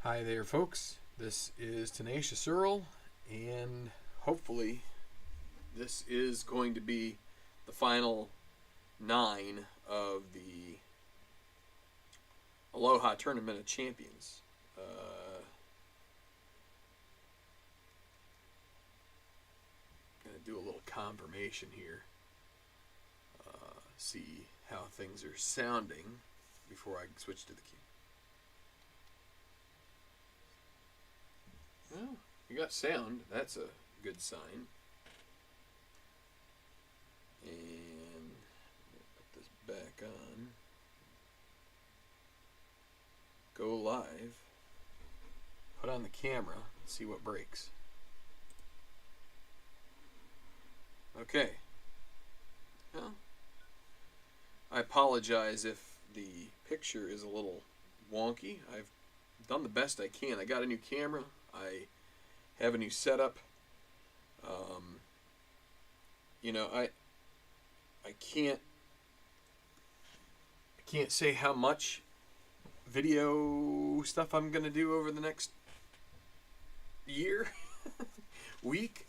Hi there, folks. This is Tenacious Earl, and hopefully, this is going to be the final 9 of the Aloha Tournament of Champions. Gonna do a little confirmation here, see how things are sounding before I switch to the key. Well, you got sound. That's a good sign. And put this back on. Go live. Put on the camera. See what breaks. Okay. Well, I apologize if the picture is a little wonky. I've done the best I can. I got a new camera. I have a new setup. I can't say how much video stuff I'm gonna do over the next year, week,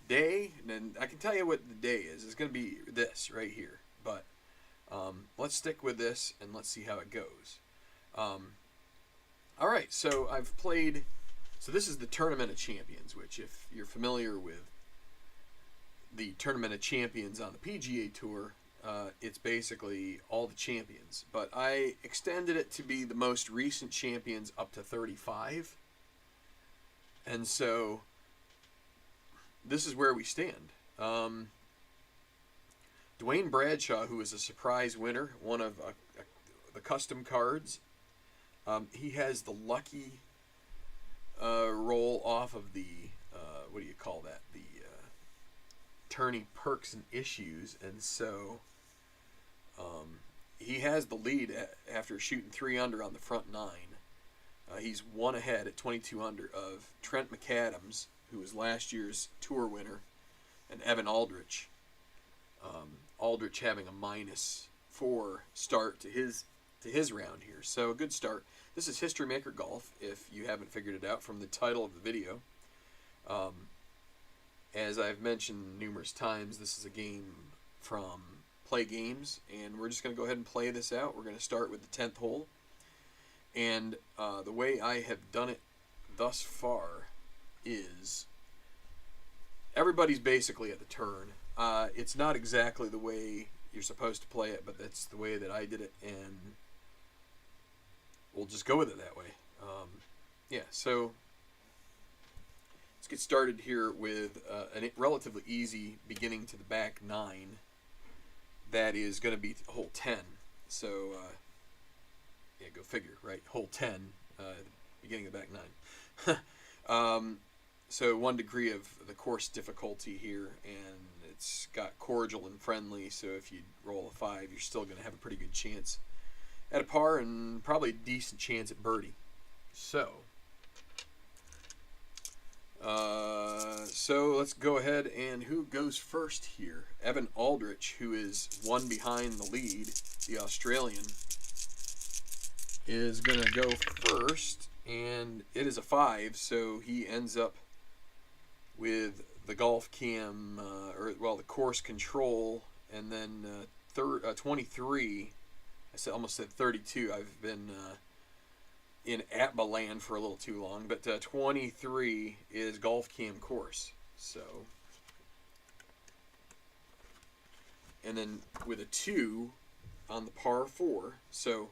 day, and then I can tell you what the day is. It's gonna be this right here. But let's stick with this and let's see how it goes. All right, so I've played. So this is the Tournament of Champions, which, if you're familiar with the Tournament of Champions on the PGA Tour, it's basically all the champions. But I extended it to be the most recent champions up to 35. And so this is where we stand. Dwayne Bradshaw, who is a surprise winner, one of the custom cards, he has the lucky roll off of the what do you call that? The Tourney perks and issues, and so he has the lead after shooting 3 under on the front 9. He's one ahead at 22 under of Trent McAdams, who was last year's tour winner, and Evan Aldrich. Aldrich having a -4 start to his round here, so a good start. This is History Maker Golf, if you haven't figured it out from the title of the video. As I've mentioned numerous times, this is a game from Play Games, and we're just going to go ahead and play this out. We're going to start with the 10th hole, and the way I have done it thus far is everybody's basically at the turn. It's not exactly the way you're supposed to play it, but that's the way that I did it, and we'll just go with it that way. So let's get started here with a relatively easy beginning to the back 9. That is going to be hole 10. So, go figure, right? Hole 10, beginning of the back 9. So 1 degree of the course difficulty here, and it's got cordial and friendly, so if you roll a 5, you're still going to have a pretty good chance at a par and probably a decent chance at birdie. So let's go ahead, and who goes first here? Evan Aldrich, who is 1 behind the lead, the Australian, is going to go first, and it is a 5, so he ends up with the golf cam, the course control, and then 23. I almost said 32. I've been in APBA land for a little too long, but 23 is golf cam course. So, and then with a 2 on the par 4. So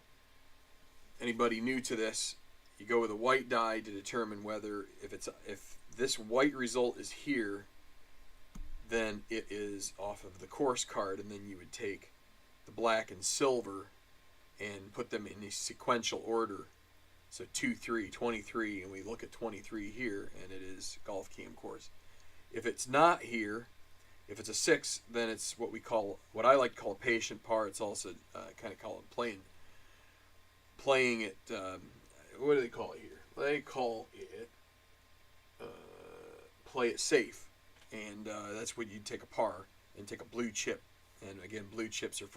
anybody new to this, you go with a white die to determine whether if this white result is here, then it is off of the course card, and then you would take the black and silver and put them in a sequential order. So 2, 3, 23, and we look at 23 here, and it is golf cam course. If it's not here, if it's a 6, then it's what I like to call a patient par. It's also kind of call it playing it. What do they call it here? They call it play it safe, and that's when you take a par and take a blue chip. And again, blue chips are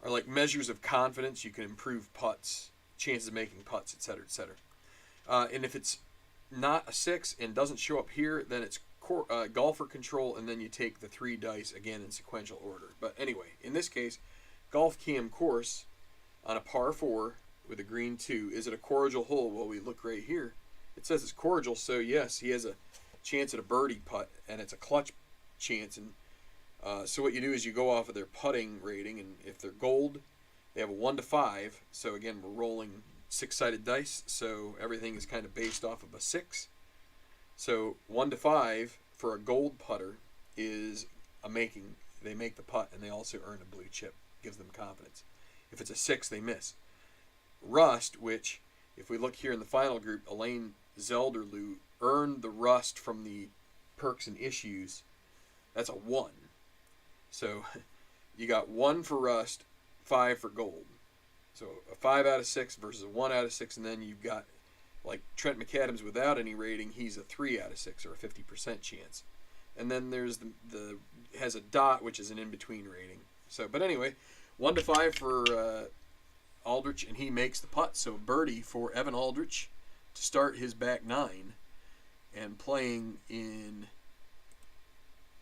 like measures of confidence. You can improve putts, chances of making putts, etc., etc. And if it's not a 6 and doesn't show up here, then it's golfer control, and then you take the 3 dice again in sequential order. But anyway, in this case, golf cam course on a par 4 with a green 2. Is it a cordial hole? Well, we look right here. It says it's cordial, so yes, he has a chance at a birdie putt, and it's a clutch chance. And so what you do is you go off of their putting rating, and if they're gold, they have a 1 to 5. So again, we're rolling 6-sided dice, so everything is kind of based off of a 6. So 1 to 5 for a gold putter is a making. They make the putt, and they also earn a blue chip. Gives them confidence. If it's a 6, they miss. Rust, which, if we look here in the final group, Elaine Zelderloo earned the rust from the perks and issues. That's a 1. So you got 1 for rust, 5 for gold. So a 5 out of 6 versus a 1 out of 6, and then you've got, like Trent McAdams without any rating, he's a 3 out of 6, or a 50% chance. And then there's the has a dot, which is an in-between rating. So, but anyway, 1 to 5 for Aldrich, and he makes the putt. So birdie for Evan Aldrich to start his back 9, and playing in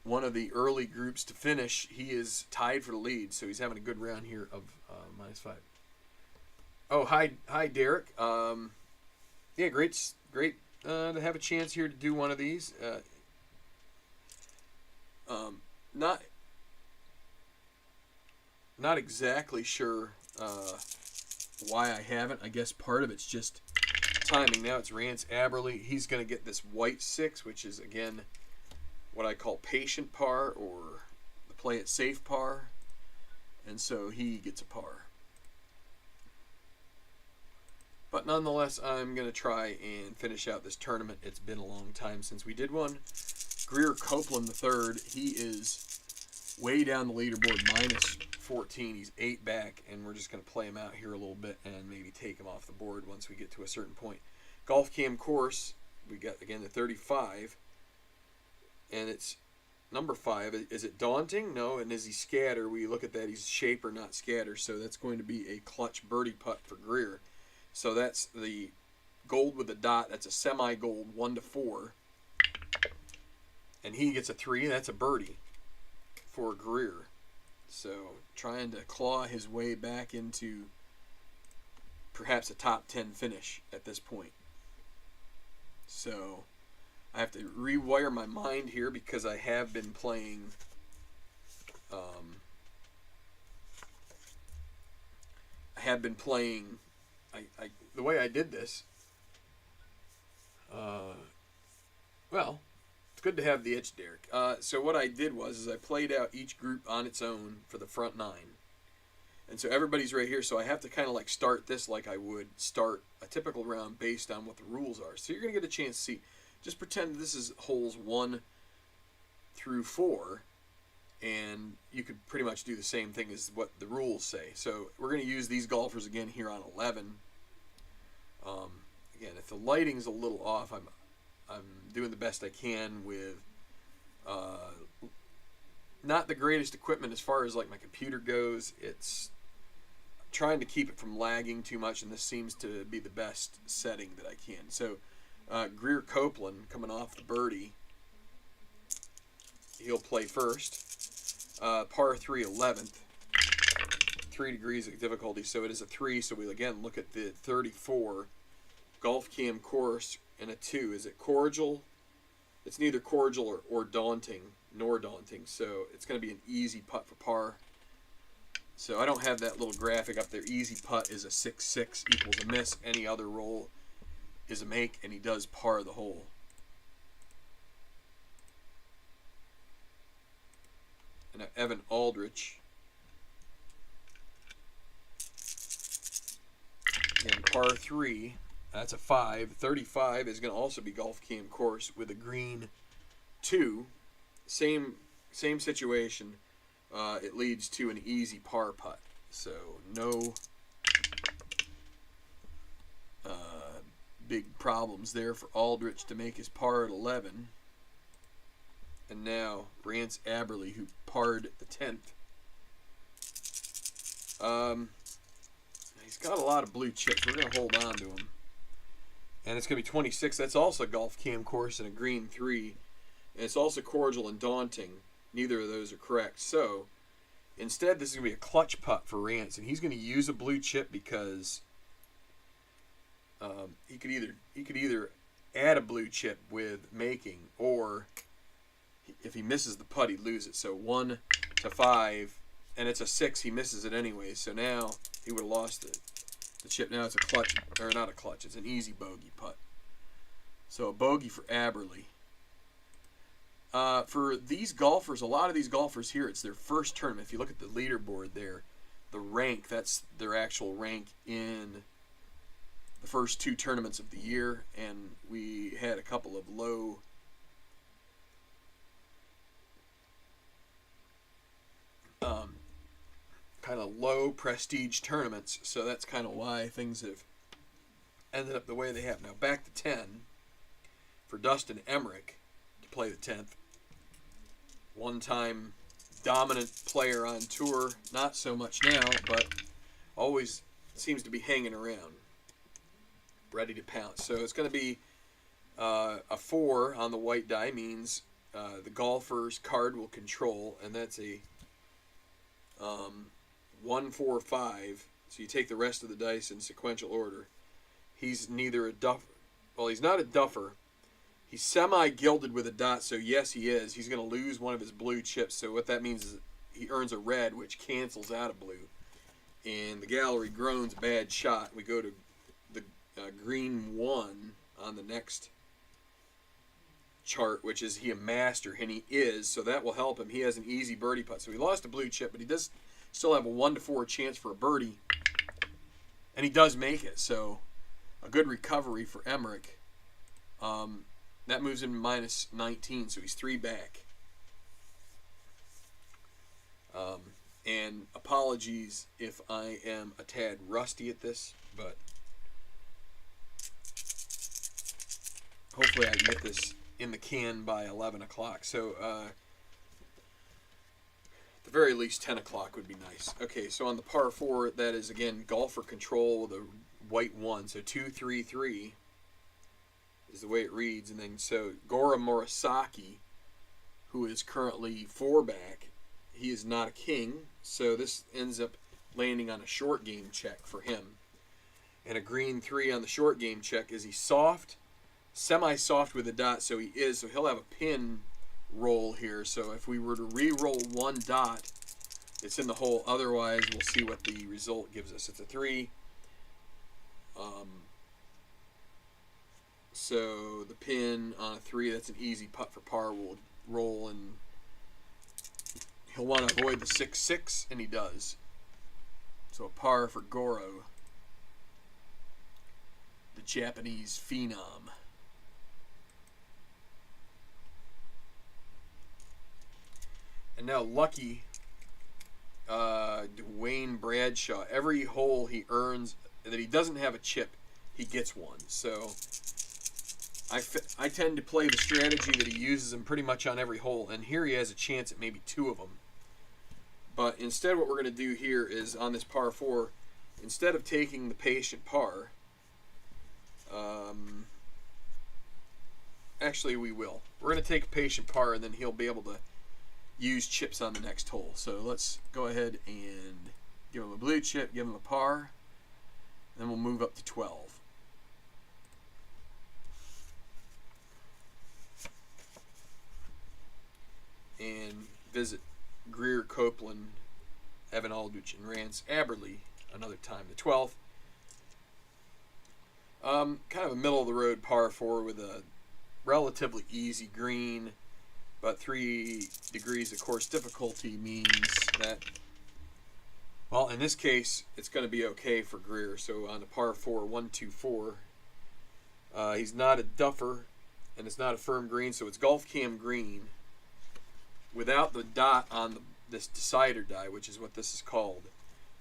one of the early groups to finish. He is tied for the lead, so he's having a good round here of -5. Oh, hi, Derek. Yeah, great to have a chance here to do one of these. Not exactly sure why I haven't. I guess part of it's just timing. Now it's Rance Aberley. He's going to get this white 6, which is, again, what I call patient par, or the play it safe par. And so he gets a par. But nonetheless, I'm going to try and finish out this tournament. It's been a long time since we did one. Greer Copeland III, he is way down the leaderboard, -14. He's 8 back, and we're just going to play him out here a little bit and maybe take him off the board once we get to a certain point. Golf Cam course, we got, again, the 35, and it's number 5. Is it daunting? No. And is he scatter? We look at that. He's shaper, not scatter, so that's going to be a clutch birdie putt for Greer. So that's the gold with a dot. That's a semi-gold 1 to 4. And he gets a 3. That's a birdie for Greer. So trying to claw his way back into perhaps a top 10 finish at this point. So I have to rewire my mind here because I have been playing the way I did this, well, it's good to have the itch, Derek. So what I did was I played out each group on its own for the front 9. And so everybody's right here, so I have to kind of like start this like I would start a typical round based on what the rules are. So you're going to get a chance to see. Just pretend this is holes 1 through 4, and you could pretty much do the same thing as what the rules say. So we're going to use these golfers again here on 11. Again, if the lighting's a little off, I'm doing the best I can with not the greatest equipment as far as like my computer goes. It's trying to keep it from lagging too much, and this seems to be the best setting that I can. So Greer Copeland coming off the birdie, he'll play first. Par 3, 11th, 3 degrees of difficulty, so it is a 3. So we'll again look at the 34 Golf Cam course and a 2. Is it cordial? It's neither cordial or daunting, nor daunting, so it's going to be an easy putt for par. So I don't have that little graphic up there. Easy putt is a 6-6 equals a miss. Any other roll is a make, and he does par the hole. And now Evan Aldrich, and par 3, that's a 5. 35 is going to also be Golf Cam course with a green 2. Same situation. It leads to an easy par putt. So no big problems there for Aldrich to make his par at 11. And now Rance Aberley, who parred the 10th. He's got a lot of blue chips. We're going to hold on to him. And it's going to be 26. That's also a golf cam course and a green 3. And it's also cordial and daunting. Neither of those are correct. So instead, this is going to be a clutch putt for Rance, and he's going to use a blue chip because he could either add a blue chip with making, or if he misses the putt, he'd lose it. So 1 to 5, and it's a 6. He misses it anyway. So now he would have lost the chip. Now it's a clutch, or not a clutch. It's an easy bogey putt. So a bogey for Aberley. For these golfers, a lot of these golfers here, it's their first tournament. If you look at the leaderboard there, the rank, that's their actual rank in the first 2 tournaments of the year. And we had a couple of low kind of low prestige tournaments, so that's kind of why things have ended up the way they have. Now back to 10 for Dustin Emmerich to play the 10th. One-time dominant player on tour, not so much now, but always seems to be hanging around, ready to pounce. So it's going to be a 4 on the white die, means the golfer's card will control, and that's a 1, 4, 5. So you take the rest of the dice in sequential order. He's neither a duffer. Well, he's not a duffer. He's semi-gilded with a dot, so yes, he is. He's going to lose one of his blue chips, so what that means is he earns a red, which cancels out a blue. And the gallery groans bad shot. We go to the green 1 on the next chart, which is he a master, and he is, so that will help him. He has an easy birdie putt. So he lost a blue chip, but he does still have a 1 to 4 chance for a birdie, and he does make it. So a good recovery for Emmerich. That moves him minus 19, so he's 3 back. And apologies if I am a tad rusty at this, but hopefully I can get this in the can by 11 o'clock. So at the very least 10 o'clock would be nice. Okay, so on the par 4, that is again golfer control with a white 1. So 2, 3, 3 is the way it reads. And then so Gora Morisaki, who is currently 4 back, he is not a king, so this ends up landing on a short game check for him. And a green 3 on the short game check. Is he soft? Semi-soft with a dot, so he is. So he'll have a pin roll here. So if we were to re-roll 1 dot, it's in the hole. Otherwise, we'll see what the result gives us. It's a 3. So the pin on a 3, that's an easy putt for par. Will roll, and he'll want to avoid the 6-6, and he does. So a par for Goro, the Japanese phenom. And now lucky Dwayne Bradshaw. Every hole he earns that he doesn't have a chip, he gets one. So I tend to play the strategy that he uses them pretty much on every hole. And here he has a chance at maybe 2 of them. But instead what we're going to do here is on this par 4, instead of taking the patient par, actually we will. We're going to take a patient par, and then he'll be able to use chips on the next hole. So let's go ahead and give him a blue chip, give him a par, and then we'll move up to 12. And visit Greer, Copeland, Evan Aldrich, and Rance Aberley another time. The 12th. Kind of a middle-of-the-road par 4 with a relatively easy green, but 3 degrees of course difficulty means that, well, in this case, it's going to be okay for Greer. So on the par 4, 1, 2, 4, he's not a duffer, and it's not a firm green, so it's golf cam green without the dot on this decider die, which is what this is called.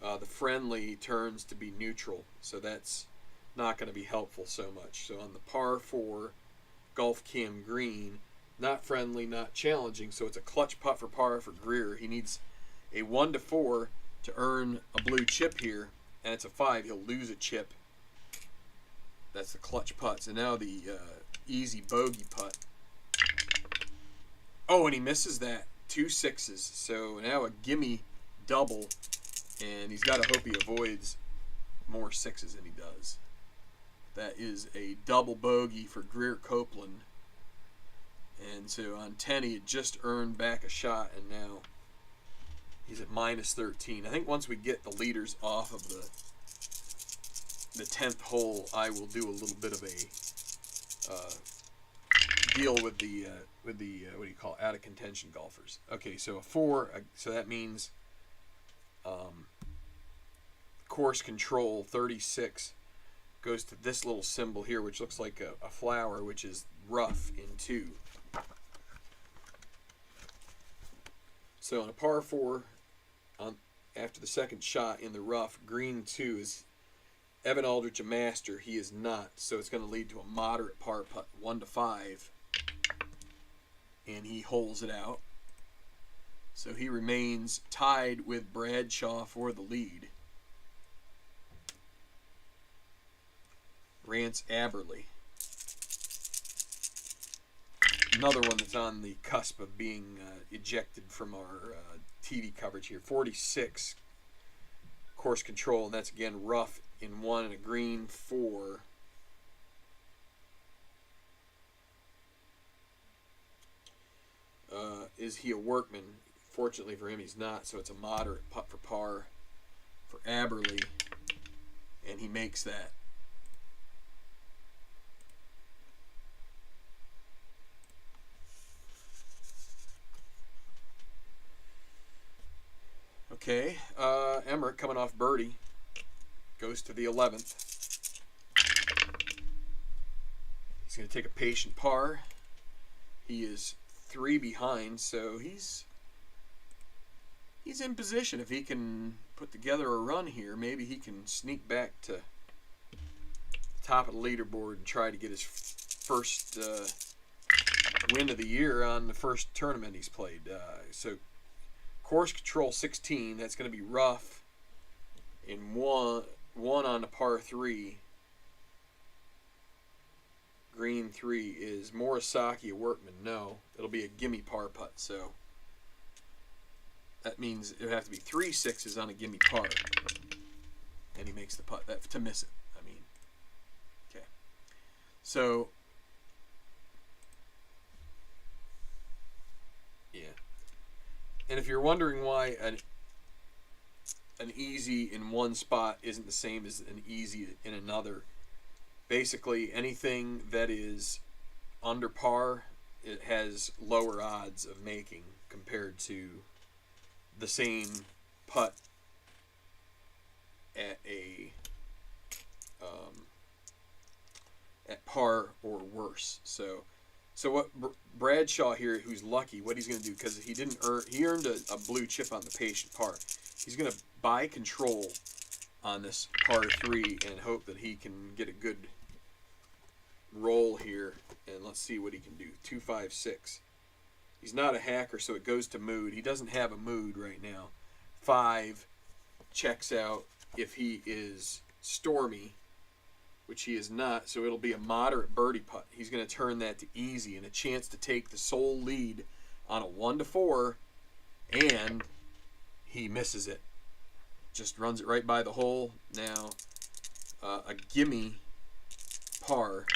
The friendly turns to be neutral, so that's not going to be helpful so much. So on the par 4 golf cam green, not friendly, not challenging, so it's a clutch putt for par for Greer. He needs a 1 to 4 to earn a blue chip here, and it's a 5. He'll lose a chip. That's the clutch putts. And now the easy bogey putt. Oh, and he misses that. 2 sixes. So now a gimme double. And he's got to hope he avoids more sixes than he does. That is a double bogey for Greer Copeland. And so on 10, he had just earned back a shot, and now he's at minus 13. I think once we get the leaders off of the 10th hole, I will do a little bit of a deal with the what do you call it, out of contention golfers. Okay, so a 4, so that means course control 36 goes to this little symbol here, which looks like a flower, which is rough in 2. So on a par 4, after the second shot in the rough, green 2 is Evan Aldrich a master. He is not, so it's going to lead to a moderate par putt, 1 to 5, and he holes it out. So he remains tied with Bradshaw for the lead. Rance Aberley, another one that's on the cusp of being ejected from our TV coverage here. 46 course control, and that's again rough in 1 and a green 4. Is he a workman? Fortunately for him, he's not, so it's a moderate putt for par for Aberley, and he makes that. Okay, Emmerich coming off birdie goes to the 11th. He's going to take a patient par. He is 3 behind, so he's in position. If he can put together a run here, maybe he can sneak back to the top of the leaderboard and try to get his first win of the year on the first tournament he's played. So course control 16, that's going to be rough in 1 on the par 3. Green 3 is Morisaki a workman? No, it'll be a gimme par putt, so that means it would have to be 3 sixes on a gimme par, and he makes the putt to miss it. I mean, okay, so yeah. And if you're wondering why an easy in one spot isn't the same as an easy in another, basically anything that is under par, it has lower odds of making compared to the same putt at at par or worse. So what Bradshaw here, who's lucky, what he's going to do, because he earned a blue chip on the patient par. He's going to buy control on this par 3 and hope that he can get a good roll here. And let's see what he can do. 2, 5, 6. He's not a hacker, so it goes to mood. He doesn't have a mood right now. 5 checks out if he is stormy, which he is not, so it'll be a moderate birdie putt. He's going to turn that to easy and a chance to take the sole lead on a 1 to 4, and he misses it. Just runs it right by the hole. Now, a gimme par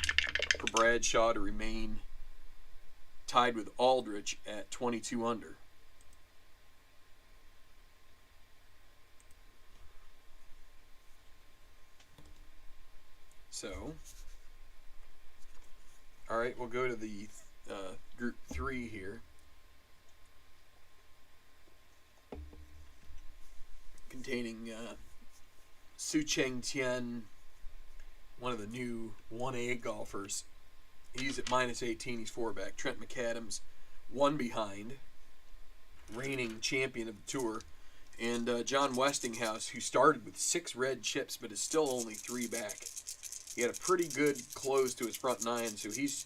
for Bradshaw to remain tied with Aldrich at 22 under. So, all right, we'll go to the group 3 here, containing Su Cheng Tien, one of the new 1A golfers. He's at minus 18. He's 4 back. Trent McAdams, 1 behind, reigning champion of the tour. And John Westinghouse, who started with 6 red chips but is still only 3 back. He had a pretty good close to his front 9, so he's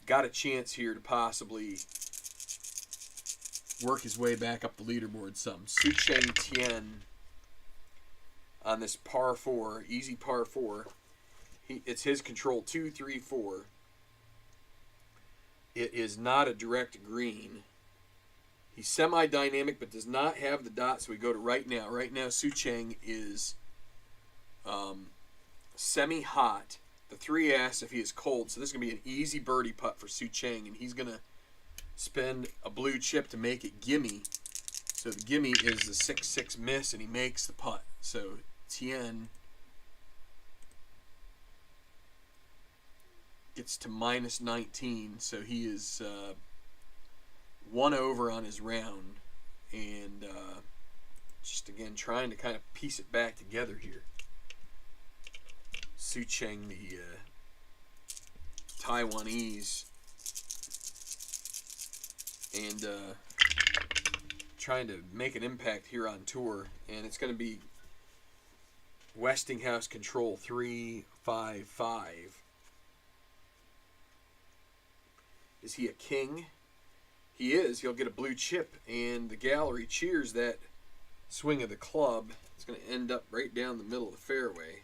got a chance here to possibly work his way back up the leaderboard some. Su Cheng Tien on this par 4, easy par 4. It's his control 2, 3, 4. It is not a direct green. He's semi-dynamic, but does not have the dot. So we go to right now. Right now, Su Cheng is semi-hot. The 3 asks if he is cold. So this is going to be an easy birdie putt for Su Cheng, and he's going to spend a blue chip to make it gimme. So the gimme is the 6-6 miss, and he makes the putt. So Tien gets to minus 19, so he is 1 over on his round, and just again trying to kind of piece it back together here. Su Cheng, the Taiwanese, and trying to make an impact here on tour, and it's going to be Westinghouse control 3, 5, 5. Is he a king? He is. He'll get a blue chip, and the gallery cheers that swing of the club. It's going to end up right down the middle of the fairway.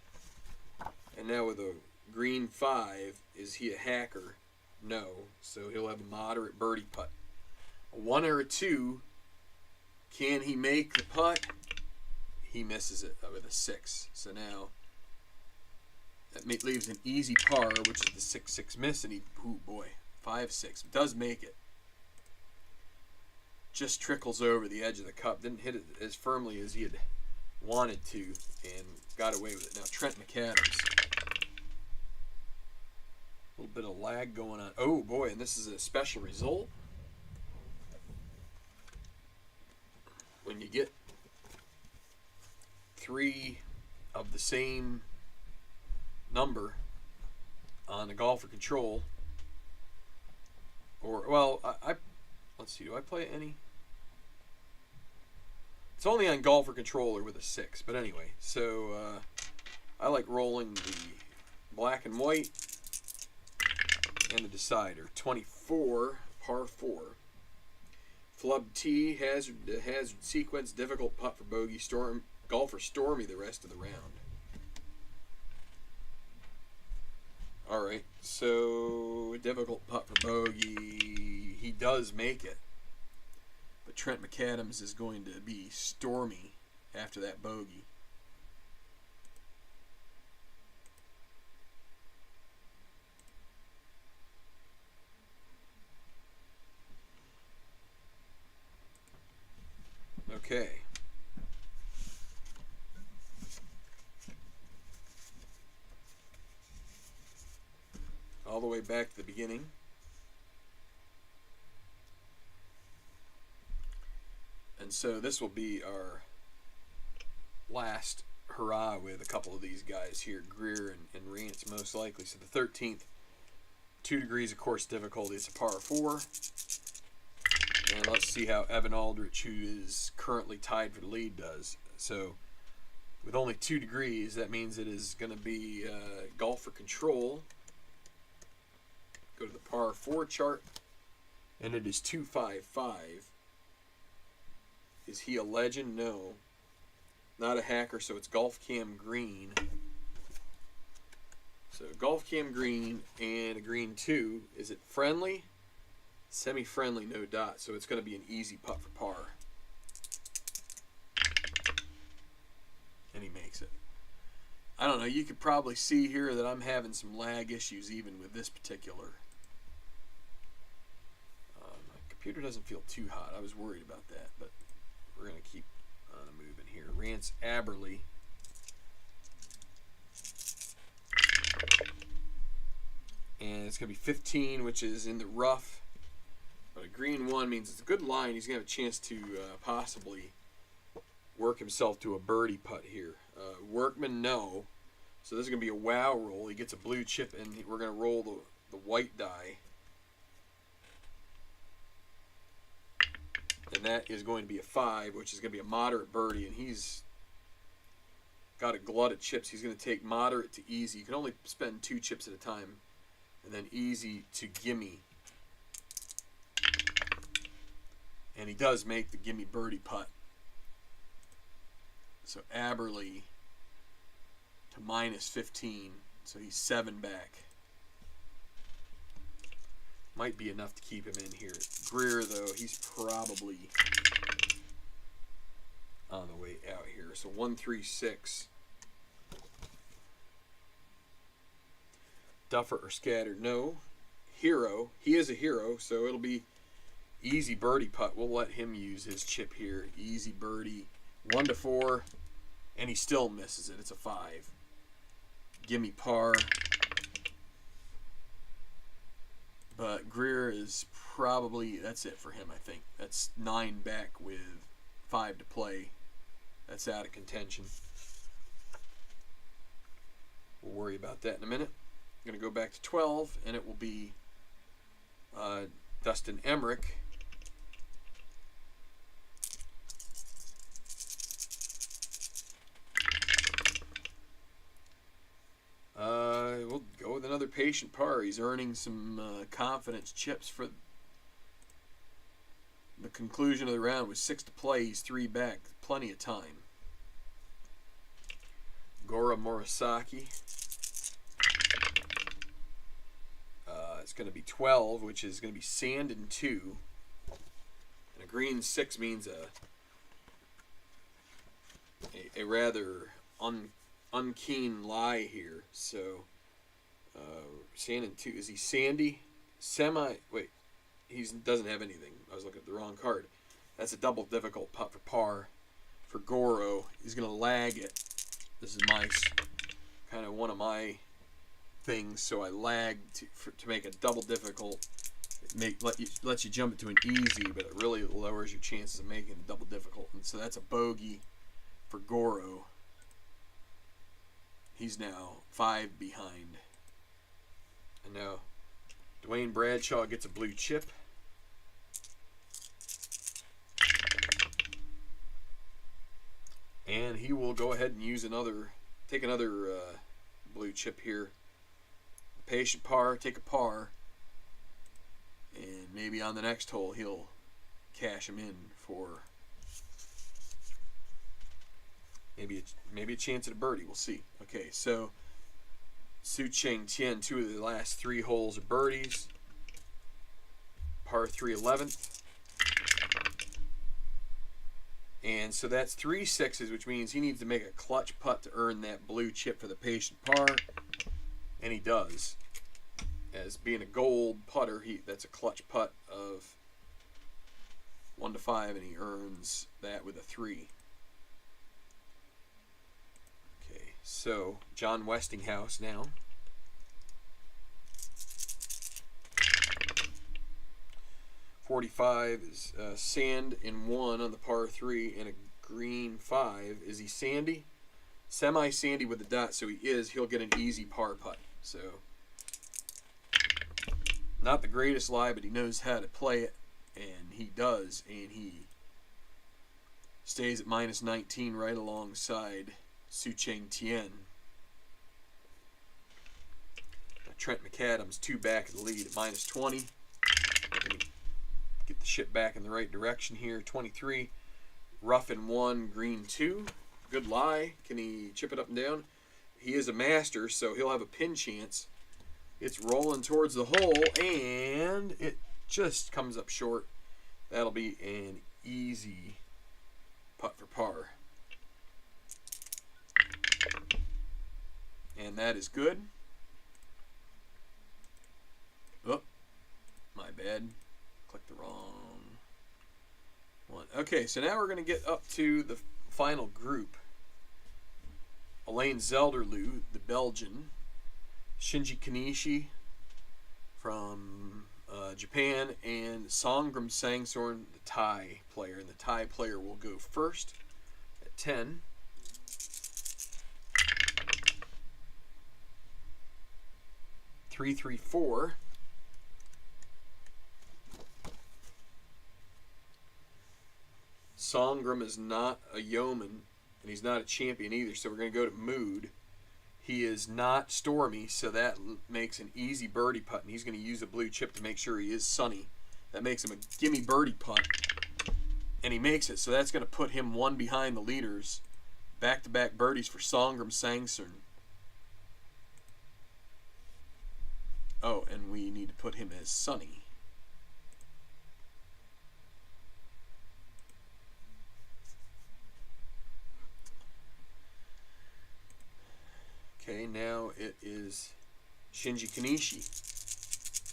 And now with a green 5, is he a hacker? No. So he'll have a moderate birdie putt. A 1 or a 2. Can he make the putt? He misses it with a 6. So now that leaves an easy par, which is the 6-6 miss, and he, oh boy, 5-6 does make it. Just trickles over the edge of the cup. Didn't hit it as firmly as he had wanted to, and got away with it. Now Trent McAdams. A little bit of lag going on. Oh boy, and this is a special result. When you get 3 of the same number on a golfer control, or well, let's see, do I play any? It's only on golfer controller with a 6, but anyway, so I like rolling the black and white and the decider. 24, par 4. Flub T, hazard sequence, difficult putt for bogey, golfer stormy the rest of the round. Alright, so difficult putt for bogey. He does make it. But Trent McAdams is going to be stormy after that bogey. Okay. All the way back to the beginning. And so this will be our last hurrah with a couple of these guys here, Greer and Rance most likely. So the 13th, 2 degrees of course difficulty. It's a par 4. And let's see how Evan Aldrich, who is currently tied for the lead, does. So with only 2 degrees, that means it is going to be golfer control. Go to the par 4 chart, and it is 255. Is he a legend? No. Not a hacker, so it's Golf Cam Green. So Golf Cam Green and a green 2. Is it friendly? Semi-friendly, no dot, so it's going to be an easy putt for par. And he makes it. I don't know, you could probably see here that I'm having some lag issues even with this particular. My computer doesn't feel too hot. I was worried about that, but we're going to keep moving here. Rance Aberley. And it's going to be 15, which is in the rough. But a green 1 means it's a good line. He's going to have a chance to possibly work himself to a birdie putt here. Workman, no. So this is going to be a wow roll. He gets a blue chip, and we're going to roll the white die. And that is going to be a 5, which is going to be a moderate birdie. And he's got a glut of chips. He's going to take moderate to easy. You can only spend 2 chips at a time. And then easy to gimme. And he does make the gimme birdie putt. So Aberley to minus 15. So he's 7 back. Might be enough to keep him in here. Greer, though, he's probably on the way out here. So 136. Duffer or scattered? No. Hero. He is a hero, so it'll be easy birdie putt. We'll let him use his chip here. Easy birdie. 1 to 4. And he still misses it. It's a 5. Gimme par. But Greer is probably, that's it for him, I think. That's 9 back with 5 to play. That's out of contention. We'll worry about that in a minute. I'm going to go back to 12, and it will be Dustin Emmerich. We'll go with another patient par. He's earning some confidence chips for the conclusion of the round. With 6 to play, he's 3 back. Plenty of time. Gora Murasaki. It's going to be 12, which is going to be sand and 2. And a green 6 means a rather unkeen lie here. So sand and 2. Is he sandy? Wait, he doesn't have anything. I was looking at the wrong card. That's a double difficult putt for par for Goro. He's going to lag it. This is my kind of one of my things, so I lag to make a double difficult. Lets you jump it to an easy, but it really lowers your chances of making a double difficult. And so that's a bogey for Goro. He's now 5 behind. And now Dwayne Bradshaw gets a blue chip. And he will go ahead and take another blue chip here. Patient par, take a par. And maybe on the next hole he'll cash him in for maybe a chance at a birdie. We'll see. Okay, so Su Cheng Tien, 2 of the last 3 holes are birdies. Par 3 11th. And so that's 3 6s, which means he needs to make a clutch putt to earn that blue chip for the patient par. And he does. As being a gold putter, that's a clutch putt of 1 to 5, and he earns that with a 3. Okay, so John Westinghouse now. .45 is sand in 1 on the par 3 and a green 5. Is he sandy? Semi-sandy with the dot, so he is. He'll get an easy par putt. So not the greatest lie, but he knows how to play it, and he does, and he stays at -19 right alongside Su Cheng Tien. Trent McAdams 2 back of the lead at -20. Get the ship back in the right direction here. 23. Rough in 1, green 2. Good lie. Can he chip it up and down? He is a master, so he'll have a pin chance. It's rolling towards the hole, and it just comes up short. That'll be an easy putt for par. And that is good. Oh, my bad. Clicked the wrong one. Okay, so now we're going to get up to the final group. Alain Zelderloo, the Belgian. Shinji Kanishi from Japan, and Songram Sangsorn, the Thai player. And the Thai player will go first at 10. Three, 3, 4. Songram is not a yeoman, and he's not a champion either, so we're going to go to Mood. He is not stormy, so that makes an easy birdie putt, and he's going to use a blue chip to make sure he is sunny. That makes him a gimme birdie putt, and he makes it, so that's going to put him 1 behind the leaders. Back-to-back birdies for Songram Sangsorn. Oh, and we need to put him as Sunny. Okay, now it is Shinji Kanishi.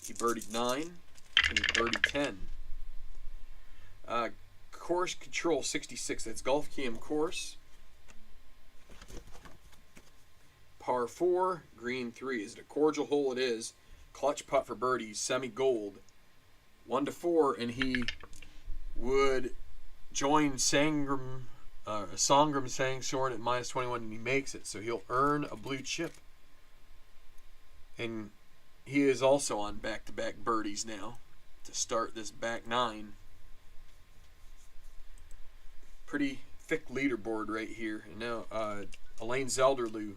He birdied 9, and he birdied 10. Course Control 66, that's Golf Cam course. Par 4, green 3. Is it a cordial hole? It is. Clutch putt for birdie, semi-gold. 1-4, and he would join Sangram Sangsorn at -21, and he makes it. So he'll earn a blue chip. And he is also on back-to-back birdies now to start this back 9. Pretty thick leaderboard right here. And now Elaine Zelderloo.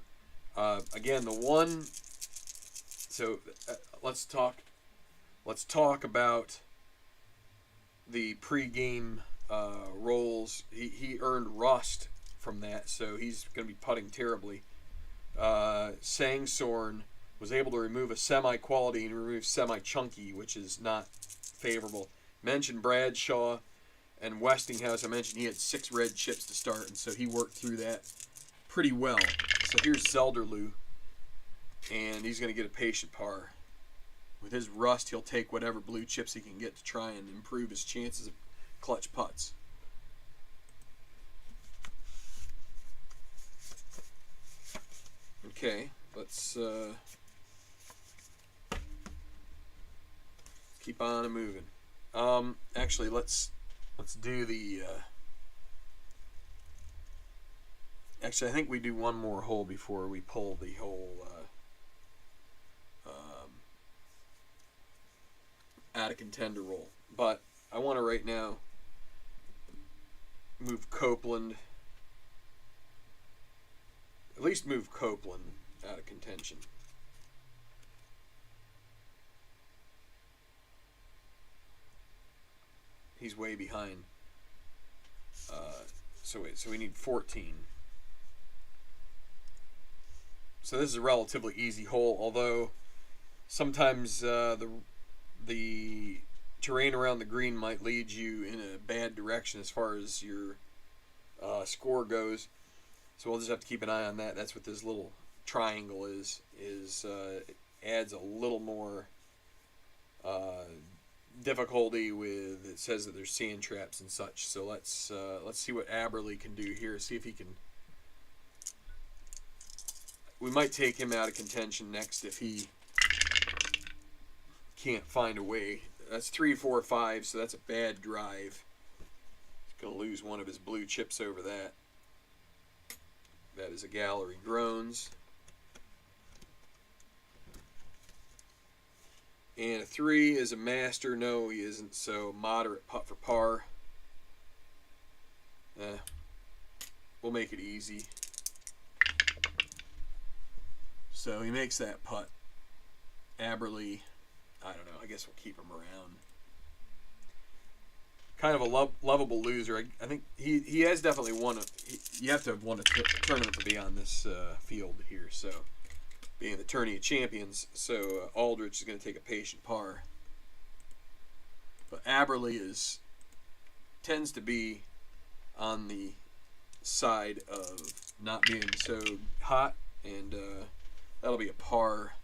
Again, the one. So let's talk about the pre-game rolls. He earned rust from that, so he's going to be putting terribly. Sangsorn was able to remove a semi-quality and remove semi-chunky, which is not favorable. Mentioned Bradshaw and Westinghouse. I mentioned he had 6 red chips to start, and so he worked through that pretty well. So here's Zelderloo, and he's going to get a patient par. With his rust, he'll take whatever blue chips he can get to try and improve his chances of clutch putts. Okay, let's keep on moving. Actually, let's do the. Actually, I think we do one more hole before we pull the whole out of contender roll. But I want to right now move Copeland. At least move Copeland out of contention. He's way behind. So we need 14. So this is a relatively easy hole, although sometimes the terrain around the green might lead you in a bad direction as far as your score goes. So we'll just have to keep an eye on that. That's what this little triangle is. It adds a little more difficulty with. It says that there's sand traps and such. So let's see what Aberley can do here. See if he can. We might take him out of contention next if he can't find a way. That's 3, 4, 5. So that's a bad drive. He's gonna lose one of his blue chips over that. That is a gallery groans. And a 3 is a master. No, he isn't. So moderate putt for par. We'll make it easy. So he makes that putt. Aberley, I don't know. I guess we'll keep him around. Kind of a lovable loser. I think he has definitely won you have to have won a tournament to be on this field here. So being the Tourney of Champions, so Aldrich is going to take a patient par. But Aberley tends to be on the side of not being so hot, and that'll be a par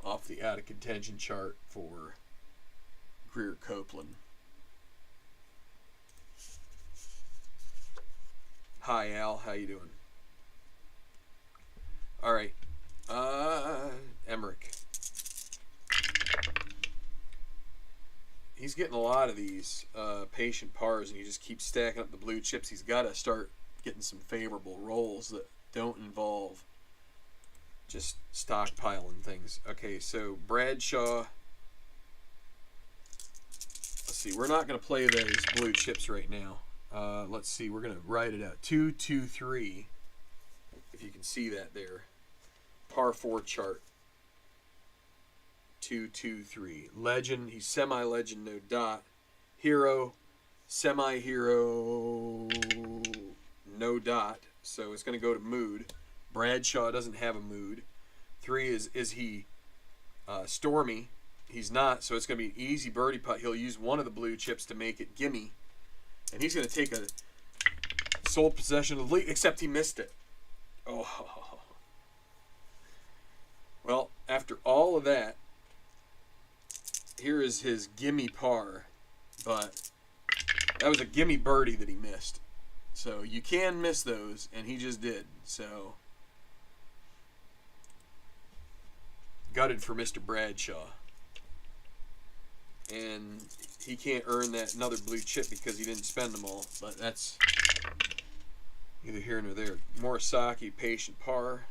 off the out of contention chart for Greer Copeland. Hi Al, how you doing? All right, Emmerich. He's getting a lot of these patient pars, and he just keeps stacking up the blue chips. He's got to start getting some favorable rolls that don't involve just stockpiling things. Okay, so Bradshaw. Let's see. We're not going to play those blue chips right now. Let's see. We're going to write it out. 2, 2, 3. If you can see that there. Par 4 chart. 2, 2, 3. Legend. He's semi-legend, no dot. Hero. Semi-hero. No dot. So it's going to go to mood. Bradshaw doesn't have a mood. 3 is he Stormy, he's not, so it's going to be an easy birdie putt. He'll use one of the blue chips to make it gimme, and he's going to take a sole possession of the lead, except he missed it. Oh. Well, after all of that, here is his gimme par, but that was a gimme birdie that he missed. So you can miss those, and he just did. So gutted for Mr. Bradshaw. And he can't earn that another blue chip because he didn't spend them all. But that's neither here nor there. Morisaki, patient par.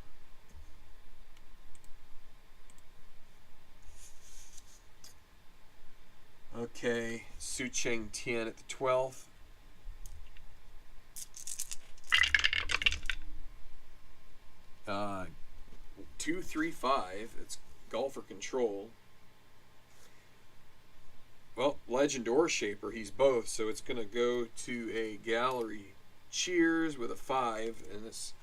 Okay, Su Cheng Tian at the 12th. Uh, 2-3-5. It's golfer control. Well, legend or shaper, he's both, so it's going to go to a gallery cheers with a 5, and it's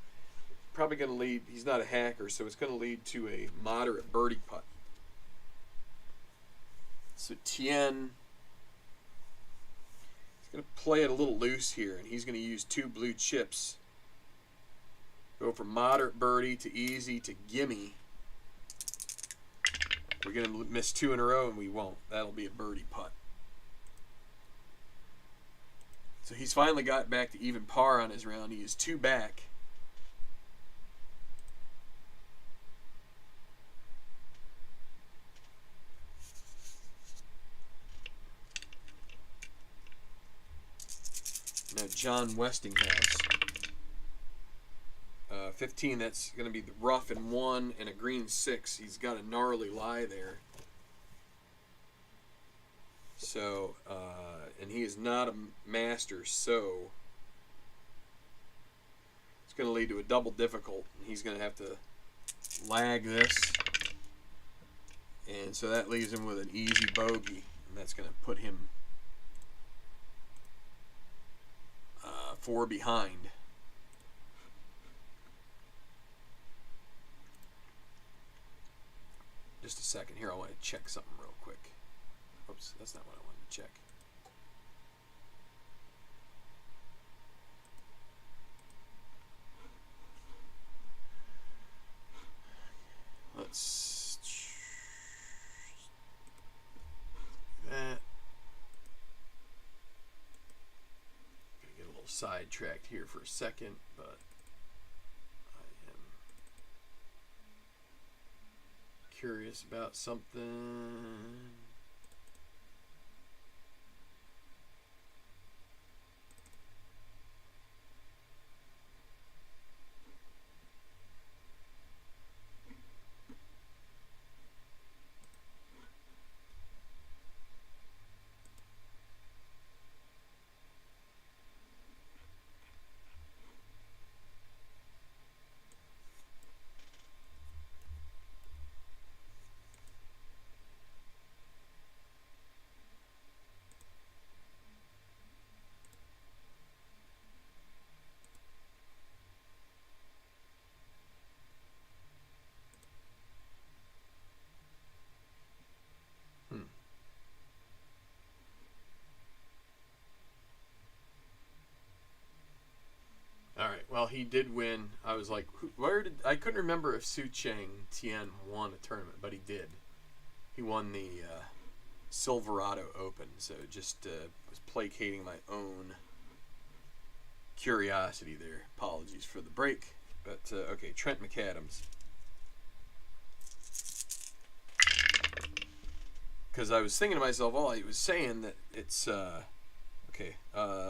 probably going to lead, he's not a hacker, so it's going to lead to a moderate birdie putt. So Tien, he's going to play it a little loose here, and he's going to use 2 blue chips. Go from moderate birdie to easy to gimme. We're going to miss 2 in a row, and we won't. That'll be a birdie putt. So he's finally got back to even par on his round. He is 2 back. Now John Westinghouse. 15, that's going to be the rough in 1 and a green 6. He's got a gnarly lie there. So, and he is not a master, so it's going to lead to a double difficult. He's going to have to lag this. And so that leaves him with an easy bogey. And that's going to put him 4 behind. Just a second here, I want to check something real quick. Oops, that's not what I wanted to check. Let's do that. Gonna get a little sidetracked here for a second, but curious about something. Alright, well, he did win. I was like, I couldn't remember if Su Cheng Tian won a tournament, but he did. He won the Silverado Open, so just was placating my own curiosity there. Apologies for the break. But, okay, Trent McAdams. Because I was thinking to myself, oh, he was saying that it's, okay,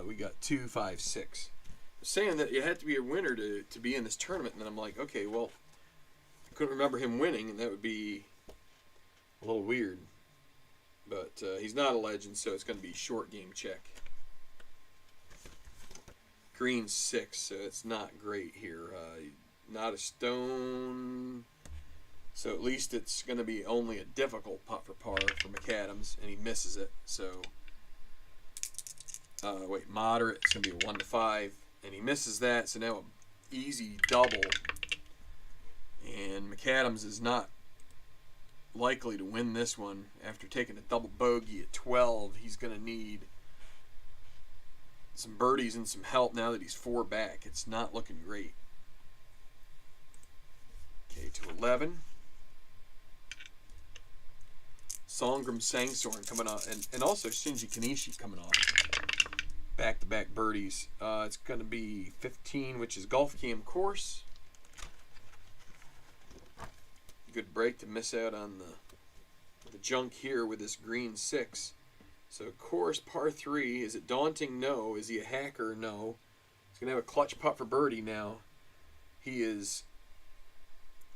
we got 2, 5, 6. Saying that you had to be a winner to be in this tournament, and then I'm like, okay, well, I couldn't remember him winning, and that would be a little weird. But he's not a legend, so it's going to be short game check. Green 6, so it's not great here. Not a stone, so at least it's going to be only a difficult putt for par for McAdams, and he misses it. So, wait, moderate, it's going to be a 1 to 5. And he misses that, so now an easy double. And McAdams is not likely to win this one. After taking a double bogey at 12, he's going to need some birdies and some help now that he's 4 back. It's not looking great. Okay, to 11. Songrim Sangsorn coming off, and also Shinji Kanishi coming off. Back-to-back birdies. It's going to be 15, which is Golf Cam course. Good break to miss out on the junk here with this green 6. So course par 3. Is it daunting? No. Is he a hacker? No. He's going to have a clutch putt for birdie now. He is,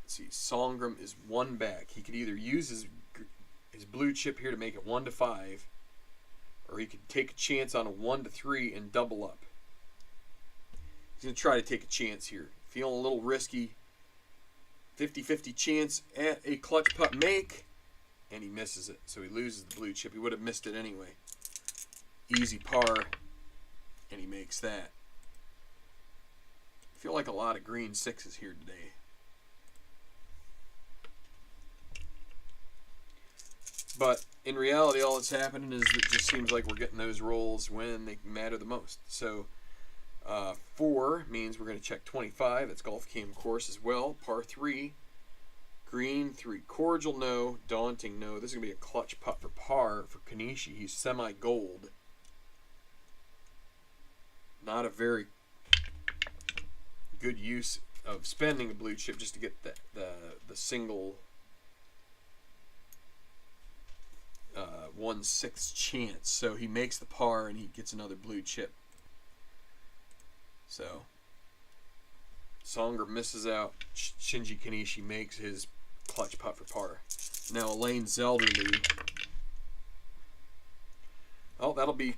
let's see, Songrim is 1 back. He could either use his blue chip here to make it 1-5, or he could take a chance on a 1-3 and double up. He's going to try to take a chance here. Feeling a little risky. 50-50 chance at a clutch putt make, and he misses it. So he loses the blue chip. He would have missed it anyway. Easy par, and he makes that. I feel like a lot of green 6s here today. But in reality, all that's happening is it just seems like we're getting those rolls when they matter the most. So 4 means we're going to check 25. That's Golf Cam course as well. Par 3. Green 3. Cordial, no. Daunting, no. This is going to be a clutch putt for par for Kanishi. He's semi-gold. Not a very good use of spending a blue chip just to get the single 1/6 chance. So he makes the par and he gets another blue chip. So Songer misses out. Shinji Kanishi makes his clutch putt for par. Now Elaine Zelderly. Oh, that'll be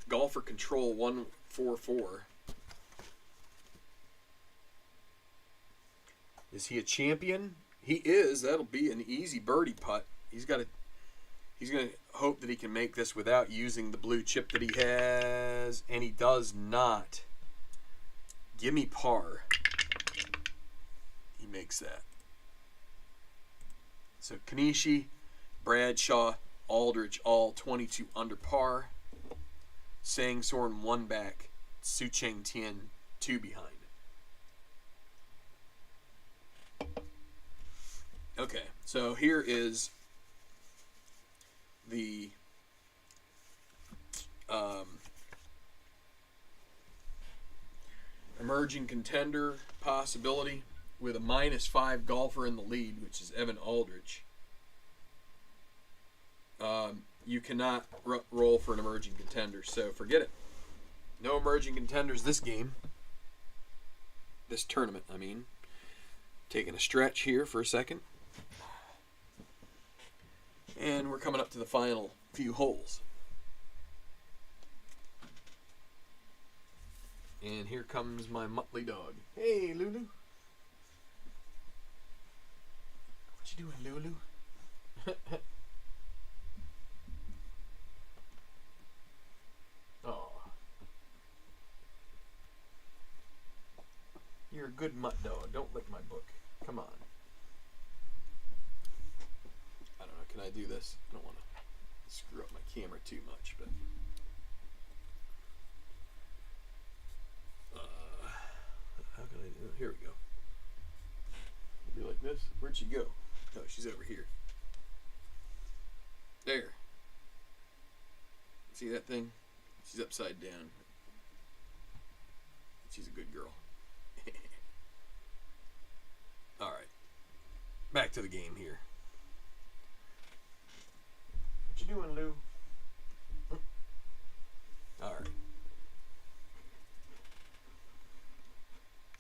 golfer control 144. Is he a champion? He is. That'll be an easy birdie putt. He's going to hope that he can make this without using the blue chip that he has, and he does not. Gimme par. He makes that. So Kanishi, Bradshaw, Aldrich, all 22 under par. Sangsorn 1 back. Su Cheng Tian 2 behind. Okay, so here is the emerging contender possibility with a -5 golfer in the lead, which is Evan Aldrich. You cannot roll for an emerging contender, so forget it. No emerging contenders this game. This tournament, I mean. Taking a stretch here for a second. And we're coming up to the final few holes. And here comes my Muttley dog. Hey, Lulu. What you doing, Lulu? Oh. You're a good mutt dog. Don't lick my book. Come on. I don't know. Can I do this? I don't want to screw up my camera too much, but how can I do it? Here we go. Be like this. Where'd she go? Oh, she's over here. There. See that thing? She's upside down. She's a good girl. All right. Back to the game here. What you doing, Lou? All right.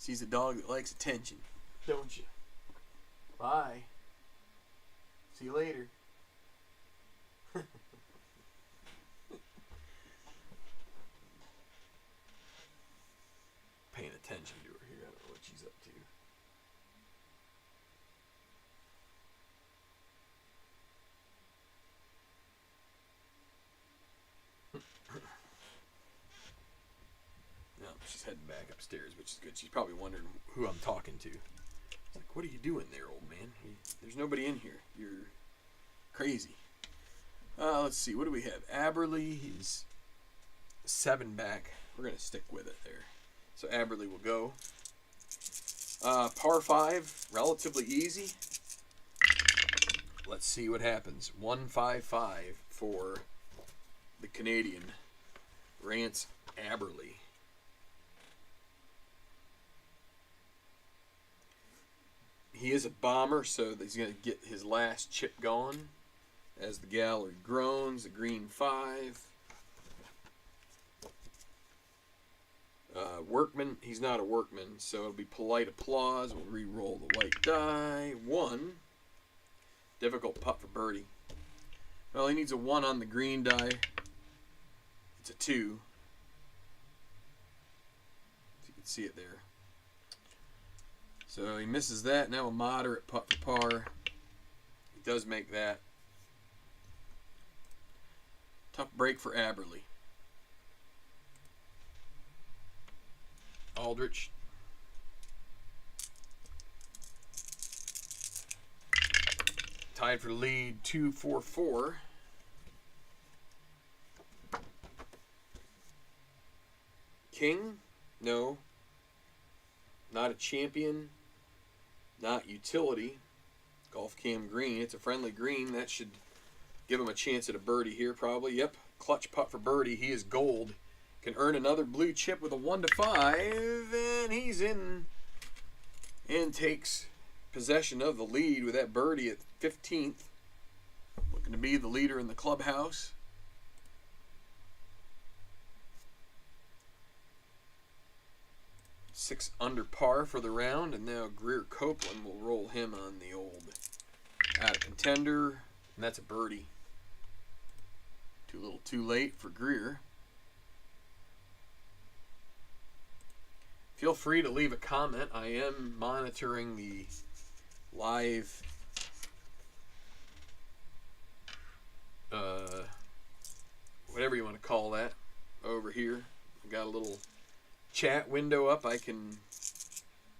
She's a dog that likes attention, don't you? Bye. See you later. Paying attention to her here. I don't know what she's up to. No, she's heading back upstairs, which is good. She's probably wondering who I'm talking to. It's like, what are you doing there, old man? There's nobody in here. You're crazy. Let's see. What do we have? Aberley. He's 7 back. We're going to stick with it there. So Aberley will go. Par 5. Relatively easy. Let's see what happens. 155 for the Canadian. Rance Aberley. He is a bomber, so he's going to get his last chip going. As the gallery groans, the green 5. Workman, he's not a workman, so it'll be polite applause. We'll re-roll the white die. 1. Difficult putt for birdie. Well, he needs a 1 on the green die. It's a 2. You can see it there. So he misses that. Now a moderate putt for par. He does make that. Tough break for Aberley. Aldrich. Tied for the lead, 2-4-4. King? No. Not a champion. Not utility. Golf Cam Green. It's a friendly green. That should give him a chance at a birdie here probably. Yep. Clutch putt for birdie. He is gold. Can earn another blue chip with a 1-5. And he's in. And takes possession of the lead with that birdie at 15th. Looking to be the leader in the clubhouse. Six under par for the round, and now Greer Copeland will roll him on the old out of contender, and that's a birdie. Too little too late for Greer. Feel free to leave a comment. I am monitoring the live whatever you want to call that over here. I've got a little chat window up. I can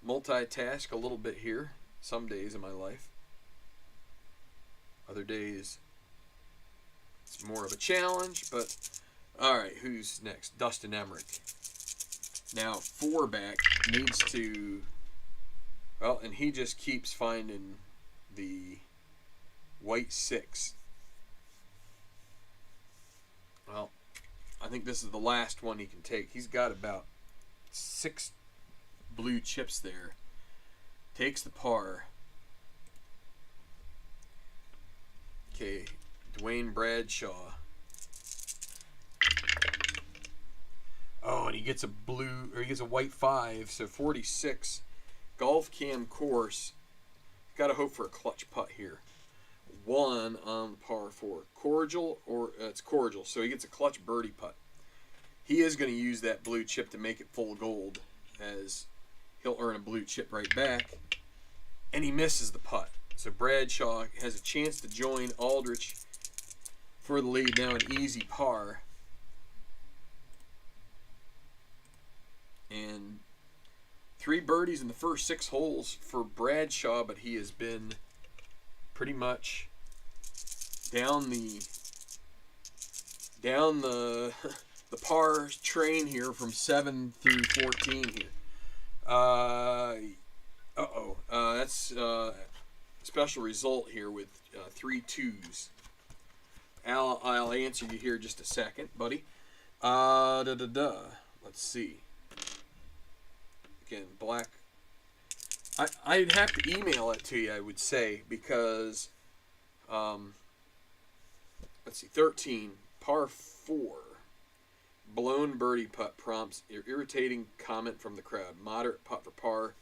multitask a little bit here some days in my life. Other days it's more of a challenge, but alright, who's next? Dustin Emmerich. Now 4 back needs to, well, and he just keeps finding the white 6. Well, I think this is the last one he can take. He's got about 6 blue chips there. Takes the par. Okay, Dwayne Bradshaw. Oh, and he gets a blue, or he gets a white 5, so 46. Golf Cam course. Got to hope for a clutch putt here. 1 on the par 4. Cordial, or it's cordial, so he gets a clutch birdie putt. He is going to use that blue chip to make it full gold, as he'll earn a blue chip right back. And he misses the putt. So Bradshaw has a chance to join Aldrich for the lead. Now an easy par. And 3 birdies in the first 6 holes for Bradshaw, but he has been pretty much down the the par train here from 7 through 14 here. That's a special result here with 3 2s. I'll answer you here just a second, buddy. Let's see. Again, black. I'd have to email it to you, I would say, because let's see, 13, par 4. Blown birdie putt prompts irritating comment from the crowd. Moderate putt for par.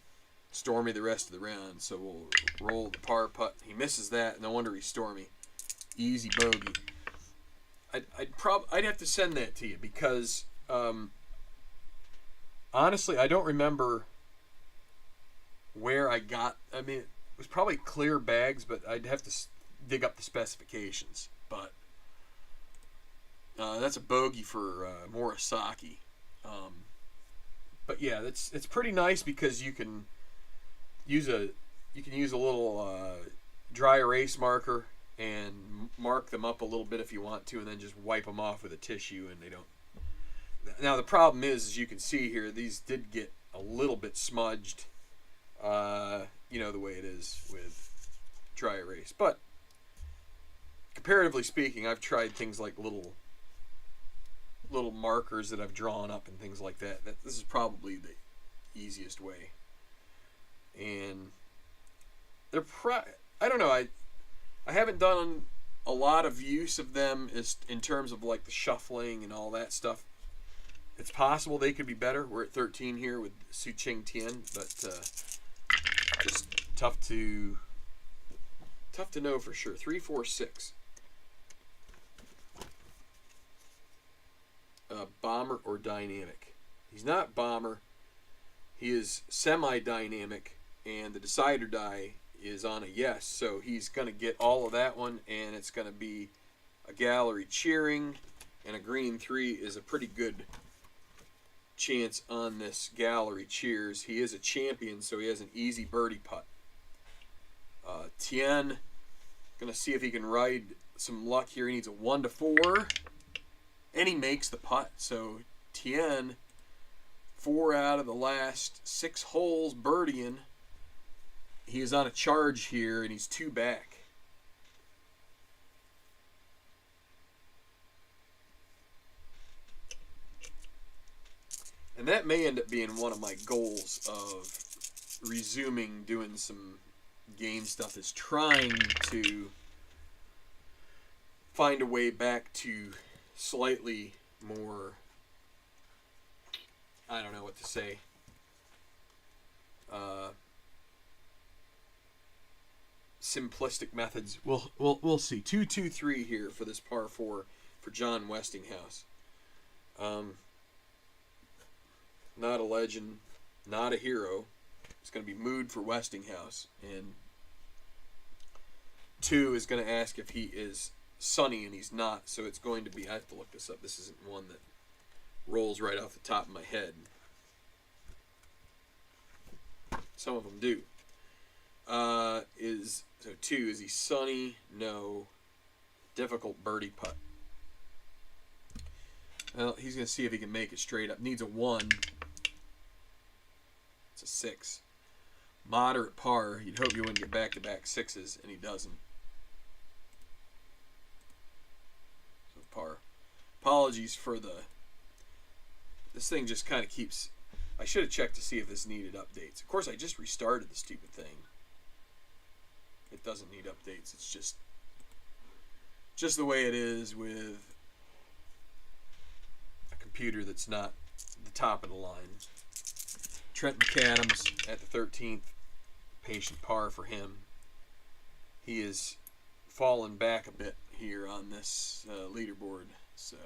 Stormy the rest of the round. So we'll roll the par putt. He misses that. No wonder he's stormy. Easy bogey. I'd have to send that to you because honestly, I don't remember where I got. I mean, it was probably clear bags, but I'd have to dig up the specifications. But that's a bogey for Morisaki. But yeah, it's pretty nice because you can use a you can use a little dry erase marker and mark them up a little bit if you want to, and then just wipe them off with a tissue, and they don't. Now the problem is, as you can see here, these did get a little bit smudged. You know, the way it is with dry erase. But comparatively speaking, I've tried things like little markers that I've drawn up and things like that. This is probably the easiest way. And they're I don't know, I haven't done a lot of use of them as in terms of like the shuffling and all that stuff. It's possible they could be better. We're at 13 here with Su Ching Tien, but just tough to know for sure. 3, 4, 6. Bomber or dynamic? He's not bomber. He is semi-dynamic, and the decider die is on a yes, so he's going to get all of that one, and it's going to be a gallery cheering, and a green 3 is a pretty good chance on this gallery cheers. He is a champion, so he has an easy birdie putt. Tien, going to see if he can ride some luck here. He needs a 1 to 4, and he makes the putt. So Tien, 4 out of the last 6 holes birdieing. He is on a charge here, and he's 2 back. And that may end up being one of my goals of resuming doing some game stuff, is trying to find a way back to slightly more, I don't know what to say, simplistic methods. We'll see. 2, 2, 3 here for this par 4 for John Westinghouse. Not a legend, not a hero. It's going to be mood for Westinghouse. And 2 is going to ask if he is sunny, and he's not. So it's going to be, I have to look this up. This isn't one that rolls right off the top of my head. Some of them do. So 2, is he sunny? No. Difficult birdie putt. Well, he's going to see if he can make it straight up. Needs a 1. It's a 6. Moderate par. You'd hope you wouldn't get back-to-back 6s, and he doesn't. So par. Apologies for this thing just kind of keeps... I should have checked to see if this needed updates. Of course, I just restarted the stupid thing. It doesn't need updates. It's just the way it is with a computer that's not the top of the line. Trent McAdams at the 13th. Patient par for him. He is fallen back a bit here on this leaderboard, so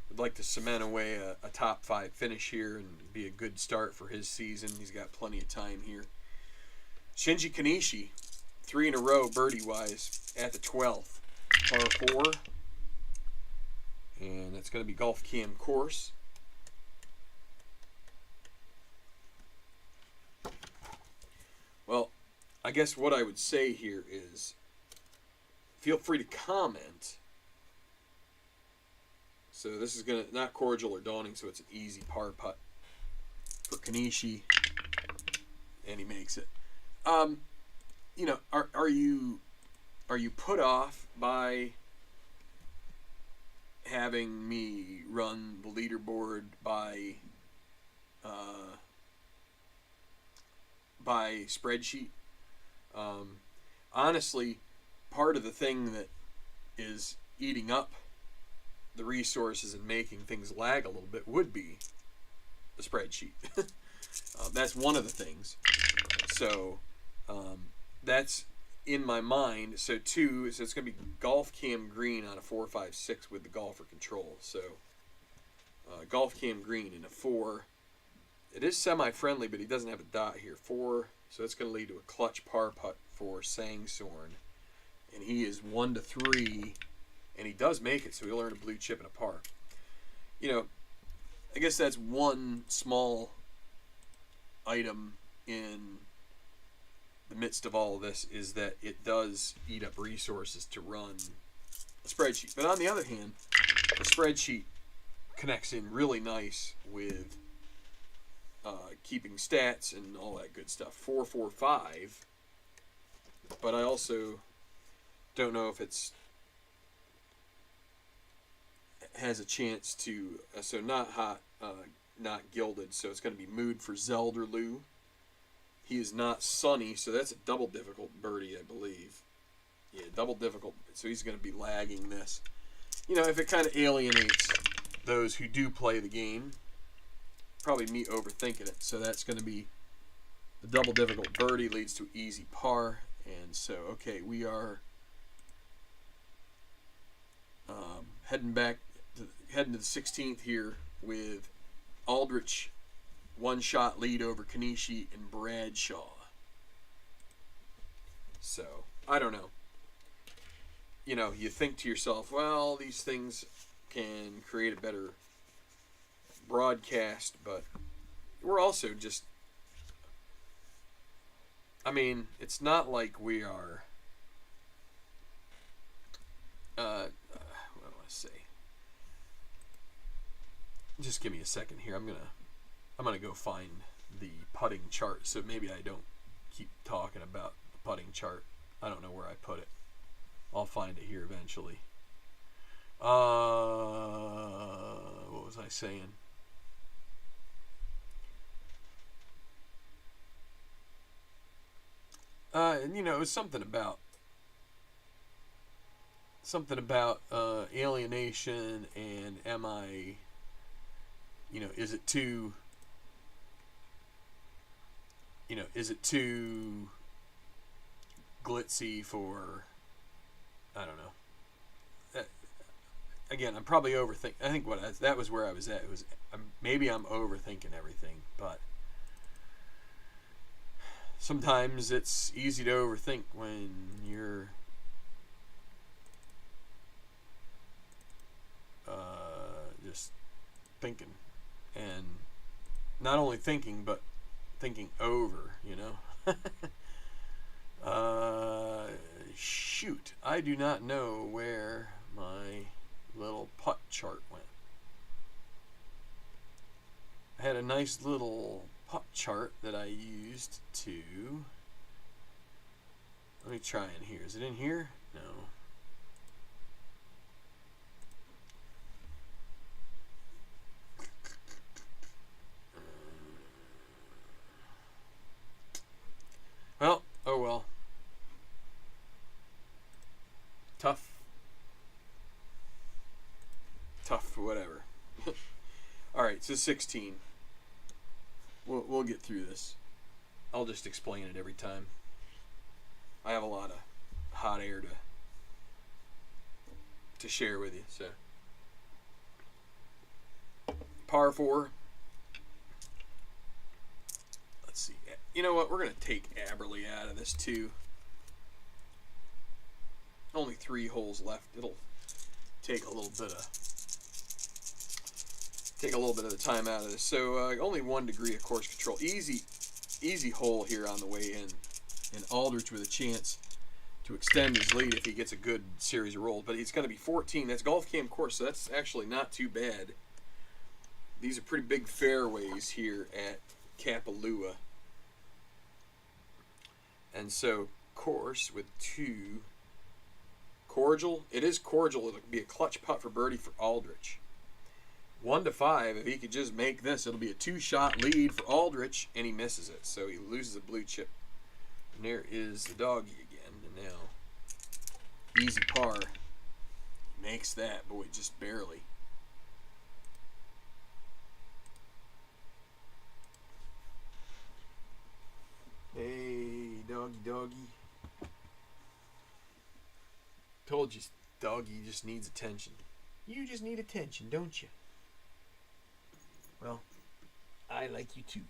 would like to cement away a top 5 finish here and be a good start for his season. He's got plenty of time here. Shinji Kanishi, 3 in a row birdie-wise at the 12th. Par 4. And that's going to be Golf Cam course. Well, I guess what I would say here is feel free to comment. So this is going to, not cordial or dawning, so it's an easy par putt for Kanishi, and he makes it. You know, are you put off by having me run the leaderboard by spreadsheet? Honestly, part of the thing that is eating up the resources and making things lag a little bit would be the spreadsheet. That's one of the things. So that's in my mind. So 2, so it's going to be Golf Cam Green on a 4, 5, 6 with the golfer control. So Golf Cam Green in a 4. It is semi-friendly, but he doesn't have a dot here. 4, so that's going to lead to a clutch par putt for Sangsorn. And he is 1 to 3, and he does make it, so he'll earn a blue chip and a par. You know, I guess that's one small item in the midst of all of this is that it does eat up resources to run a spreadsheet. But on the other hand, the spreadsheet connects in really nice with keeping stats and all that good stuff. 445, but I also don't know if it's has a chance to so not hot, not gilded, so it's going to be mood for Zelderloo. He is not sunny, so that's a double difficult birdie, I believe. Yeah, double difficult, so he's going to be lagging this. You know, if it kind of alienates those who do play the game, probably me overthinking it. So that's going to be the double difficult birdie leads to easy par. And so, okay, we are heading to the 16th here with Aldrich, one-shot lead over Kanishi and Bradshaw. So, I don't know. You know, you think to yourself, well, these things can create a better broadcast, but we're also just, I mean, it's not like we are, what do I want to say? Just give me a second here. I'm gonna go find the putting chart, so maybe I don't keep talking about the putting chart. I don't know where I put it. I'll find it here eventually. What was I saying? And you know, it was something about alienation, and am I, you know, is it too glitzy for, I don't know. Again, I'm probably overthinking. I think that was where I was at. It was maybe I'm overthinking everything, but sometimes it's easy to overthink when you're just thinking, and not only thinking but thinking over, you know. Shoot, I do not know where my little putt chart went. I had a nice little putt chart that I used to, let me try in here. Is it in here? No. Well, oh well. Tough, whatever. Alright, so 16. We'll get through this. I'll just explain it every time. I have a lot of hot air to share with you. So, par 4. Let's see. You know what? We're going to take Aberley out of this too. Only 3 holes left. It'll take a little bit of the time out of this. So only 1 degree of course control. Easy hole here on the way in. And Aldrich with a chance to extend his lead if he gets a good series of rolls. But he's going to be 14. That's Golf Cam course, so that's actually not too bad. These are pretty big fairways here at Kapalua. And so course with 2. Cordial. It is cordial. It'll be a clutch putt for birdie for Aldrich. 1 to 5. If he could just make this, it'll be a 2-shot lead for Aldrich, and he misses it, so he loses a blue chip. And there is the doggy again, and now easy par. Makes that, boy, just barely. Hey, doggy. Told you, doggy just needs attention. You just need attention, don't you? Well, I like you too.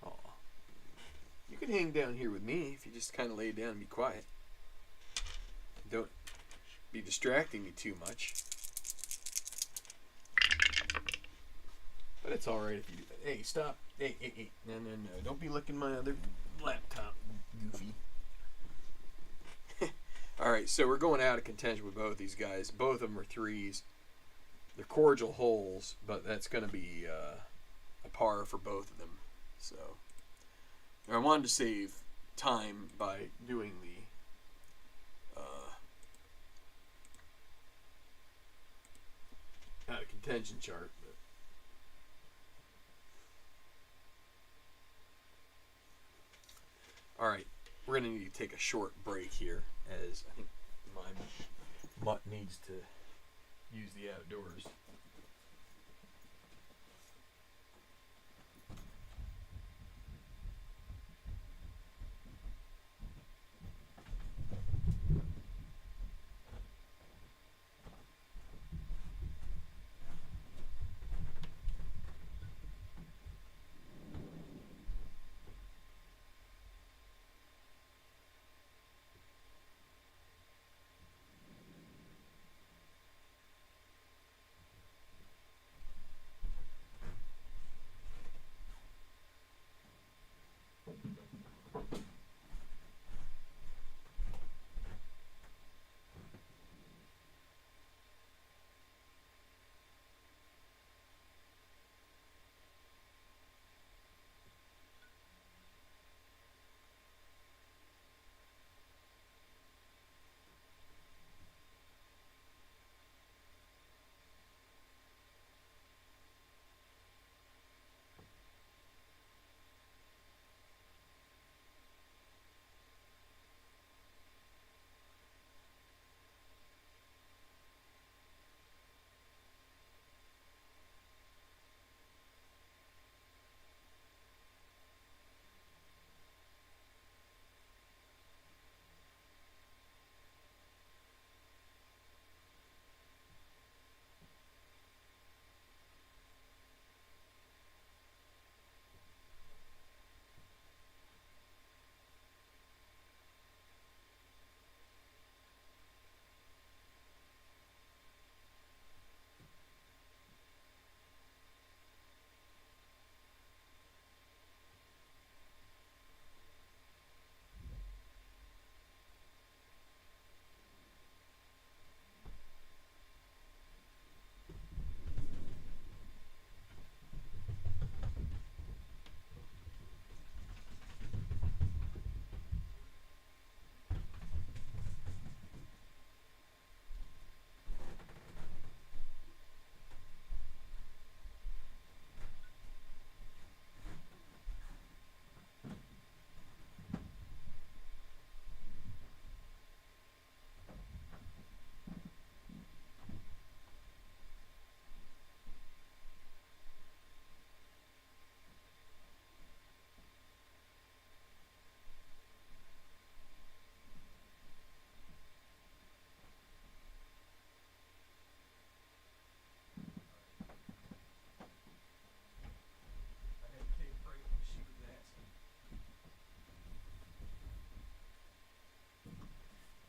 Aw. You can hang down here with me if you just kind of lay down and be quiet. Don't be distracting me too much. But it's alright if you do that. Hey, stop. Hey, hey, hey. No, no, no. Don't be licking my other laptop, goofy. Alright, so we're going out of contention with both these guys. Both of them are threes. They're cordial holes, but that's going to be a par for both of them. So, I wanted to save time by doing the out of contention chart. All right, we're gonna need to take a short break here, as I think my mutt needs to use the outdoors.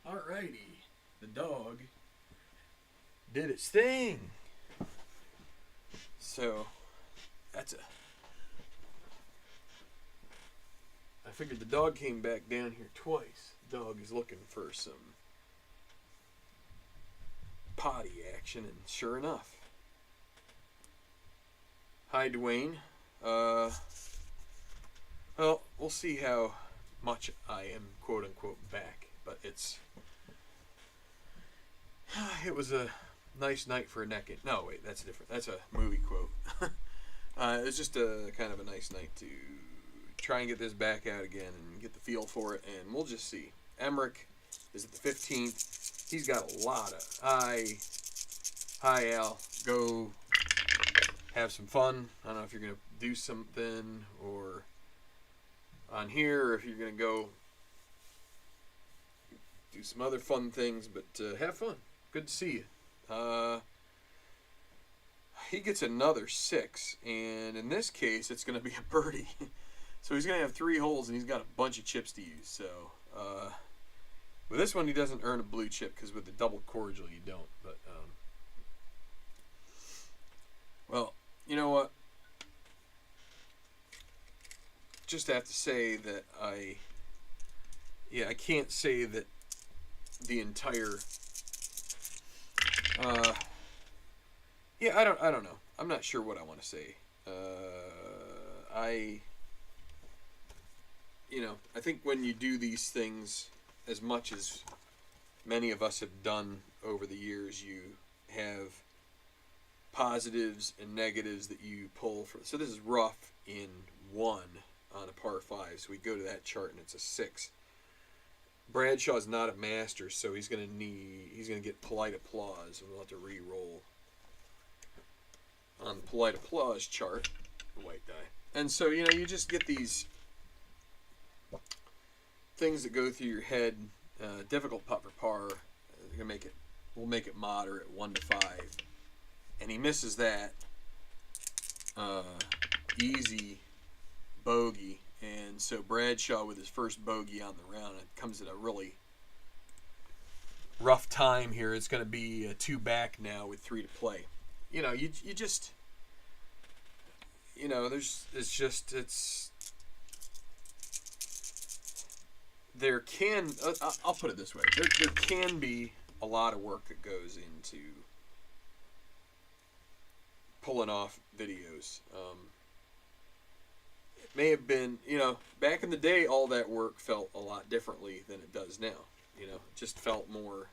Alrighty, the dog did its thing. So, that's I figured the dog came back down here twice. The dog is looking for some potty action, and sure enough. Hi, Dwayne. Well, we'll see how much I am quote-unquote back, but it was a nice night for a naked. No, wait, that's different. That's a movie quote. It was just a kind of a nice night to try and get this back out again and get the feel for it, and we'll just see. Emmerich is at the 15th. He's got a lot of hi Al, go have some fun. I don't know if you're gonna do something or on here, or if you're gonna go do some other fun things, but have fun. Good to see you. He gets another 6, and in this case, it's going to be a birdie. So he's going to have 3 holes, and he's got a bunch of chips to use. So with this one, he doesn't earn a blue chip, because with the double cordial, you don't. But well, you know what? just have to say that I can't say that the entire I don't know. I'm not sure what I want to say. I think when you do these things, as much as many of us have done over the years, you have positives and negatives that you pull from. So this is rough in 1 on a par 5. So we go to that chart and it's a 6. Bradshaw's not a master, so he's gonna get polite applause, and we'll have to re-roll on the polite applause chart, the white die. And so you just get these things that go through your head. Difficult putt for par. We'll make it moderate, 1 to 5, and he misses that. Easy bogey. And so Bradshaw with his first bogey on the round, it comes at a really rough time here. It's going to be a 2 back now with 3 to play. I'll put it this way. There can be a lot of work that goes into pulling off videos. It may have been, back in the day, all that work felt a lot differently than it does now. It just felt more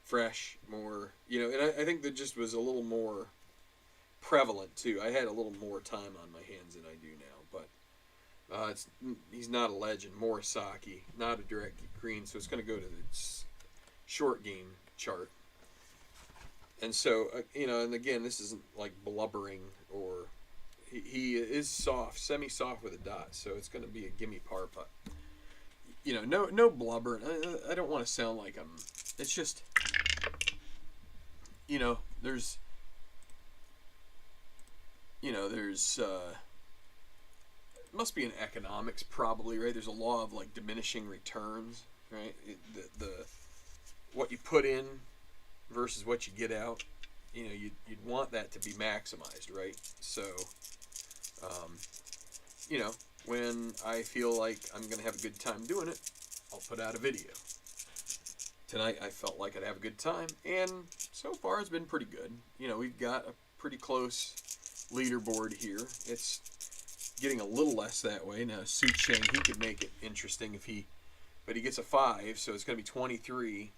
fresh, more, and I think that just was a little more prevalent too. I had a little more time on my hands than I do now, but he's not a legend. Morisaki, not a direct green, so it's going to go to the short game chart. And so, and again, this isn't like blubbering or... He is soft, semi-soft with a dot, so it's going to be a gimme par putt. No blubber. I don't want to sound like I'm... It's just... There's... It must be an economics probably, right? There's a law of like diminishing returns, right? What you put in versus what you get out. You'd want that to be maximized, right? So, when I feel like I'm going to have a good time doing it, I'll put out a video. Tonight I felt like I'd have a good time, and so far it's been pretty good. We've got a pretty close leaderboard here. It's getting a little less that way. Now, Su Cheng, he could make it interesting but he gets a 5, so it's going to be 23.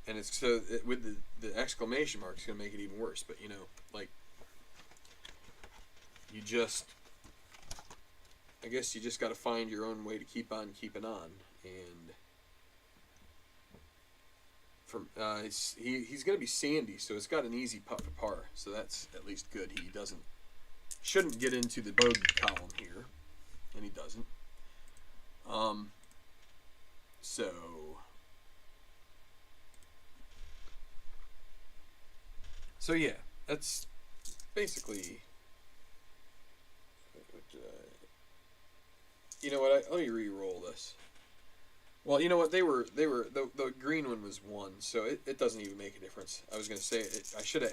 And it's with the exclamation mark, it's going to make it even worse. But, I guess you just got to find your own way to keep on keeping on. And he's going to be sandy, so it's got an easy putt for par. So that's at least good. He shouldn't get into the bogey column here, and he doesn't. So yeah, that's basically. Let me re-roll this. Well, you know what? The green one was 1, so it doesn't even make a difference. I was going to say I should have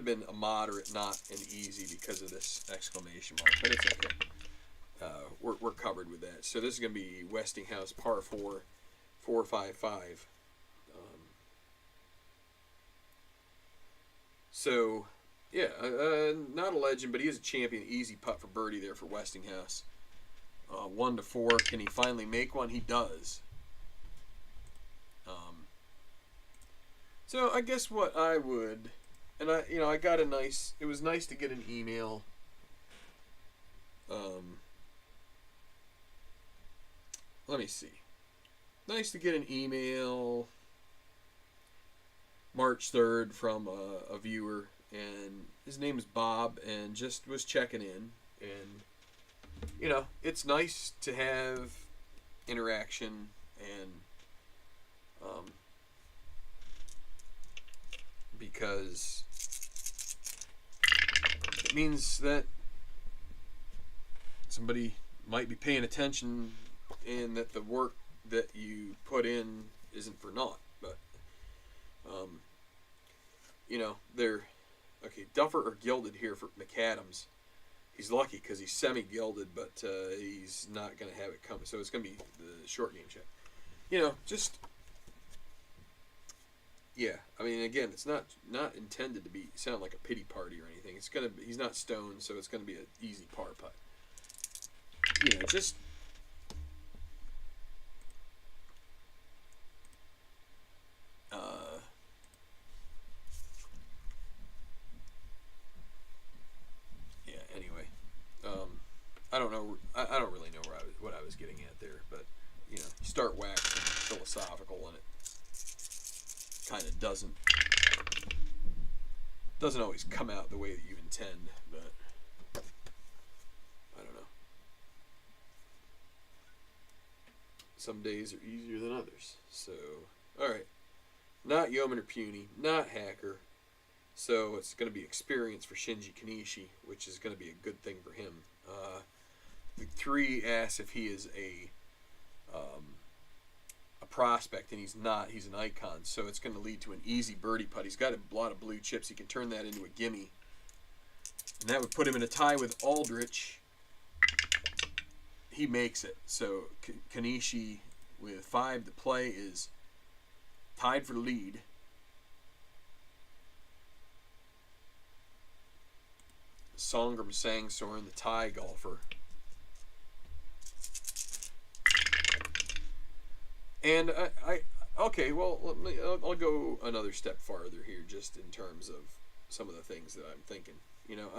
been a moderate, not an easy, because of this exclamation mark, but it's okay. We're covered with that. So this is going to be Westinghouse par 4, 455. So, yeah, not a legend, but he is a champion. Easy putt for birdie there for Westinghouse. 1 to 4. Can he finally make one? He does. So I guess what I would, and I got a nice. It was nice to get an email. Let me see. Nice to get an email March 3rd from a viewer, and his name is Bob, and just was checking in. And it's nice to have interaction, and because it means that somebody might be paying attention, and that the work that you put in isn't for naught. But they're okay. Duffer or gilded here for McAdams. He's lucky because he's semi-gilded, but he's not going to have it coming. So it's going to be the short game shot. You know, just, yeah. I mean, again, it's not intended to sound like a pity party or anything. It's gonna he's not stoned, so it's going to be an easy par putt. You know, just yeah. Anyway, I don't know. I don't really know what I was getting at there, but you know, you start waxing philosophical, and it kind of doesn't always come out the way that you intend. But I don't know. Some days are easier than others. So, all right, not Yeoman or Puny, not Hacker. So it's going to be experience for Shinji Kanishi, which is going to be a good thing for him. The 3 asks if he is a prospect, and he's not. He's an icon, so it's going to lead to an easy birdie putt. He's got a lot of blue chips. He can turn that into a gimme, and that would put him in a tie with Aldrich. He makes it. So Kanishi, with 5 to play, is tied for the lead. Songrim Sangsorn, the tie golfer. And okay, well, I'll go another step farther here, just in terms of some of the things that I'm thinking. You know,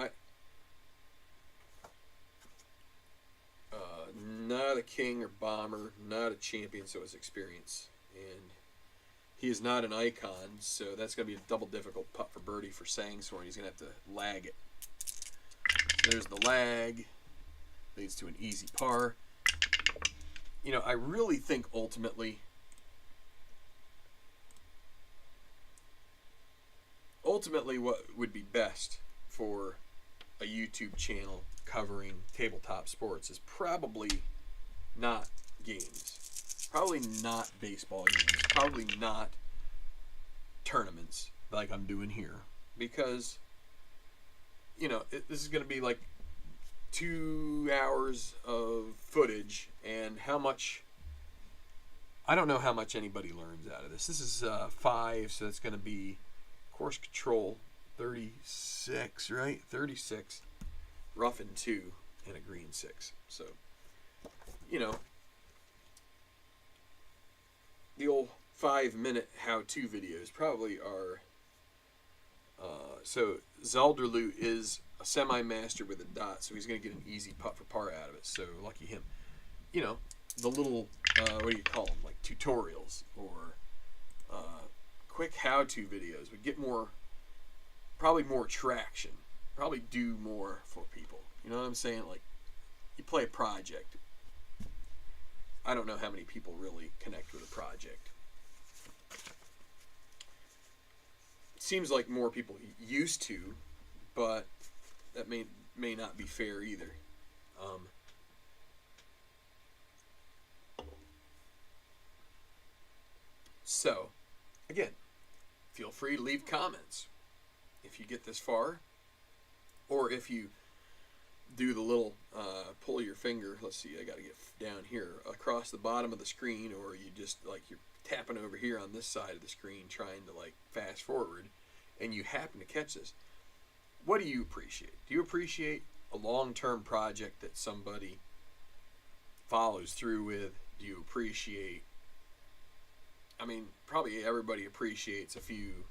not a king or bomber, not a champion, so it's experience. And he is not an icon, so that's going to be a double difficult putt for birdie for Sangsorn. He's going to have to lag it. There's the lag, leads to an easy par. You know, I really think ultimately what would be best for a YouTube channel covering tabletop sports is probably not games. Probably not baseball games. Probably not tournaments like I'm doing here. Because, you know, this is going to be like 2 hours of footage, and how much, I don't know how much anybody learns out of this. This is 5, so it's going to be course control 36, right? 36, rough in 2, and a green 6. So, you know, the old 5-minute how-to videos probably are. So Zalderlu is a semi-master with a dot, so he's going to get an easy putt for par out of it. So lucky him. You know, the little what do you call them? Like tutorials or quick how-to videos would get probably more traction. Probably do more for people. You know what I'm saying? Like, you play a project. I don't know how many people really connect with a project. Seems like more people used to, but that may not be fair either. So, again, feel free to leave comments if you get this far, or if you do the little pull your finger. Let's see, I got to get down here across the bottom of the screen, or you just like you're tapping over here on this side of the screen trying to like fast forward, and you happen to catch this. What do you appreciate? Do you appreciate a long-term project that somebody follows through with? Do you appreciate, I mean, probably everybody appreciates a few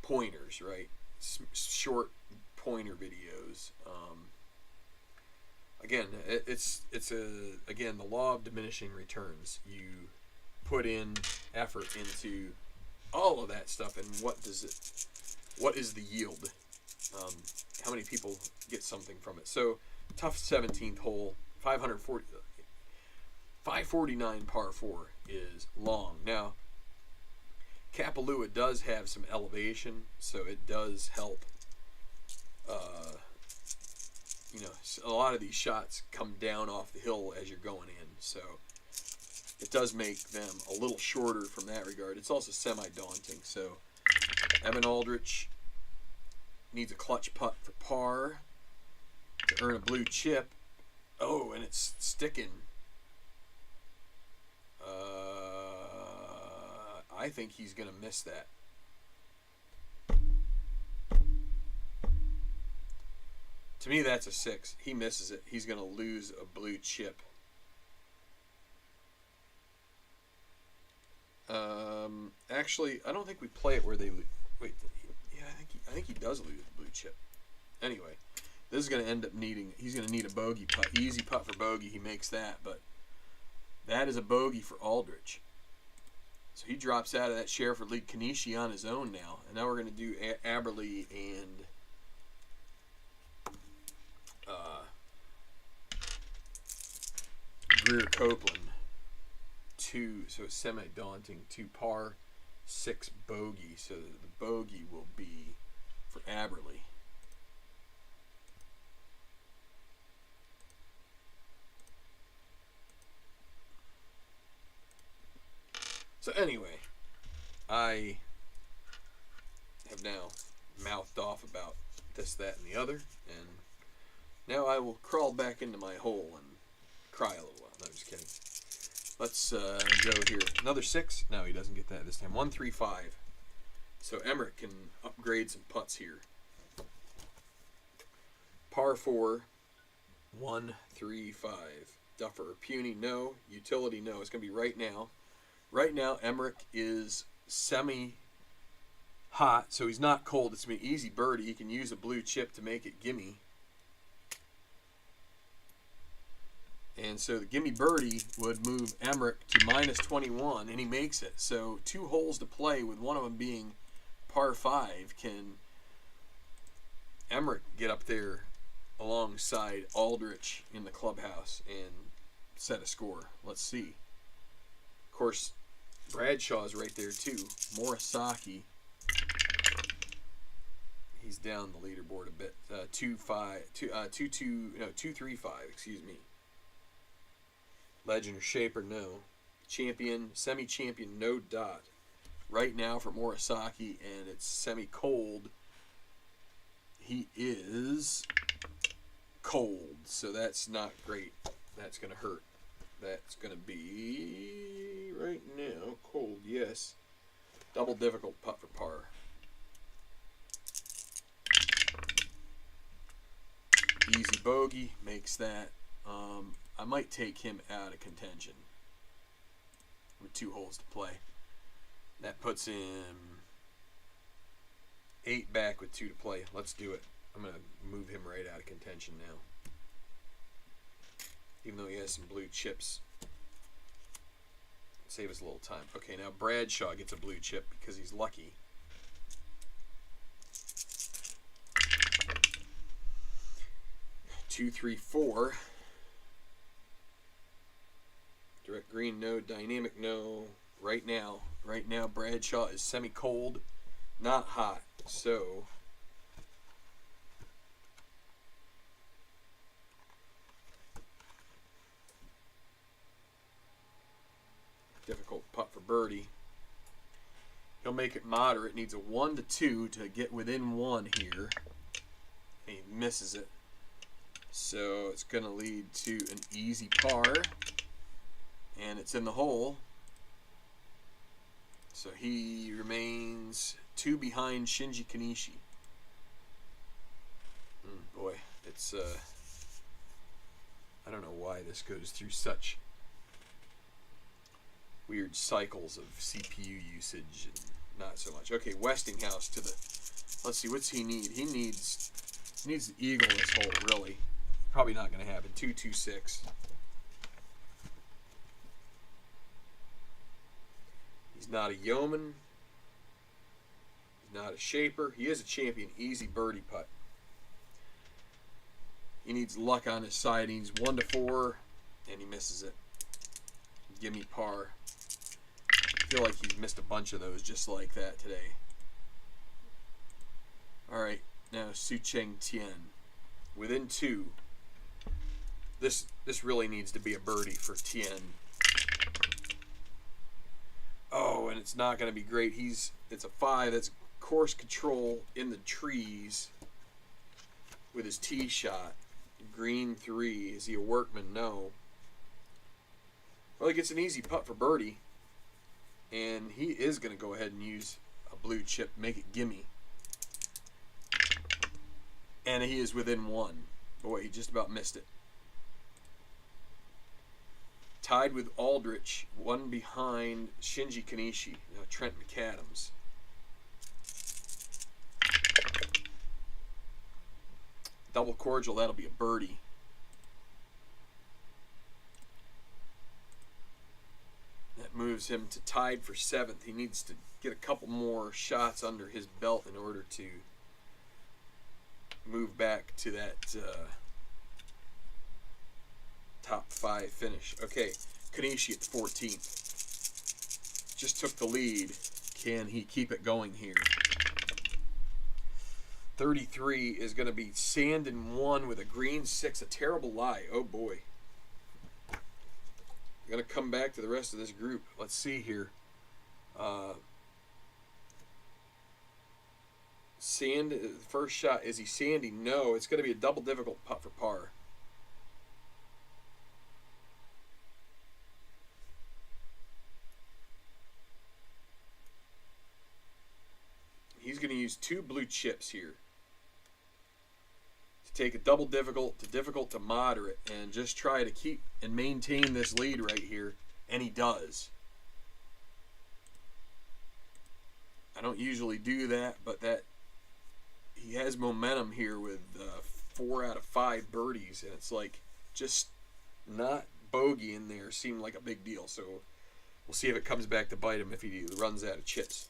pointers, right? Short pointer videos. Again, it's again, the law of diminishing returns. You put in effort into all of that stuff, and what is the yield? How many people get something from it? So, tough 17th hole, 549 par 4 is long. Now, Kapalua does have some elevation, so it does help. You know, a lot of these shots come down off the hill as you're going in, so it does make them a little shorter from that regard. It's also semi-daunting, so Evan Aldrich needs a clutch putt for par. to earn a blue chip. Oh, and it's sticking. I think he's going to miss that. To me, that's a 6. He misses it. He's going to lose a blue chip. Actually, I don't think we play it where they lose. Wait, yeah, I think he does lose the blue chip. Anyway, this is going to end up needing. He's going to need a bogey putt. Easy putt for bogey. He makes that, but that is a bogey for Aldrich. So he drops out of that Sherford League Kanishi on his own now. And now we're going to do Aberley and Greer Copeland. 2, so it's semi-daunting. 2 par, 6 bogey. So the bogey will be for Aberley. So anyway, I have now mouthed off about this, that, and the other, and now I will crawl back into my hole and cry a little while. No, just kidding. Let's go here. Another 6. No, he doesn't get that this time. 1, 3, 5. So Emmerich can upgrade some putts here. Par 4. 1, 3, 5. Duffer. Puny, no. Utility, no. It's going to be right now. Right now, Emmerich is semi-hot, so he's not cold. It's an easy birdie. He can use a blue chip to make it gimme. And so the gimme birdie would move Emmerich to minus 21, and he makes it. So 2 holes to play, with one of them being par 5. Can Emmerich get up there alongside Aldrich in the clubhouse and set a score? Let's see. Of course, Bradshaw's right there too. Morisaki, he's down the leaderboard a bit. 2-3-5. Excuse me. Legend or Shaper, no. Champion, semi-champion, no dot. Right now for Morisaki, and it's semi-cold. He is cold, so that's not great. That's going to hurt. That's going to be, right now, cold, yes. Double difficult putt for par. Easy bogey, makes that. I might take him out of contention with 2 holes to play. That puts him 8 back with 2 to play. Let's do it. I'm going to move him right out of contention now. Even though he has some blue chips. Save us a little time. Okay, now Bradshaw gets a blue chip because he's lucky. Two, 3, 4. Direct green, no. Dynamic, no. Right now, Bradshaw is semi-cold, not hot. So difficult putt for birdie. He'll make it moderate. Needs a 1 to 2 to get within 1 here. And he misses it. So it's going to lead to an easy par. And it's in the hole. So he remains 2 behind Shinji Kanishi. Boy, it's I don't know why this goes through such weird cycles of CPU usage and not so much. Okay, Westinghouse to the. Let's see, what's he need? He needs the eagle this hole, really. Probably not going to happen. 2-2-6. He's not a yeoman. He's not a shaper. He is a champion. Easy birdie putt. He needs luck on his side. He needs 1 to 4, and he misses it. Give me par. I feel like he's missed a bunch of those just like that today. All right, now Su Cheng Tien. Within 2. This really needs to be a birdie for Tien. Oh, and it's not going to be great. It's a 5. That's course control in the trees with his tee shot. Green 3. Is he a workman? No. Well, he gets an easy putt for birdie. And he is going to go ahead and use a blue chip, make it gimme. And he is within one. Boy, he just about missed it. Tied with Aldrich, one behind Shinji Kanishi, Trent McAdams. Double cordial, that'll be a birdie. That moves him to tied for 7th. He needs to get a couple more shots under his belt in order to move back to that top 5 finish. Okay, Kanishi at the 14th. Just took the lead. Can he keep it going here? 33 is going to be sand in 1 with a green 6. A terrible lie. Oh boy. I'm going to come back to the rest of this group. Let's see here. Sand, first shot. Is he sandy? No. It's going to be a double difficult putt for par. He's going to use 2 blue chips here to take a double difficult to moderate and just try to keep and maintain this lead right here, and he does. I don't usually do that, but he has momentum here with 4 out of 5 birdies, and it's like just not bogey in there seemed like a big deal. So we'll see if it comes back to bite him if he runs out of chips.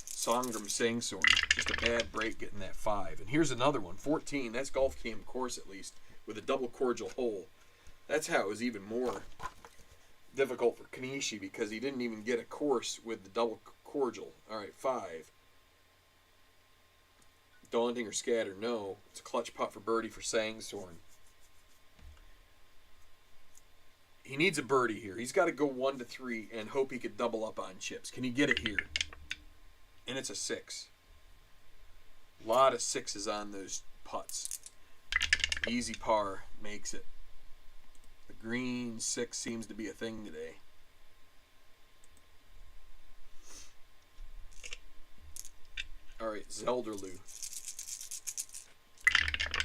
Songram Sangsorn, just a bad break getting that 5. And here's another one, 14. That's Golf Cam course at least, with a double cordial hole. That's how it was even more difficult for Kanishi, because he didn't even get a course with the double cordial. All right, 5. Daunting or scatter? No. It's a clutch putt for birdie for Sangsorn. He needs a birdie here. He's got to go 1 to 3 and hope he could double up on chips. Can he get it here? And it's a 6. A lot of 6s on those putts. Easy par makes it. The green 6 seems to be a thing today. All right, Zelderloo.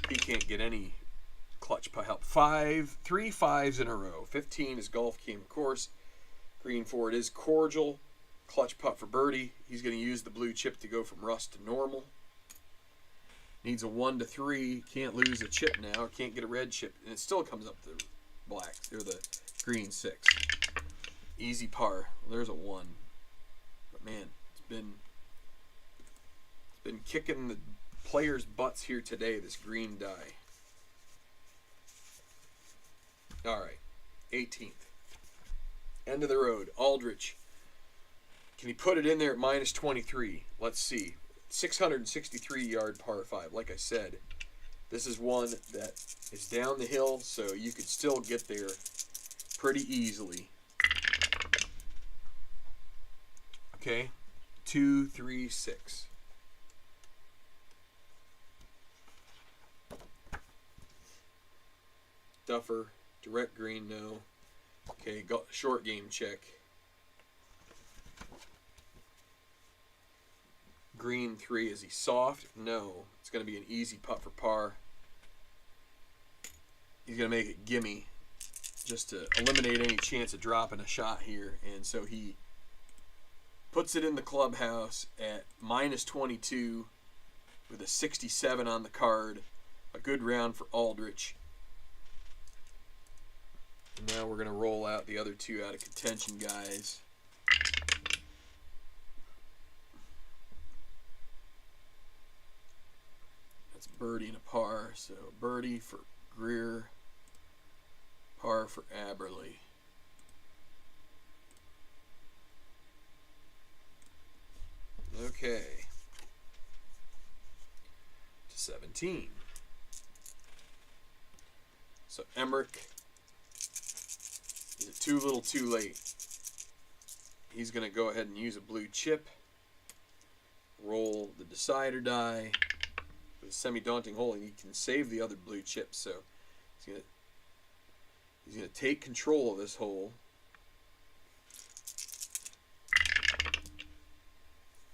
He can't get any clutch putt help. 3 5s in a row. 15 is Golf Cam course. Green 4 it is cordial. Clutch putt for birdie. He's going to use the blue chip to go from rust to normal. Needs a 1 to 3. Can't lose a chip now. Can't get a red chip. And it still comes up to black. They're the green 6. Easy par. Well, there's a 1. But man, it's been kicking the players' butts here today, this green die. All right. 18th. End of the road. Aldrich. Can he put it in there at minus 23? Let's see. 663-yard par 5. Like I said, this is one that is down the hill, so you could still get there pretty easily. Okay. 2, 3, 6. Duffer. Direct green, no. Okay, got short game check. Green 3, is he soft? No. It's going to be an easy putt for par. He's going to make it gimme just to eliminate any chance of dropping a shot here. And so he puts it in the clubhouse at minus 22 with a 67 on the card. A good round for Aldrich. And now we're going to roll out the other 2 out of contention guys. Birdie and a par, so birdie for Greer, par for Aberley. Okay. To 17. So Emmerich, is it too little too late? He's going to go ahead and use a blue chip, roll the decider die. A semi-daunting hole, and he can save the other blue chips. So He's gonna take control of this hole.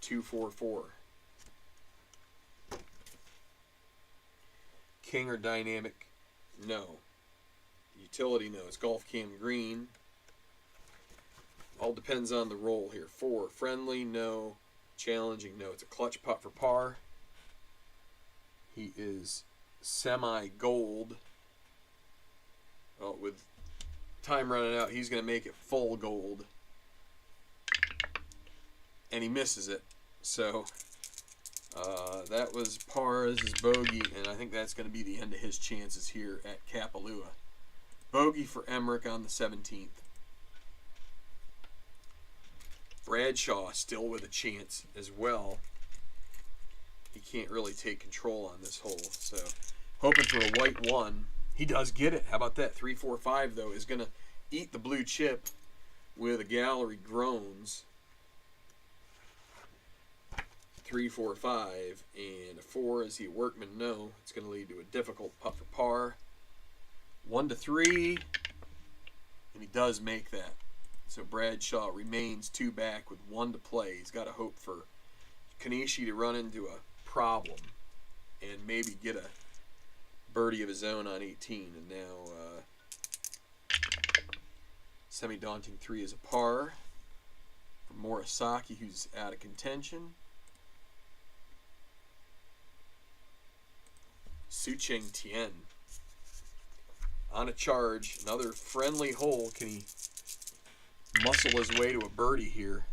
2-4-4. King or dynamic? No. Utility? No. It's golf cam green. All depends on the roll here. 4. Friendly? No. Challenging? No. It's a clutch putt for par. He is semi-gold. Well, with time running out, he's going to make it full gold. And he misses it. So, that was par as his bogey, and I think that's going to be the end of his chances here at Kapalua. Bogey for Emmerich on the 17th. Bradshaw still with a chance as well. He can't really take control on this hole, so hoping for a white one. He does get it. How about that? 3-4-5, though, is going to eat the blue chip with a gallery groans. 3-4-5, and a 4. Is he a workman? No. It's going to lead to a difficult putt for par. 1-3, and he does make that. So Bradshaw remains 2 back with 1 to play. He's got to hope for Kanishi to run into a problem and maybe get a birdie of his own on 18. And now semi-daunting 3 is a par for Morisaki, who's out of contention. Sucheng Tien on a charge. Another friendly hole. Can he muscle his way to a birdie here?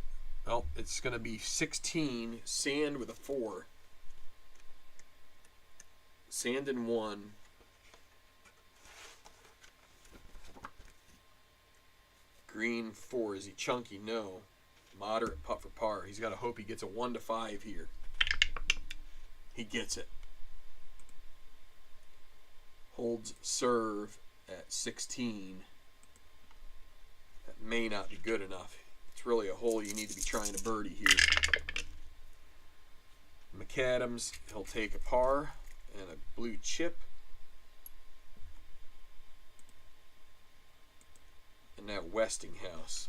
Well, it's going to be 16, sand with a 4. Sand in 1. Green 4. Is he chunky? No. Moderate putt for par. He's got to hope he gets a 1-5 here. He gets it. Holds serve at 16. That may not be good enough. It's really a hole you need to be trying to birdie here. McAdams, he'll take a par and a blue chip. And now Westinghouse.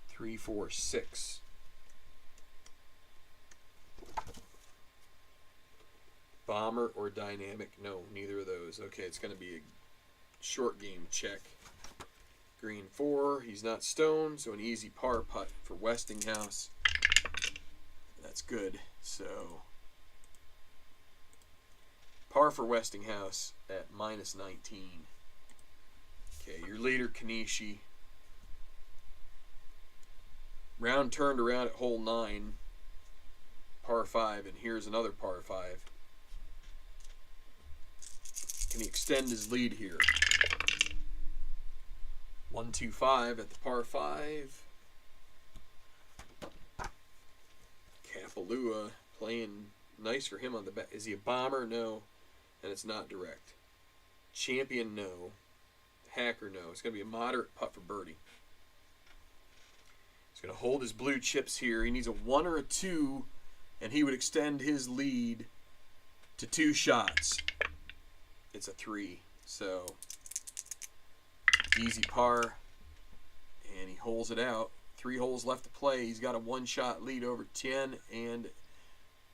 Three, 4, 6. Bomber or dynamic? No, neither of those. Okay, it's going to be a short game check. Green 4. He's not stoned, so an easy par putt for Westinghouse. That's good. So, par for Westinghouse at -19. Okay, your leader, Kanishi. Round turned around at hole 9. Par 5, and here's another par 5. Can he extend his lead here? 1-2-5 at the par 5. Kapalua playing nice for him on the back. Is he a bomber? No. And it's not direct. Champion? No. Hacker? No. It's going to be a moderate putt for birdie. He's going to hold his blue chips here. He needs a 1 or a 2, and he would extend his lead to 2 shots. It's a 3, so easy par, and he holes it out. 3 holes left to play. He's got a 1-shot lead over 10, and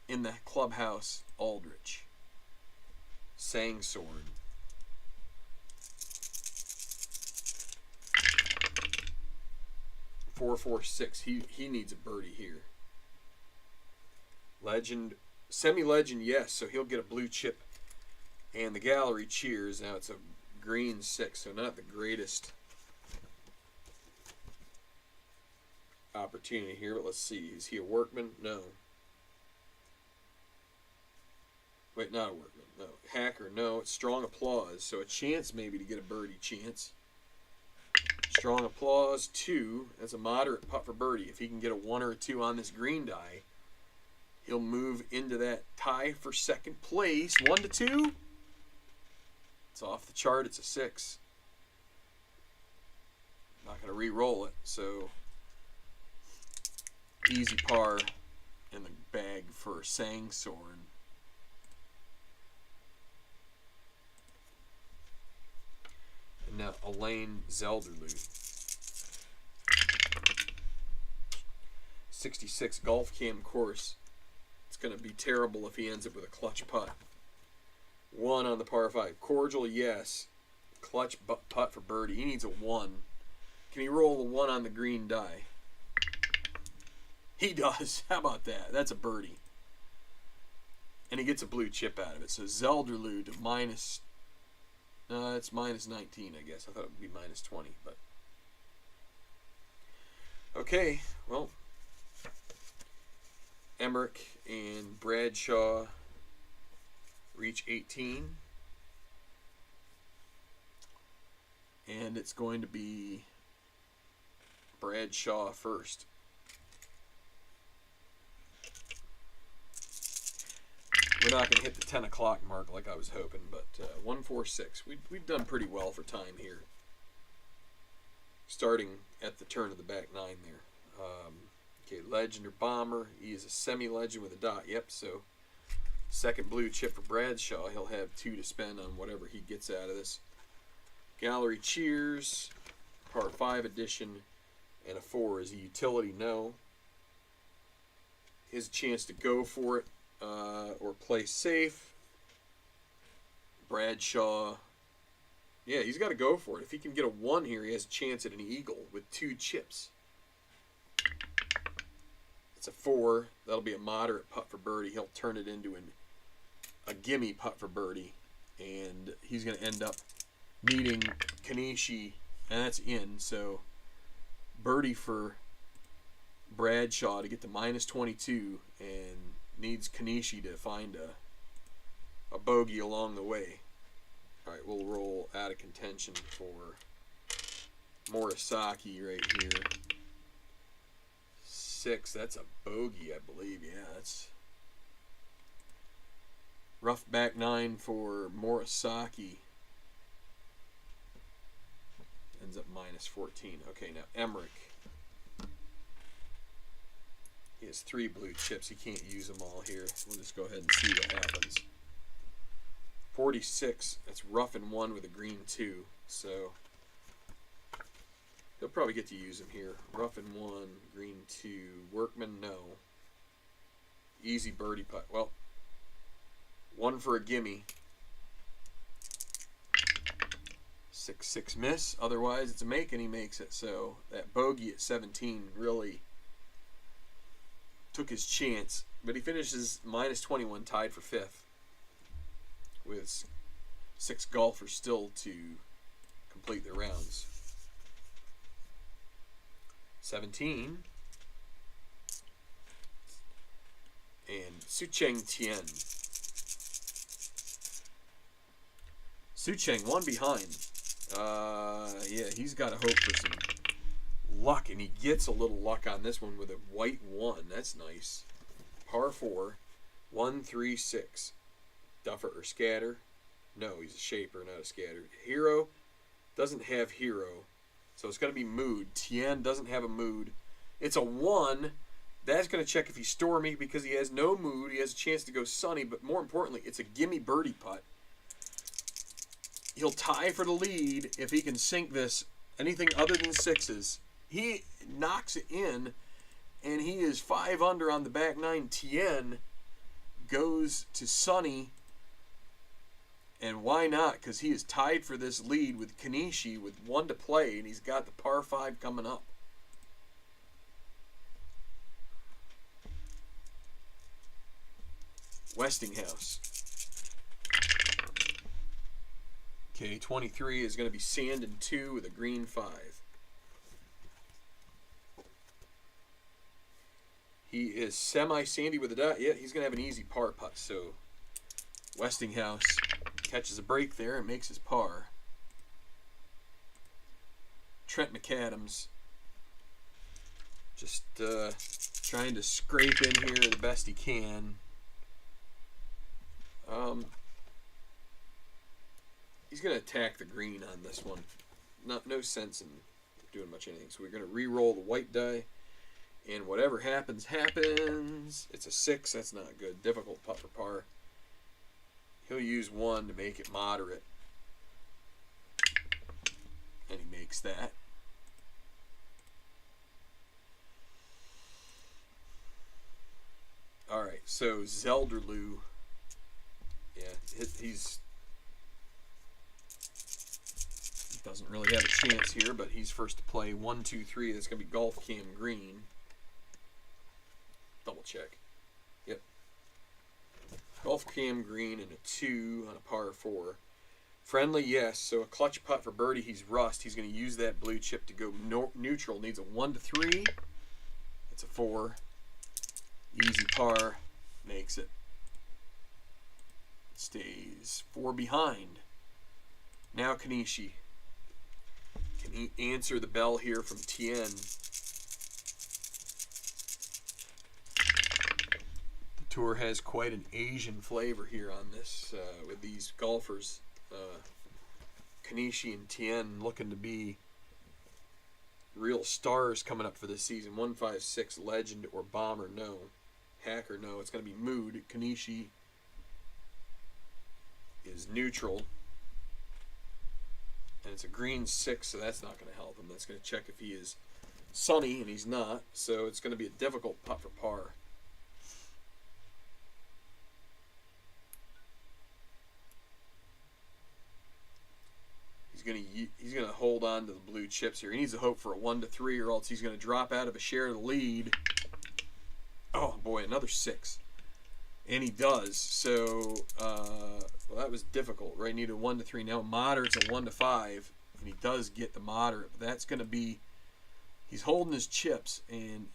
in the clubhouse, Aldrich. Sangsword. Four, 4, 6. He needs a birdie here. Legend, semi-legend, yes. So he'll get a blue chip. And the gallery cheers. Now it's a green 6, so not the greatest opportunity here, but let's see. Is he a workman? No. Wait, not a workman. No. Hacker? No. It's strong applause, so a chance maybe to get a birdie chance. Strong applause 2. That's a moderate putt for birdie. If he can get a 1 or a 2 on this green die, he'll move into that tie for second place. 1-2. It's off the chart. It's a 6. Not going to re-roll it, so easy par in the bag for Sangsorn. And now Elaine Zelderloo. 66 golf cam course. It's going to be terrible if he ends up with a clutch putt. 1 on the par 5. Cordial, yes. Clutch putt for birdie. He needs a 1. Can he roll a 1 on the green die? He does. How about that? That's a birdie. And he gets a blue chip out of it. So Zelderloo to minus... it's minus 19, I guess. I thought it would be minus 20, but... Okay, well... Emmerich and Bradshaw reach 18. And it's going to be Bradshaw first. We're not going to hit the 10 o'clock mark like I was hoping, but 146. We've done pretty well for time here. Starting at the turn of the back 9 there. Okay, legend or bomber. He is a semi-legend with a dot. Yep, so second blue chip for Bradshaw. He'll have 2 to spend on whatever he gets out of this. Gallery cheers. Par 5 edition. And a 4 is a utility no. His chance to go for it or play safe. Bradshaw. Yeah, he's got to go for it. If he can get a 1 here, he has a chance at an eagle with 2 chips. It's a 4. That'll be a moderate putt for birdie. He'll turn it into a gimme putt for birdie. And he's going to end up needing Kanishi, and that's in. So birdie for Bradshaw to get to minus 22 and needs Kanishi to find a bogey along the way. All right, we'll roll out of contention for Morisaki right here. 6, that's a bogey, I believe. Yeah, that's rough back 9 for Morisaki. Ends up minus 14. Okay, now Emmerich. He has 3 blue chips. He can't use them all here. We'll just go ahead and see what happens. 46. That's rough in 1 with a green 2. So he'll probably get to use him here. Rough in 1, green 2. Workman, no. Easy birdie putt. Well, 1 for a gimme. 6-6 miss. Otherwise, it's a make, and he makes it. So that bogey at 17 really took his chance. But he finishes minus 21, tied for 5th, with 6 golfers still to complete their rounds. 17. And Sucheng Tian. Sucheng, 1 behind. Yeah, he's got to hope for some luck, and he gets a little luck on this one with a white 1. That's nice. Par 4. 1, 3, 6. Duffer or scatter? No, he's a shaper, not a scatter. Hero doesn't have hero, so it's going to be mood. Tian doesn't have a mood. It's a 1. That's going to check if he's stormy because he has no mood. He has a chance to go sunny, but more importantly, it's a gimme birdie putt. He'll tie for the lead if he can sink this anything other than 6s. He knocks it in, and he is 5 under on the back 9. Tien goes to sunny, and why not? Because he is tied for this lead with Kanishi with 1 to play, and he's got the par 5 coming up. Westinghouse. Okay, 23 is going to be sand and 2 with a green 5. He is semi-sandy with a dot. Yeah, he's going to have an easy par putt. So Westinghouse catches a break there and makes his par. Trent McAdams just trying to scrape in here the best he can. He's going to attack the green on this one. No sense in doing much anything. So we're going to re-roll the white die. And whatever happens, happens. It's a 6. That's not good. Difficult putt for par. He'll use 1 to make it moderate. And he makes that. Alright, so Zelderloo. Yeah, he doesn't really have a chance here, but he's first to play 1, 2, 3. That's going to be Golf Cam Green. Double check. Yep. Golf Cam Green and a 2 on a par 4. Friendly, yes. So a clutch putt for birdie. He's rust. He's going to use that blue chip to go neutral. Needs a 1 to 3. It's a 4. Easy par. Makes it. Stays 4 behind. Now Kanishi. Can he answer the bell here from Tien? The tour has quite an Asian flavor here on this with these golfers. Kanishi and Tien looking to be real stars coming up for this season. 156 legend or bomber, no. Hacker, no. It's going to be mood. Kanishi is neutral. And it's a green 6, so that's not going to help him. That's going to check if he is sunny, and he's not. So it's going to be a difficult putt for par. He's going to hold on to the blue chips here. He needs to hope for a 1 to 3, or else he's going to drop out of a share of the lead. Oh boy, another 6, and he does. So well, that was difficult, right? Needed a 1 to 3. Now moderate's a 1 to 5, and he does get the moderate. But that's going to be, he's holding his chips, and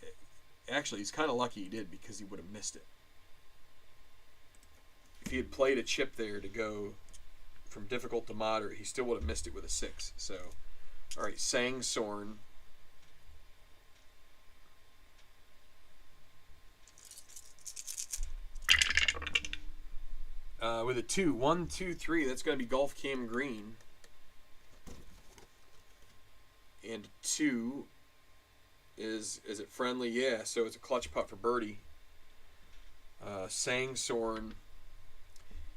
actually he's kind of lucky he did, because he would have missed it. If he had played a chip there to go from difficult to moderate, he still would have missed it with a 6. So, all right, Sang Sorn. With a 2, 1, 2, 3. That's going to be Golf Cam Green. And 2 is it friendly? Yeah. So it's a clutch putt for birdie. Sang Sorn.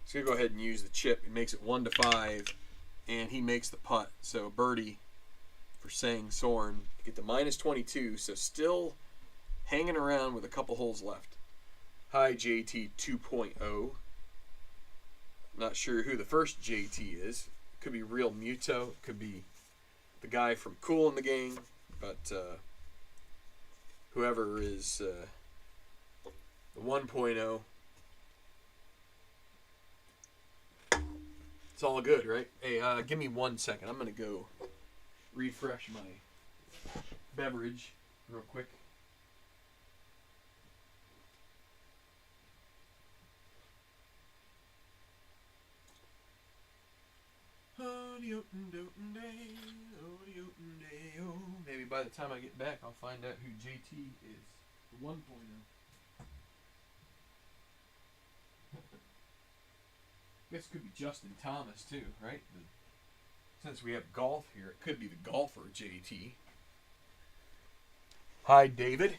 He's going to go ahead and use the chip. He makes it 1 to 5, and he makes the putt. So birdie for Sang Sorn. Get the minus 22. So still hanging around with a couple holes left. Hi JT 2.0. Not sure who the first JT is. Could be Real Muto. Could be the guy from Cool in the Gang. But whoever is the 1.0. It's all good, right? Hey, give me 1 second. I'm going to go refresh my beverage real quick. Maybe by the time I get back, I'll find out who JT is. The 1.0. This could be Justin Thomas too, right? Since we have golf here, it could be the golfer JT. Hi, David.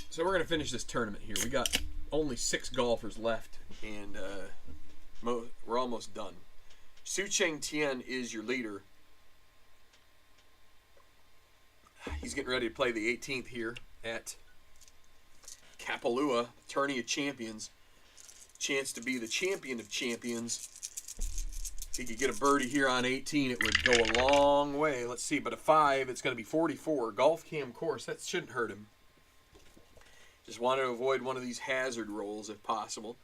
So we're going to finish this tournament here. We got only 6 golfers left, and we're almost done. Su Cheng Tien is your leader. He's getting ready to play the 18th here at Kapalua, Tourney of Champions. Chance to be the champion of champions. If he could get a birdie here on 18, it would go a long way. Let's see, but a 5, it's going to be 44. Golf Cam course, that shouldn't hurt him. Just want to avoid one of these hazard rolls if possible.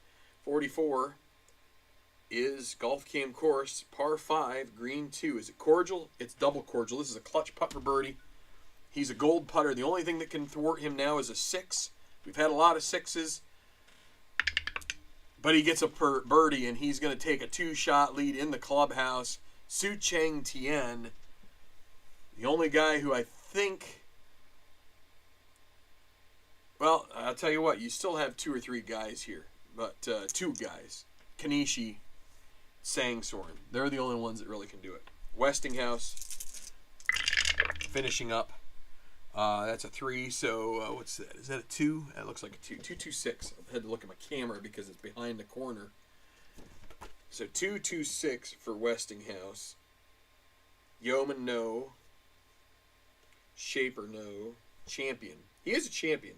44 is Golf Cam course, par 5, green 2. Is it cordial? It's double cordial. This is a clutch putt for birdie. He's a gold putter. The only thing that can thwart him now is a 6. We've had a lot of 6s. But he gets a birdie, and he's going to take a 2-shot lead in the clubhouse. Su Cheng Tien, the only guy who I think... Well, I'll tell you what. You still have 2 or 3 guys here. But 2 guys. Kanishi, Sang Sorn. They're the only ones that really can do it. Westinghouse finishing up That's a 3, so what's that? Is that a 2? That looks like a 2. 226. I had to look at my camera because it's behind the corner. So 226 for Westinghouse. Yeoman, no. Shaper, no. Champion. He is a champion.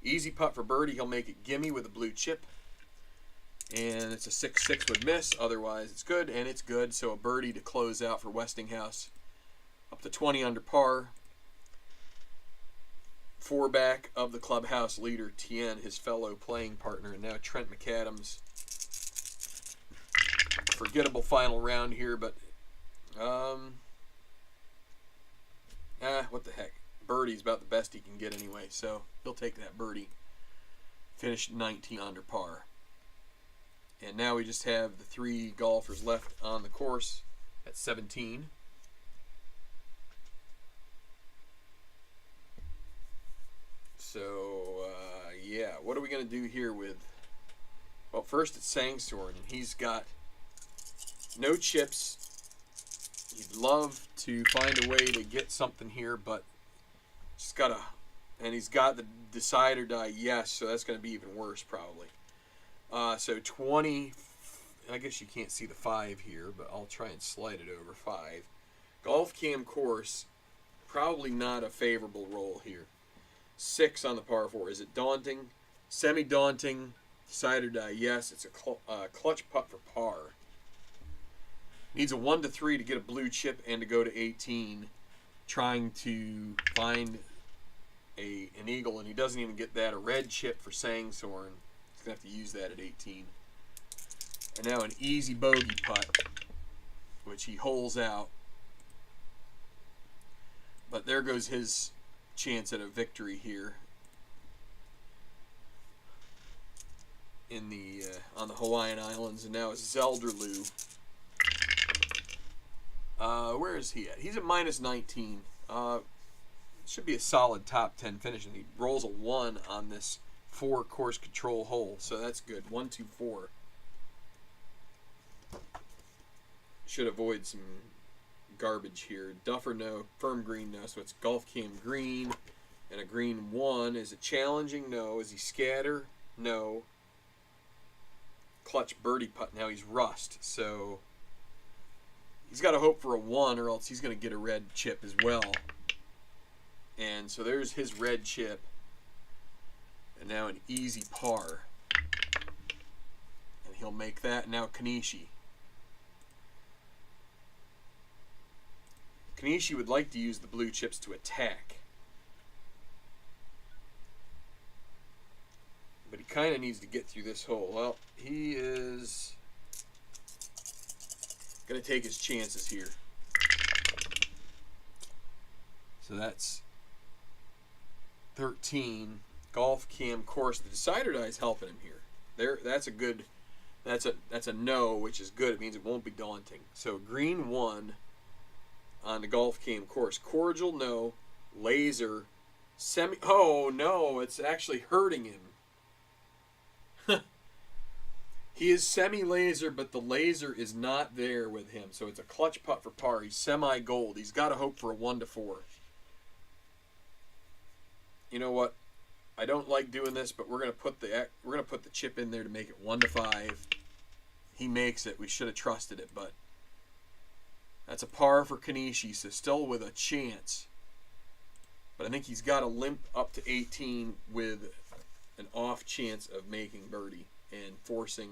Easy putt for birdie. He'll make it gimme with a blue chip. And it's a 6-6 would miss. Otherwise, it's good, and it's good. So a birdie to close out for Westinghouse. Up to 20 under par. 4 back of the clubhouse leader, Tien, his fellow playing partner. And now Trent McAdams. Forgettable final round here, but what the heck. Birdie's about the best he can get anyway, so he'll take that birdie. Finished 19 under par. And now we just have the 3 golfers left on the course at 17. So, yeah, what are we going to do here with... Well, first it's Sangsorn, and he's got no chips. He'd love to find a way to get something here, but just gotta... And he's got the decide or die yes, so that's going to be even worse probably. So 20... I guess you can't see the 5 here, but I'll try and slide it over 5. Golf cam course, probably not a favorable roll here. 6 on the par 4. Is it daunting? Semi-daunting. Decide or die. Yes, it's a clutch putt for par. Needs a 1 to 3 to get a blue chip and to go to 18. Trying to find an eagle, and he doesn't even get that. A red chip for Sangsorn. He's going to have to use that at 18. And now an easy bogey putt, which he holes out. But there goes his chance at a victory here in the on the Hawaiian Islands. And now it's Zelderloo. Where is he at? He's at minus 19. Should be a solid top 10 finish, and he rolls a 1 on this 4 course control hole, so that's good. 1, 2, 4. Should avoid some garbage here. Duffer, no. Firm green, no. So it's golf cam green and a green 1. Is it challenging? No. Is he scatter? No. Clutch birdie putt. Now he's rust, so he's got to hope for a 1, or else he's going to get a red chip as well. And so there's his red chip. And now an easy par. And he'll make that. Now Kanishi. Kanishi would like to use the blue chips to attack. But he kind of needs to get through this hole. Well, he is going to take his chances here. So that's 13. Golf cam course. The decider die is helping him here. That's a good. That's a no, which is good. It means it won't be daunting. So green 1 on the golf cam course. Cordial, no. Laser, semi. Oh no, it's actually hurting him. He is semi-laser, but the laser is not there with him. So it's a clutch putt for par. He's semi-gold. He's got to hope for a 1 to 4. You know what? I don't like doing this, but we're gonna put the chip in there to make it 1 to 5. He makes it. We should have trusted it, but that's a par for Kanishi, so still with a chance. But I think he's got to limp up to 18 with an off chance of making birdie and forcing.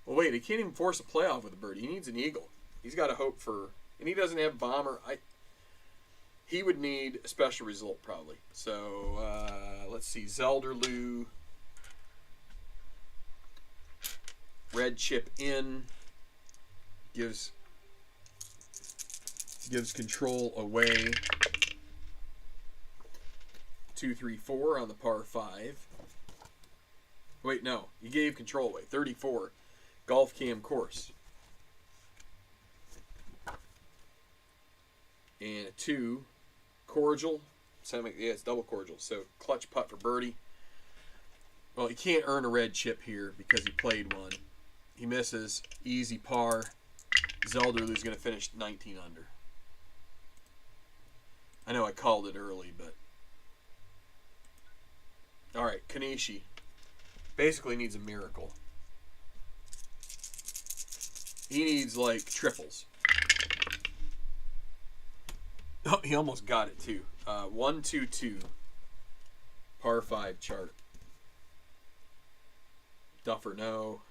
Well, wait, he can't even force a playoff with a birdie. He needs an eagle. He's got to hope for, and he doesn't have bomber. He would need a special result probably. So let's see, Zelderloo, red chip in, gives control away. 2, 3, 4 on the par 5. Wait, no, he gave control away. 34, golf cam course. And a 2, cordial. Yeah, it's double cordial. So clutch putt for birdie. Well, he can't earn a red chip here because he played 1. He misses. Easy par. Zelderloo's going to finish 19 under. I know I called it early, but... Alright, Kanishi. Basically needs a miracle. He needs, like, triples. Oh, he almost got it, too. 1-2-2. Par 5 chart. Duffer, no.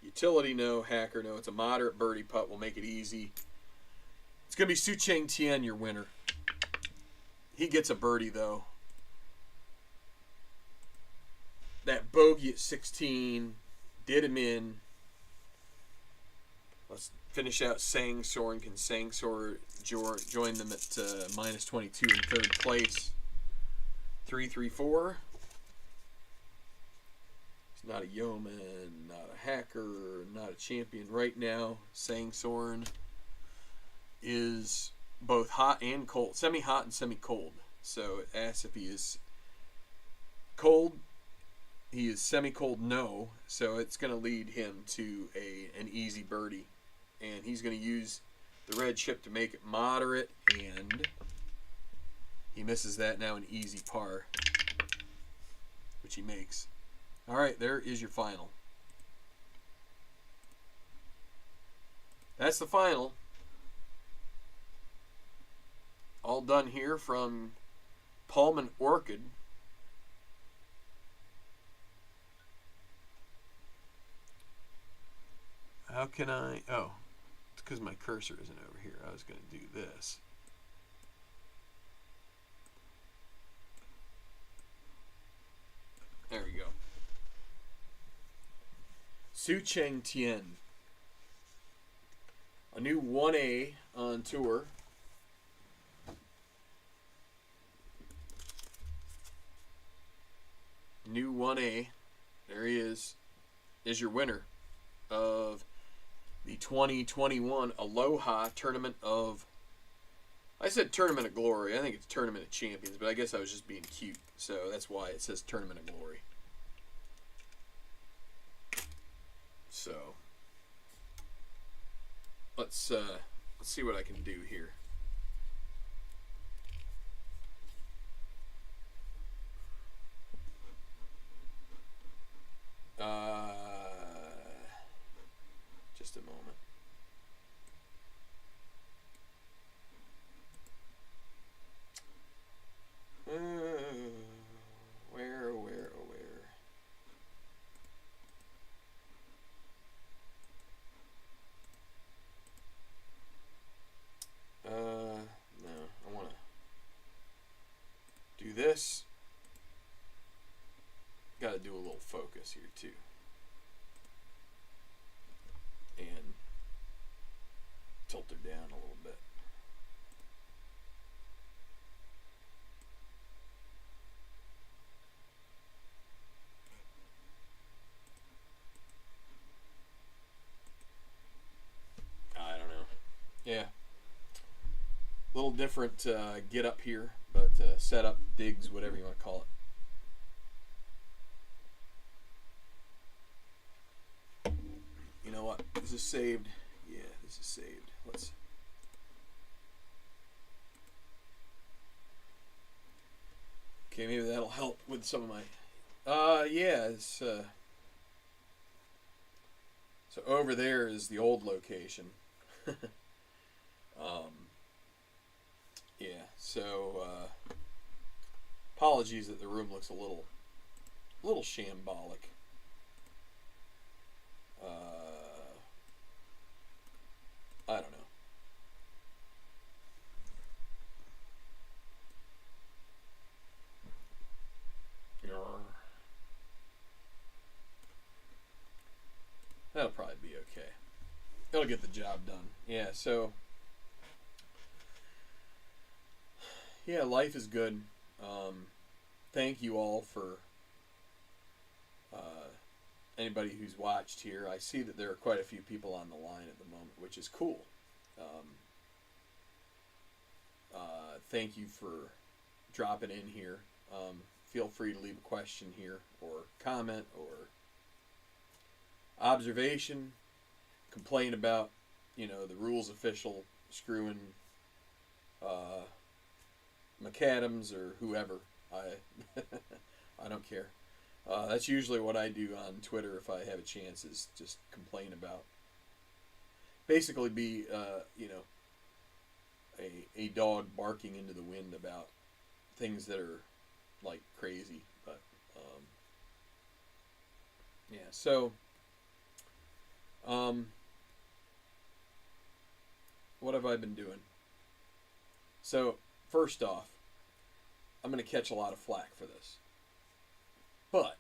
Utility, no. Hacker, no. It's a moderate birdie putt. We'll make it easy. It's going to be Su Cheng Tien, your winner. He gets a birdie, though. That bogey at 16 did him in. Let's finish out Sang Soren. Can Sang Soren join them at minus 22 in third place? 3-3-4. He's not a yeoman, not a hacker, not a champion right now. Sang Soren is both hot and cold, semi-hot and semi-cold. So it asks if he is cold. He is semi-cold, no. So it's going to lead him to an easy birdie. And he's going to use the red chip to make it moderate. And he misses that, now an easy par, which he makes. All right, there is your final. That's the final. All done here from Pullman Orchid. How can I... Oh, it's because my cursor isn't over here. I was going to do this. There we go. Su Cheng Tien. A new 1A on tour. New 1A. There he is your winner of the 2021 Aloha Tournament of... I said Tournament of Glory. I think it's Tournament of Champions, but I guess I was just being cute. So that's why it says Tournament of Glory. So let's see what I can do here. Just a moment. Where? No, I want to do this. Got to do a little focus here too. And tilt her down a little bit. I don't know. Yeah. A little different get up here, but setup, digs, whatever you want to call it. You know what? Is this saved? Yeah, this is saved. Let's... Okay, maybe that'll help with some of my... yeah, it's... So over there is the old location. Yeah, so apologies that the room looks a little shambolic. I don't know. That'll probably be okay. It'll get the job done. Yeah, so... Yeah, life is good. Thank you all for anybody who's watched here. I see that there are quite a few people on the line at the moment, which is cool. Thank you for dropping in here. Feel free to leave a question here, or comment, or observation, complain about, the rules official screwing McAdams or whoever. I I don't care. That's usually what I do on Twitter if I have a chance, is just complain about, basically be a dog barking into the wind about things that are like crazy. But yeah, so what have I been doing? So first off, I'm going to catch a lot of flack for this, but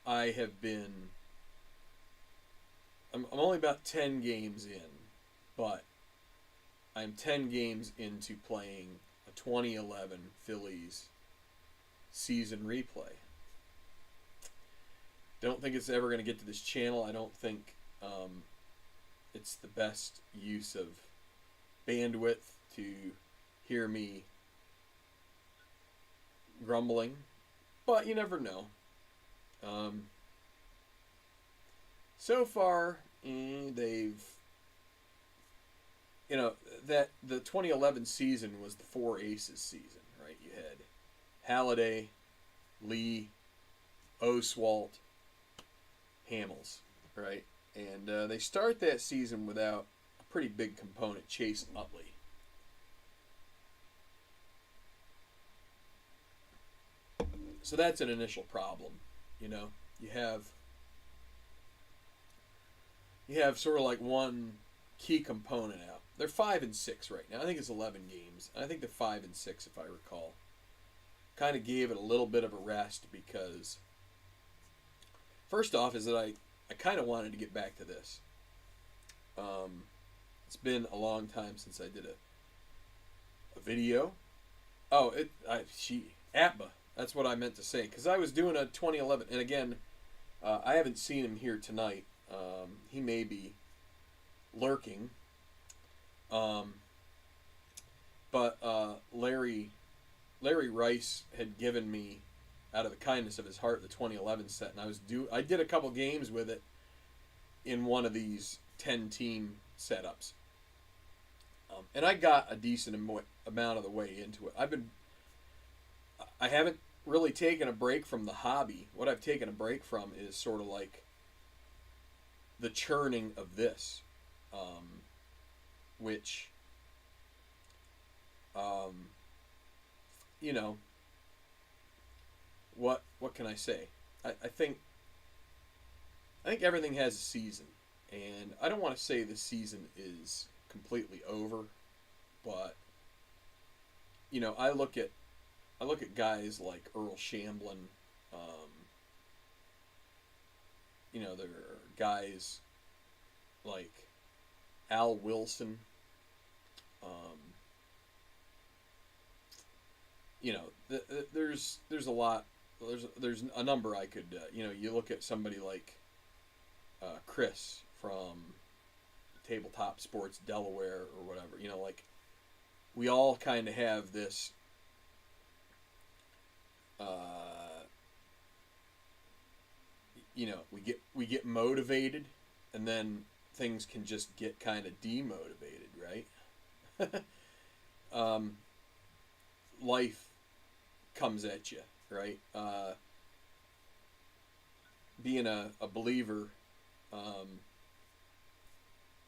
I have been. I'm only about 10 games in, but I'm 10 games into playing a 2011 Phillies season replay. Don't think it's ever going to get to this channel. I don't think it's the best use of bandwidth to hear me grumbling, but you never know. So far, they've, that the 2011 season was the four aces season, right? You had Halliday, Lee, Oswalt, Hamels, right? And they start that season without a pretty big component, Chase Utley. So that's an initial problem, You have sort of like one key component out. They're 5-6 right now. I think it's 11 games. I think they're 5-6 if I recall. Kind of gave it a little bit of a rest because, first off, is that I kind of wanted to get back to this. It's been a long time since I did a video. Oh, Atba. That's what I meant to say, because I was doing a 2011, and again, I haven't seen him here tonight. He may be lurking. But Larry Rice had given me, out of the kindness of his heart, the 2011 set, and I did a couple games with it in one of these 10-team setups. And I got a decent amount of the way into it. I haven't really taken a break from the hobby. What I've taken a break from is sort of like the churning of this, which, what can I say? I think everything has a season, and I don't want to say the season is completely over, but I look at guys like Earl Shamblin. There are guys like Al Wilson. There's a lot. There's a number I could. You look at somebody like Chris from Tabletop Sports Delaware or whatever. We all kind of have this. We get motivated, and then things can just get kind of demotivated, right? Life comes at you, right? Being a believer,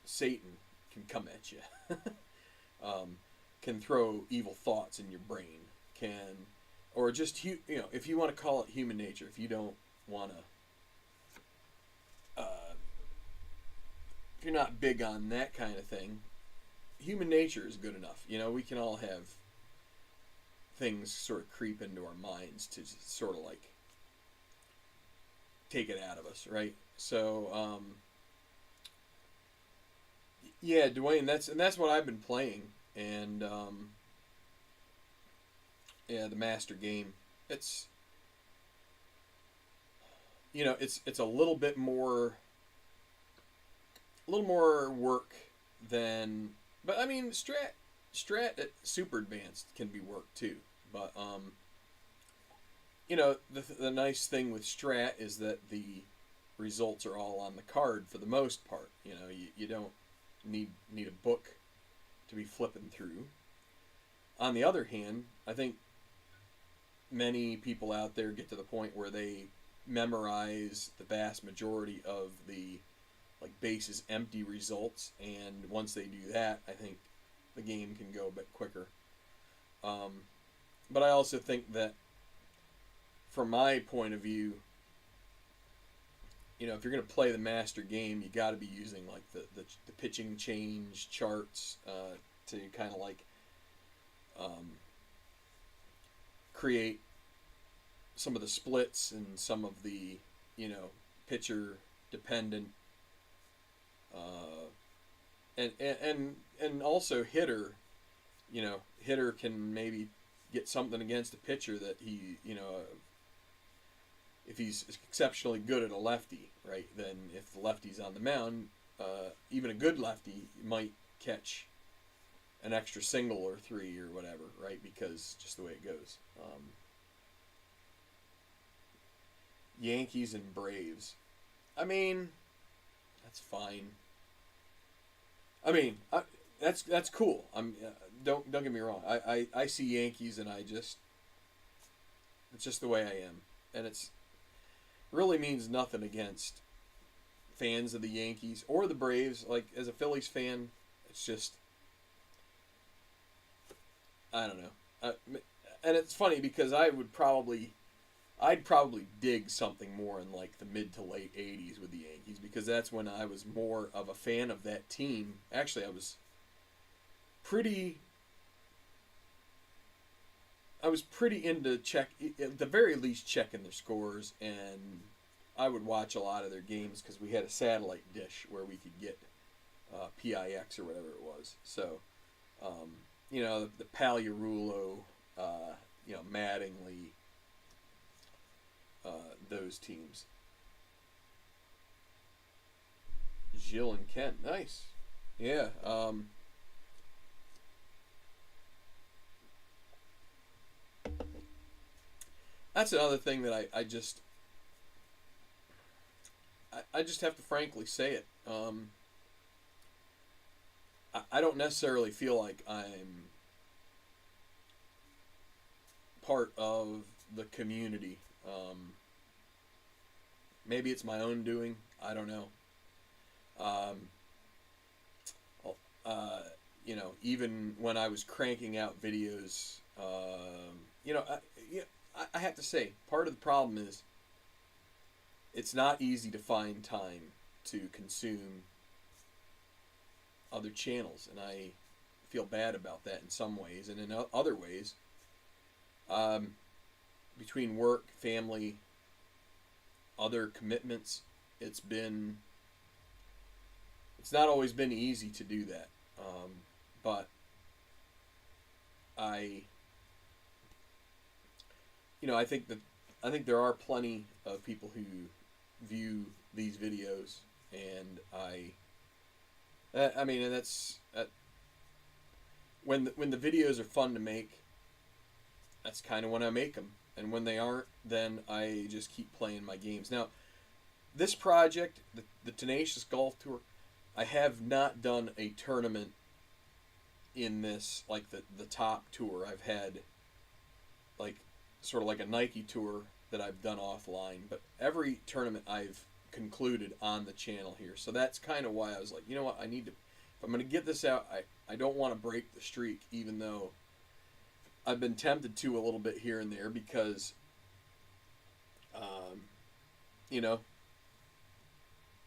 Satan can come at you. Can throw evil thoughts in your brain. Or just, if you want to call it human nature, if you don't want to, if you're not big on that kind of thing, human nature is good enough. We can all have things sort of creep into our minds to sort of like take it out of us, right? So, yeah, Dwayne, that's what I've been playing, and yeah, the master game. It's it's a little bit more work than, but I mean strat at super advanced can be work too. But the nice thing with strat is that the results are all on the card for the most part. You don't need a book to be flipping through. on the other hand, I think many people out there get to the point where they memorize the vast majority of the like bases empty results, and once they do that, I think the game can go a bit quicker. But I also think that, from my point of view, if you're going to play the master game, you got to be using like the pitching change charts to kind of like create some of the splits and some of the pitcher dependent and also hitter can maybe get something against a pitcher that he if he's exceptionally good at a lefty, right? Then if the lefty's on the mound, even a good lefty might catch an extra single or three or whatever, right? Because just the way it goes. Yankees and Braves. I mean, that's fine. I mean, that's cool. Don't get me wrong. I see Yankees and it's just the way I am, and it's really means nothing against fans of the Yankees or the Braves. Like, as a Phillies fan, it's just, I don't know. And it's funny because I'd probably dig something more in like the mid to late 80s with the Yankees, because that's when I was more of a fan of that team. Actually, I was pretty into at the very least checking their scores, and I would watch a lot of their games because we had a satellite dish where we could get PIX or whatever it was. So, the Paliarulo, Mattingly, those teams. Jill and Kent, nice. Yeah. That's another thing that I just have to frankly say it. I don't necessarily feel like I'm part of the community. Maybe it's my own doing. I don't know. Even when I was cranking out videos, I have to say, part of the problem is it's not easy to find time to consume other channels, and I feel bad about that in some ways, and in other ways, between work, family, other commitments, it's not always been easy to do that, but I think there are plenty of people who view these videos, and and that's when the videos are fun to make. That's kind of when I make them, and when they aren't, then I just keep playing my games. Now, this project, the Tenacious Golf Tour, I have not done a tournament in this, like the top tour. I've had like sort of like a Nike tour that I've done offline, but every tournament I've concluded on the channel here. So that's kind of why I was like, you know what, if I'm going to get this out, I don't want to break the streak, even though I've been tempted to a little bit here and there, because,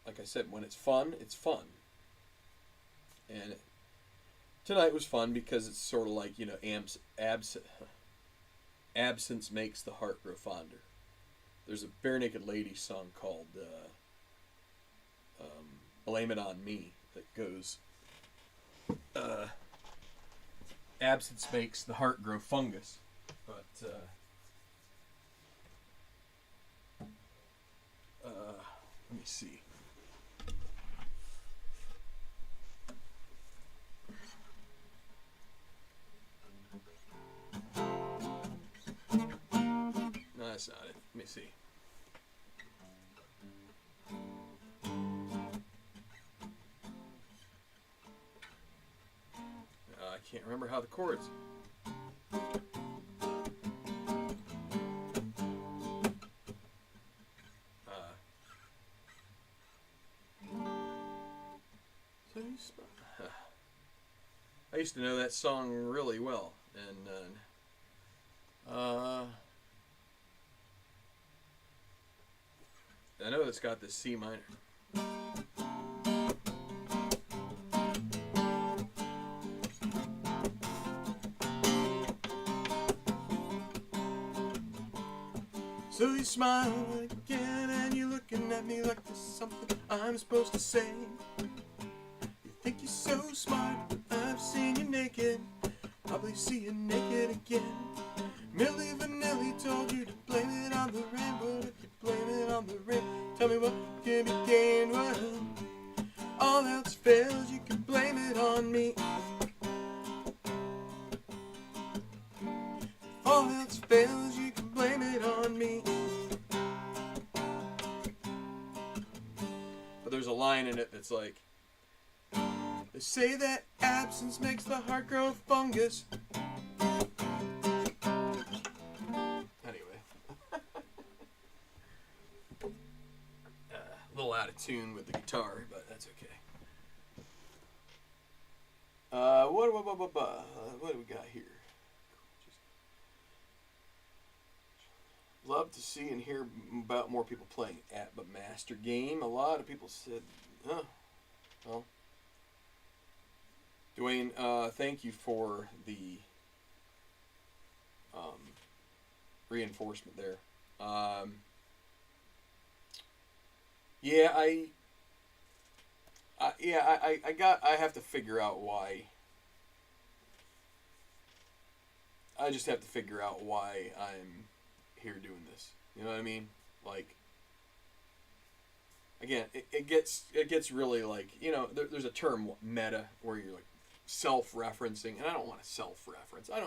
like I said, when it's fun, it's fun. And tonight was fun because it's sort of like, absence makes the heart grow fonder. There's a Bare Naked Ladies song called Blame It On Me that goes, absence makes the heart grow fungus. But, let me see. No, that's not it. Let me see. I can't remember how the chords. I used to know that song really well, and I know it's got this C minor. So you smile again and you're looking at me like there's something I'm supposed to say. You think you're so smart, but I've seen you naked. Probably see you naked again. Milli Vanilli told you to blame it on the rain, but if you blame it on the rain, tell me what can be gained. Well, all else fails, you can blame it on me. All else fails, you can blame it on me. But there's a line in it that's like, they say that absence makes the heart grow fungus. Anyway. A little out of tune with the guitar, but that's okay. What do we got here? Love to see and hear about more people playing at the Master Game. A lot of people said, oh, well. Dwayne, thank you for the reinforcement there. Yeah, I have to figure out why. I just have to figure out why I'm here doing this. You know what I mean? Like, again, it gets really like, you know, there's a term, meta, where you're like self-referencing, and I don't want to self-reference. I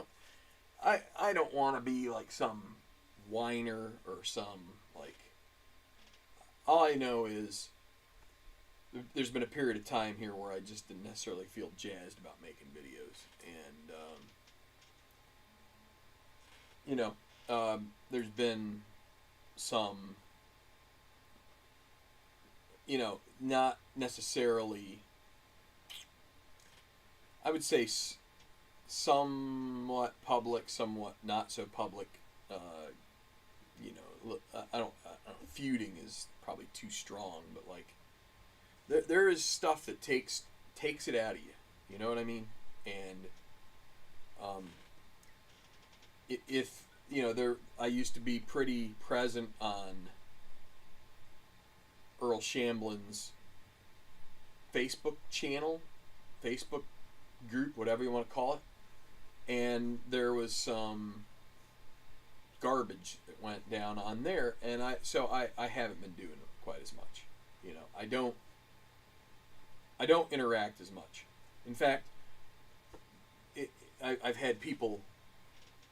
don't want to be like some whiner or some, like, all I know is there's been a period of time here where I just didn't necessarily feel jazzed about making videos, and you know, there's been some, you know, not necessarily, I would say somewhat public, somewhat not so public, you know, I don't feuding is probably too strong, but like, there is stuff that takes it out of you, you know what I mean? And if you know, I used to be pretty present on Earl Shamblin's Facebook channel, Facebook group, whatever you want to call it, and there was some garbage that went down on there, and I haven't been doing it quite as much. You know, I don't interact as much. In fact, I've had people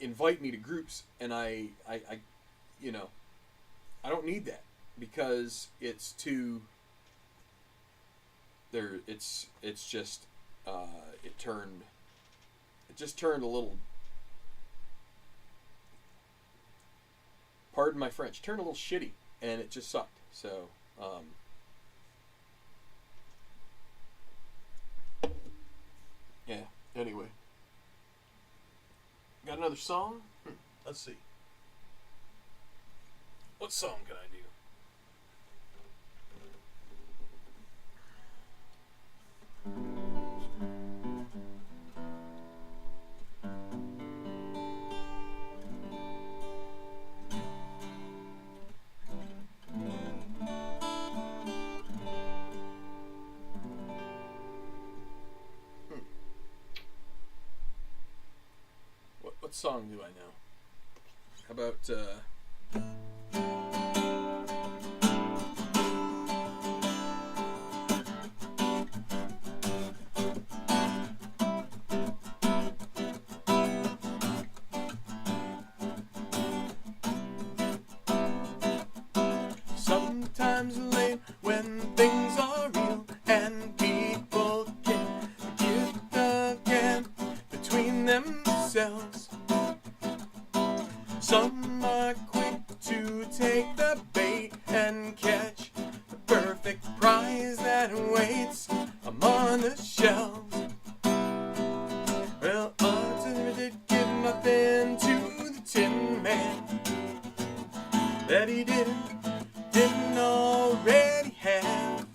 invite me to groups, and I you know, I don't need that, because it's too there. It's just it just turned a little, pardon my French, turned a little shitty, and it just sucked. So yeah, anyway, got another song? Let's see. What song can I do? What song do I know? How about sometimes late when things are real and people get the gift again between themselves. are quick to take the bait and catch the perfect prize that awaits. I'm on the shelf. Well, Arthur did give nothing to the Tin Man that he didn't already have.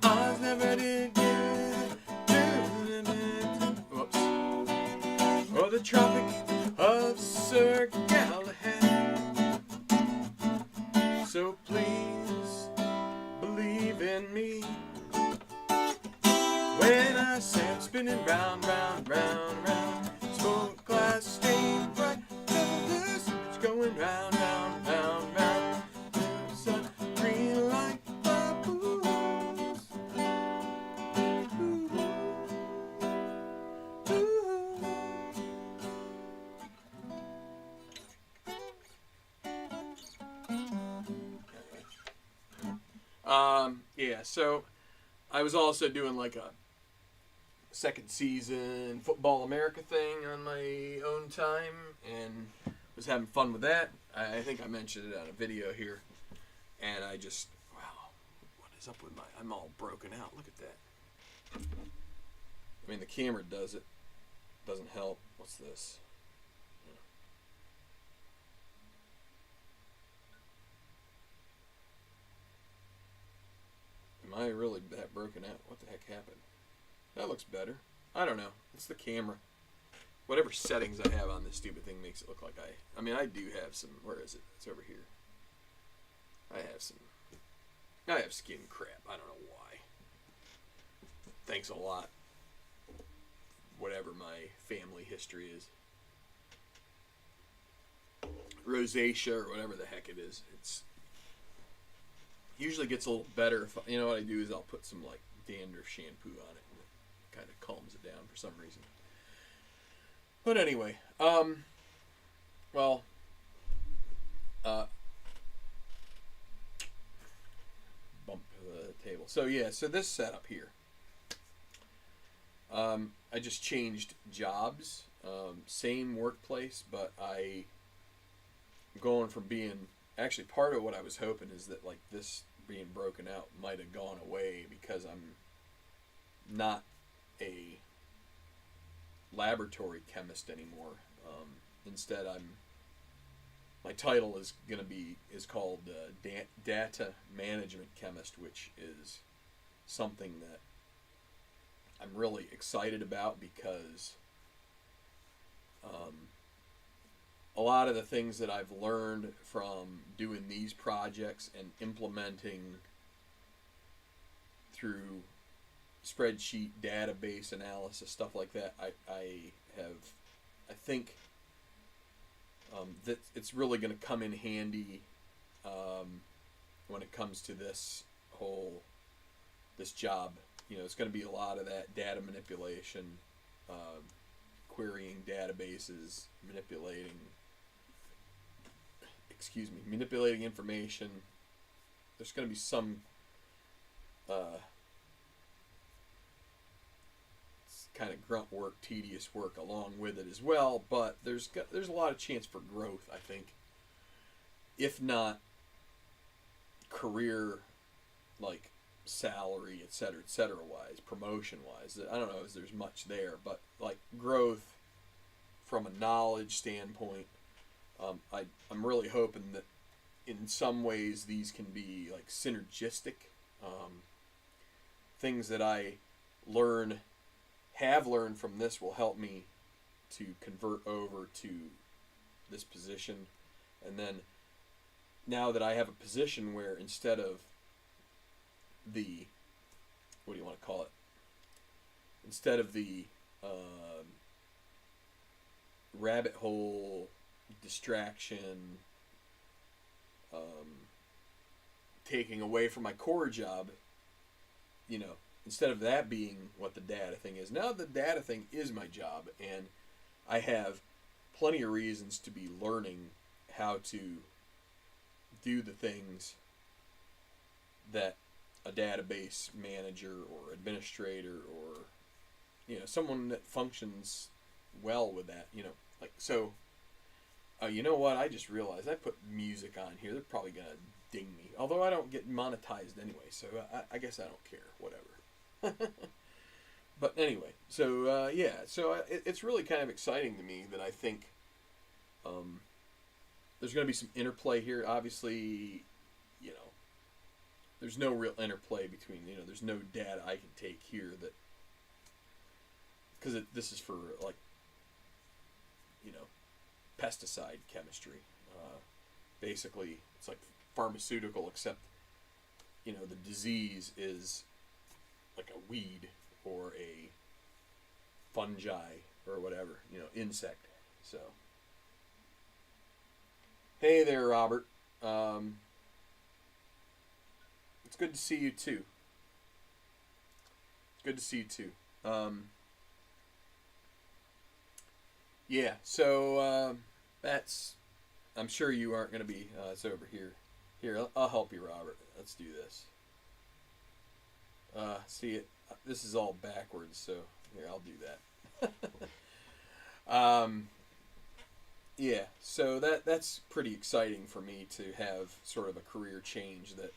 Oz never did give. Whoops. Or the Tropic of Sir Galahad. So please believe in me when I say I'm spinning round, round, round, round. Smoke glass stained bright colors, it's going round, round, round, round. Sun green like bubbles. Ooh, ooh. Yeah, so I was also doing like a second season Football America thing on my own time and was having fun with that. I think I mentioned it on a video here. And I just, wow, what is up with my, I'm all broken out. Look at that. I mean, the camera does it. Doesn't help. What's this? Am I really that broken out? What the heck happened? That looks better. I don't know. It's the camera. Whatever settings I have on this stupid thing makes it look like I mean, I do have some, where is it? It's over here. I have skin crap. I don't know why. Thanks a lot. Whatever my family history is. Rosacea or whatever the heck it is. It's usually gets a little better if, you know what I do is I'll put some like dandruff shampoo on it and it kind of calms it down for some reason. But anyway, bump the table. So yeah, so this setup here, I just changed jobs, same workplace, but I'm going from being, actually part of what I was hoping is that like this being broken out might have gone away because I'm not a laboratory chemist anymore. Instead, my title is called data management chemist, which is something that I'm really excited about because a lot of the things that I've learned from doing these projects and implementing through spreadsheet database analysis, stuff like that, I think that it's really going to come in handy when it comes to this job. You know, it's going to be a lot of that data manipulation, querying databases, manipulating information. There's going to be some kind of grunt work, tedious work along with it as well, but there's a lot of chance for growth, I think, if not career, like salary, et cetera wise, promotion wise. I don't know if there's much there, but like growth from a knowledge standpoint, I'm really hoping that in some ways these can be like synergistic. Things that I have learned from this will help me to convert over to this position. And then now that I have a position where instead of the, what do you want to call it? Instead of the rabbit hole, distraction, taking away from my core job, you know, instead of that being what the data thing is, now the data thing is my job, and I have plenty of reasons to be learning how to do the things that a database manager or administrator or, you know, someone that functions well with that, you know, like, so You know what? I just realized I put music on here. They're probably gonna ding me. Although I don't get monetized anyway, so I guess I don't care. Whatever. But anyway, so yeah, so it's really kind of exciting to me that I think there's going to be some interplay here. Obviously, you know, there's no real interplay between, you know, there's no data I can take here that, because this is for, like, you know, pesticide chemistry. Basically, it's like pharmaceutical, except, you know, the disease is like a weed or a fungi or whatever, you know, insect. So, hey there, Robert. It's good to see you too. It's good to see you too. Yeah, so that's. I'm sure you aren't going to be. It's over here. Here, I'll help you, Robert. Let's do this. See it. This is all backwards, so here, I'll do that. Yeah, so that's pretty exciting for me to have sort of a career change that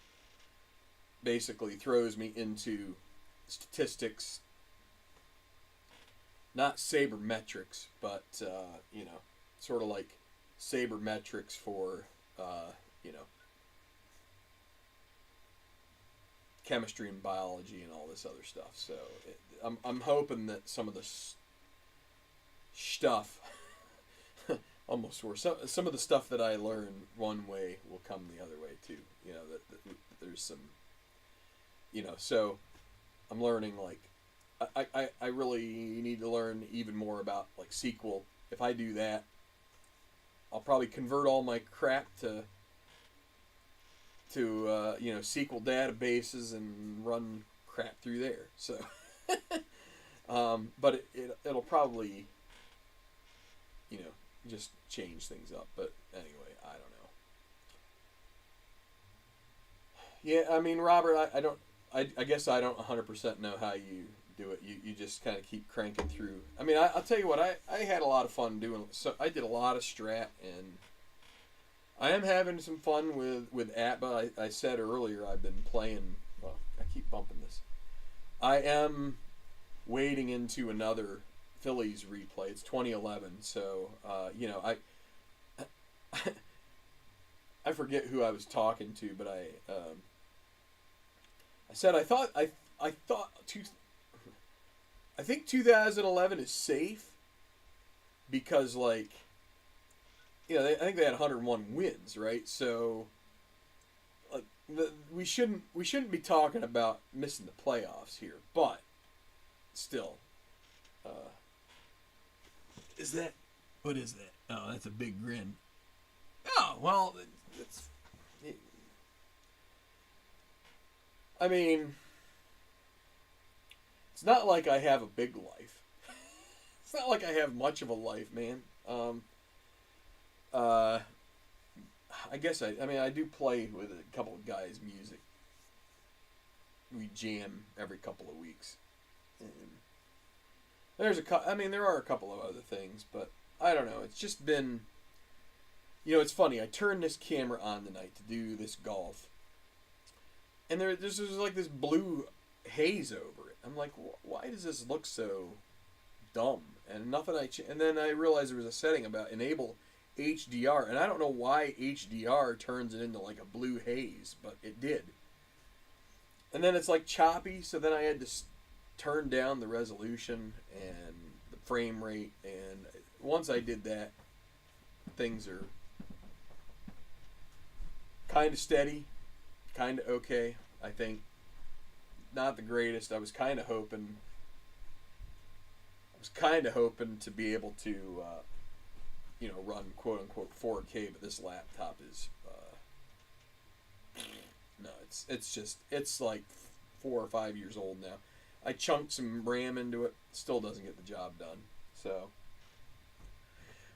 basically throws me into statistics, not sabermetrics, but you know, sort of like sabermetrics for you know, chemistry and biology and all this other stuff. So I'm hoping that some of the stuff, almost worse, some of the stuff that I learn one way will come the other way too. You know, that there's some, you know, so I'm learning, like, I really need to learn even more about, like, SQL. If I do that, I'll probably convert all my crap to you know, SQL databases and run crap through there. So, but it'll probably, you know, just change things up. But anyway, I don't know. Yeah, I mean, Robert, I guess I don't 100% know how you do it. You just kind of keep cranking through. I mean, I'll tell you what, I had a lot of fun doing. So I did a lot of strat, and I am having some fun with ATBA. I said earlier I've been playing. Well, I keep bumping this. I am wading into another Phillies replay. It's 2011, so you know, I forget who I was talking to, but I said I think 2011 is safe because, like, you know, I think they had 101 wins, right? So, like, we shouldn't be talking about missing the playoffs here, but still, is that, what is that? Oh, that's a big grin. Oh, well, I mean, it's not like I have a big life. It's not like I have much of a life, man. I guess I mean, I do play with a couple of guys' music. We jam every couple of weeks. And there are a couple of other things, but I don't know. It's just been, you know, it's funny. I turned this camera on tonight to do this golf, and there's like this blue haze over it. I'm like, why does this look so dumb? And nothing and then I realized there was a setting about enable HDR, and I don't know why HDR turns it into like a blue haze, but it did. And then it's like choppy, so then I had to turn down the resolution and the frame rate, and once I did that, things are kind of steady, kind of okay, I think. Not the greatest. I was kind of hoping to be able to you know, run quote-unquote 4K, but this laptop is no, it's like 4 or 5 years old now. I chunked some RAM into it, still doesn't get the job done. So,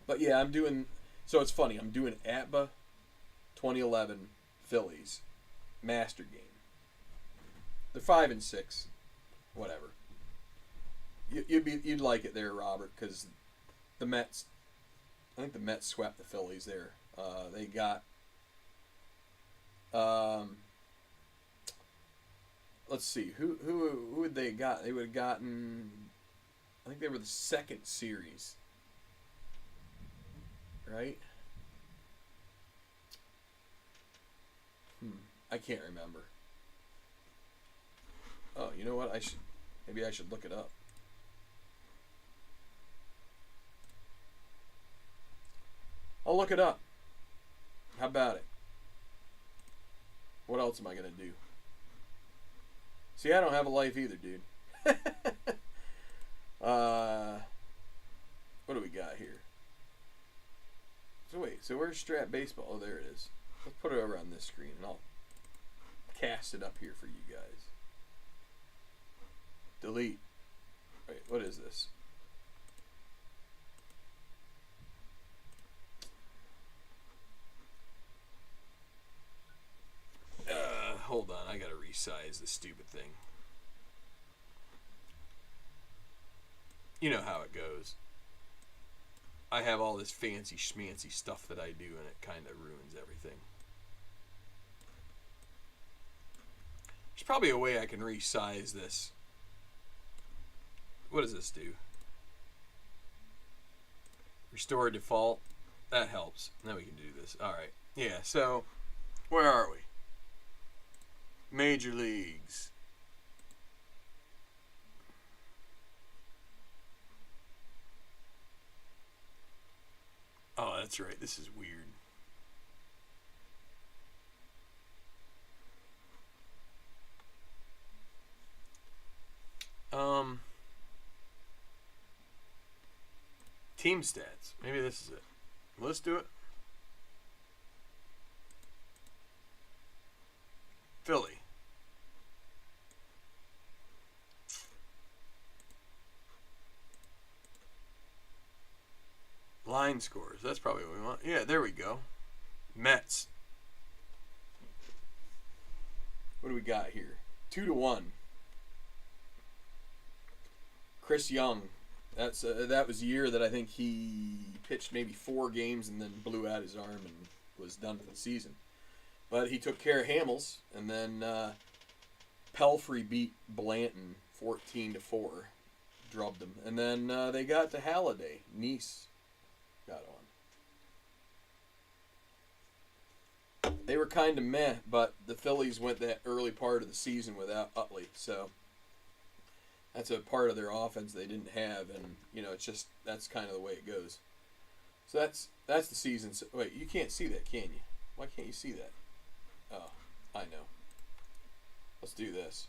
but yeah, so it's funny, I'm doing ATBA 2011 Phillies Master Game. They're 5 and 6, whatever. You'd like it there, Robert, because the Mets I think the Mets swept the Phillies there. They got. Let's see, who would they got? They would have gotten. I think they were the second series, right? I can't remember. Oh, you know what? Maybe I should look it up. I'll look it up. How about it? What else am I gonna do? See, I don't have a life either, dude. What do we got here? So wait, so where's Strat Baseball? Oh, there it is. Let's put it over on this screen, and I'll cast it up here for you guys. Delete. Wait, what is this? Hold on, I gotta resize this stupid thing. You know how it goes. I have all this fancy schmancy stuff that I do, and it kind of ruins everything. There's probably a way I can resize this. What does this do? Restore default. That helps. Now we can do this. Alright. Yeah, so where are we? Major leagues. Oh, that's right. This is weird. Team stats. Maybe this is it. Let's do it. Philly. Line scores. That's probably what we want. Yeah, there we go. Mets. What do we got here? 2-1. Chris Young. That was a year that I think he pitched maybe 4 games and then blew out his arm and was done for the season. But he took care of Hamels, and then Pelfrey beat Blanton 14-4, drubbed him, and then they got to Halladay. Nice got on. They were kind of meh, but the Phillies went that early part of the season without Utley, so that's a part of their offense they didn't have, and it's just that's kind of the way it goes. So that's the season. So, wait, you can't see that, can you? Why can't you see that? Oh, I know. Let's do this.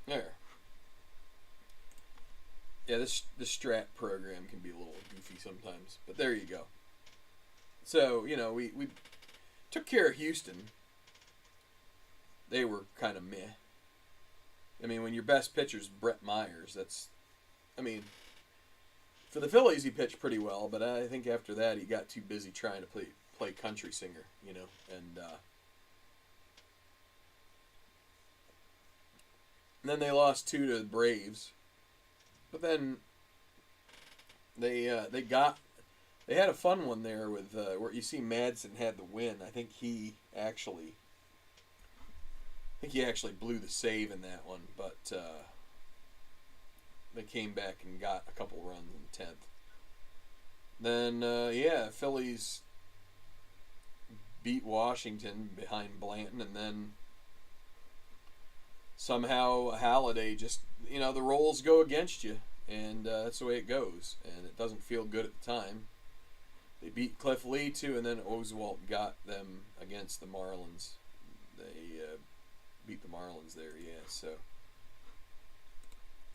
There. Yeah, this strat program can be a little goofy sometimes, but there you go. So, we took care of Houston. They were kind of meh. I mean, when your best pitcher's Brett Myers, for the Phillies, he pitched pretty well, but I think after that he got too busy trying to play country singer, and then they lost 2 to the Braves. But then they had a fun one there with where you see Madsen had the win. I think he actually blew the save in that one, but they came back and got a couple runs in the 10th. Then Phillies beat Washington behind Blanton, and then somehow Halladay just the rolls go against you, and that's the way it goes, and it doesn't feel good at the time. They beat Cliff Lee too, and then Oswalt got them against the Marlins. They beat the Marlins there, yeah. So,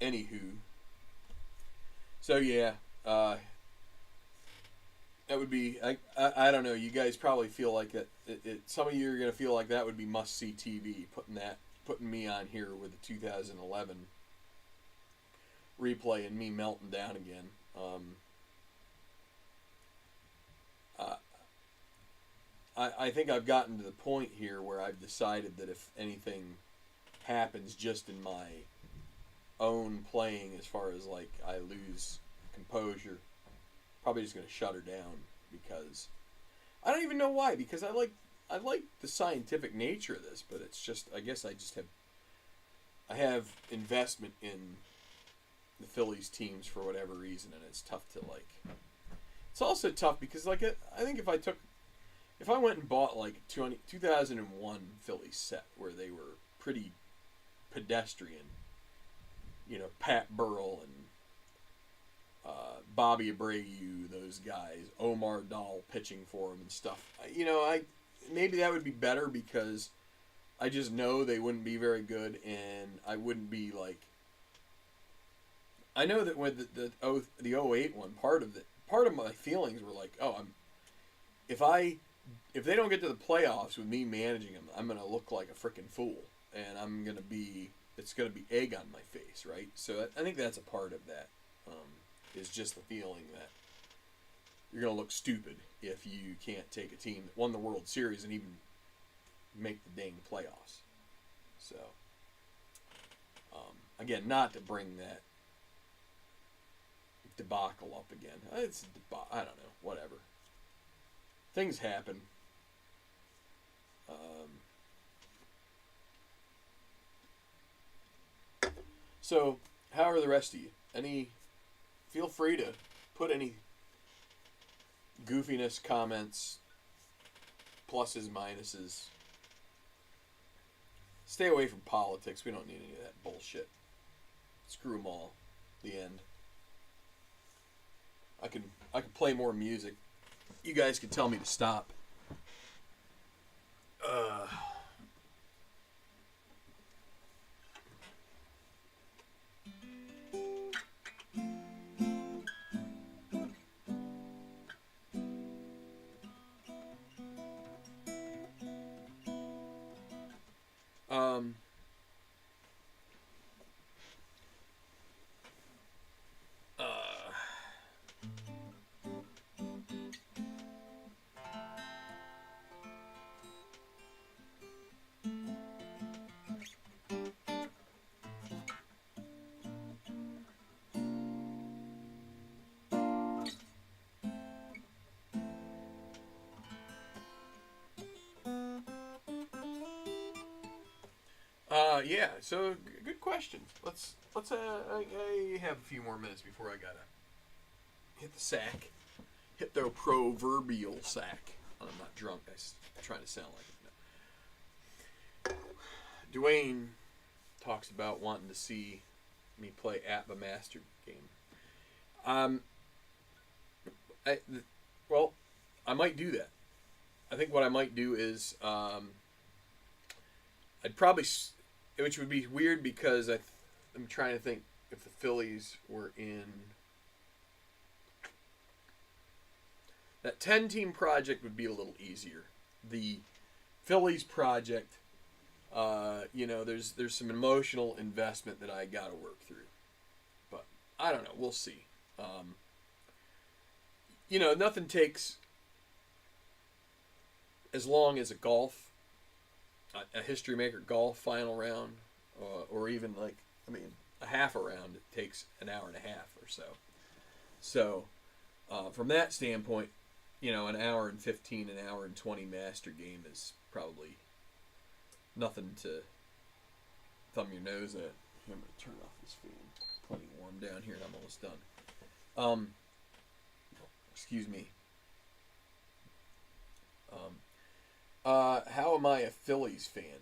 anywho, that would be. I don't know. You guys probably feel like that. Some of you are gonna feel like that would be must see TV. Putting me on here with the 2011 replay and me melting down again. I think I've gotten to the point here where I've decided that if anything happens just in my own playing, as far as like I lose composure. Probably just gonna shut her down because I don't even know why. Because I like the scientific nature of this, but it's just I guess I have investment in the Phillies teams for whatever reason, and it's tough to like. It's also tough because like I think if I went and bought like a 2001 Phillies set where they were pretty pedestrian, Pat Burrell and Bobby Abreu, those guys, Omar Dahl pitching for him and stuff. Maybe that would be better because I just know they wouldn't be very good, and I wouldn't be like. I know that with the 08 one, part of my feelings were like, oh, if they don't get to the playoffs with me managing them, I'm gonna look like a freaking fool, and it's gonna be egg on my face, right? So I think that's a part of that. Is just the feeling that you're going to look stupid if you can't take a team that won the World Series and even make the dang playoffs. So, again, not to bring that debacle up again. I don't know, whatever. Things happen. So, how are the rest of you? Feel free to put any goofiness, comments, pluses, minuses. Stay away from politics. We don't need any of that bullshit. Screw them all. The end. I can play more music. You guys can tell me to stop. Yeah. So good question. Let's. I have a few more minutes before I gotta hit the sack, hit the proverbial sack. I'm not drunk. I'm trying to sound like it. No. Dwayne talks about wanting to see me play at the Master game. I might do that. I think what I might do is I'd probably. Which would be weird because I'm trying to think if the Phillies were in that 10-team project would be a little easier. The Phillies project, there's some emotional investment that I got to work through, but I don't know. We'll see. Nothing takes as long as a history maker golf final round, or even a half a round. It takes an hour and a half or so. So, from that standpoint, an hour and 15, an hour and 20 Master game is probably nothing to thumb your nose at. I'm going to turn off this fan. It's plenty warm down here, and I'm almost done. Excuse me. How am I a Phillies fan?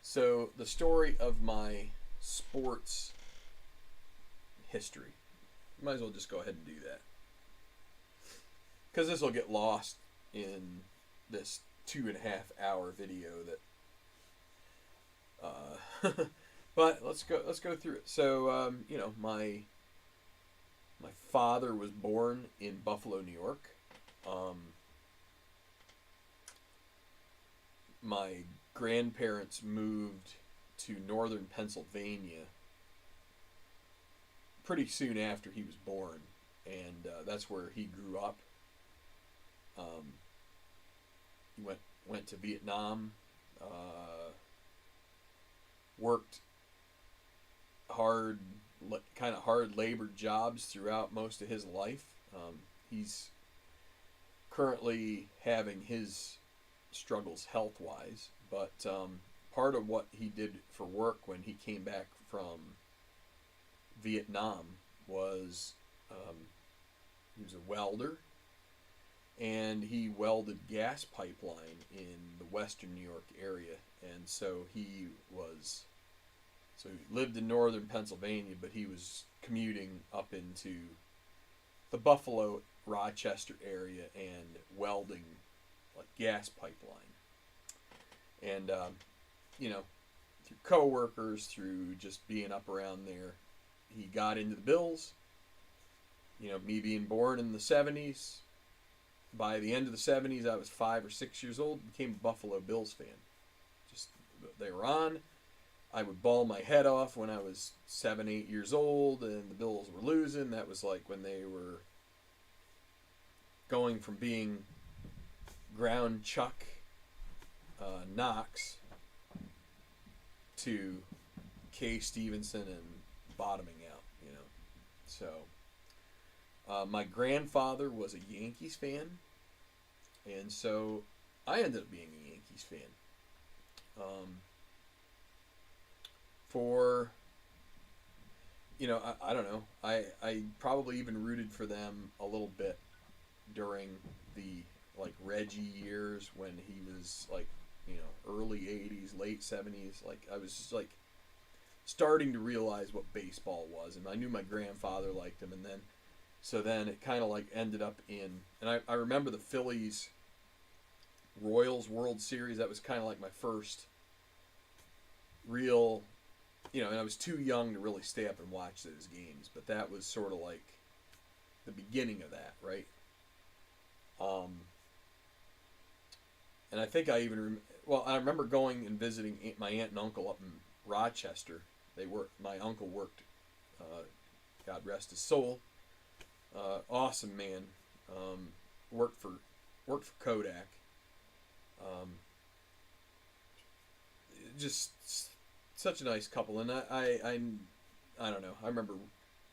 So the story of my sports history. Might as well just go ahead and do that. Because this will get lost in this 2.5 hour video that but let's go through it. So my father was born in Buffalo, New York. My grandparents moved to northern Pennsylvania pretty soon after he was born, and that's where he grew up. He went to Vietnam, worked hard kind of hard labor jobs throughout most of his life. He's currently having his struggles health wise, but part of what he did for work when he came back from Vietnam was he was a welder, and he welded gas pipeline in the western New York area, and so he lived in northern Pennsylvania, but he was commuting up into the Buffalo, Rochester area and welding like gas pipeline. And through coworkers, through just being up around there, he got into the Bills. Me being born in the 70s, by the end of the 70s, I was 5 or 6 years old, became a Buffalo Bills fan. Just, they were on. I would bawl my head off when I was 7, 8 years old, and the Bills were losing. That was like when they were going from being ground chuck Knox to Kay Stevenson and bottoming out, So, my grandfather was a Yankees fan, and so I ended up being a Yankees fan. I don't know. I probably even rooted for them a little bit during the like Reggie years when he was like, early 80s, late 70s. Like I was just like starting to realize what baseball was, and I knew my grandfather liked him, and then it kind of like ended up in, and I remember the Phillies Royals World Series. That was kind of like my first real, and I was too young to really stay up and watch those games, but that was sort of like the beginning of that, right? And I think I even, I remember going and visiting my aunt and uncle up in Rochester. My uncle worked, God rest his soul, awesome man, worked for Kodak, just such a nice couple. And I don't know, I remember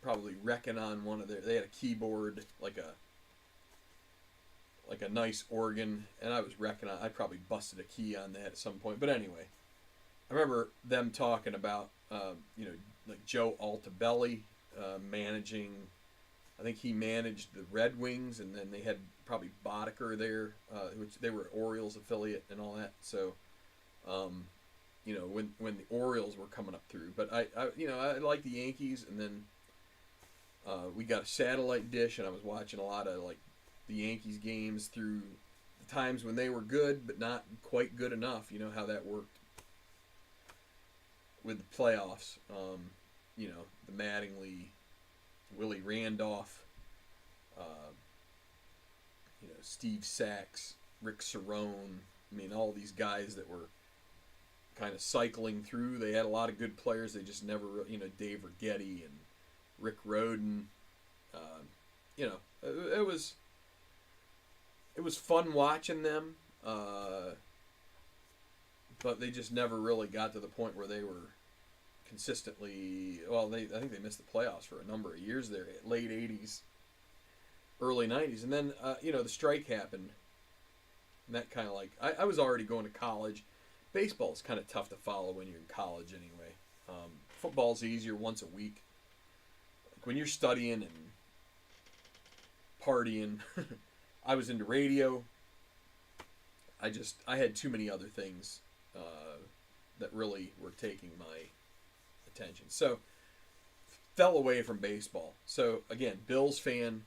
probably wrecking on one of they had a keyboard, like a nice organ, and I was wrecking on, I probably busted a key on that at some point. But anyway, I remember them talking about, like Joe Altobelli managing, I think he managed the Red Wings, and then they had probably Boddicker there, which they were Orioles affiliate and all that. So, when the Orioles were coming up through. But I liked the Yankees, and then we got a satellite dish, and I was watching a lot of like the Yankees games through the times when they were good, but not quite good enough. You know how that worked with the playoffs. The Mattingly, Willie Randolph, Steve Sachs, Rick Cerrone. I mean, all these guys that were kind of cycling through. They had a lot of good players. They just never, Dave Righetti and Rick Rhoden. It was fun watching them, but they just never really got to the point where they were consistently. I think they missed the playoffs for a number of years there, late 80s, early 90s, and then the strike happened, and that kind of like I was already going to college. Baseball is kind of tough to follow when you're in college anyway. Football's easier once a week. Like when you're studying and partying. I was into radio. I had too many other things that really were taking my attention. So, fell away from baseball. So, again, Bills fan.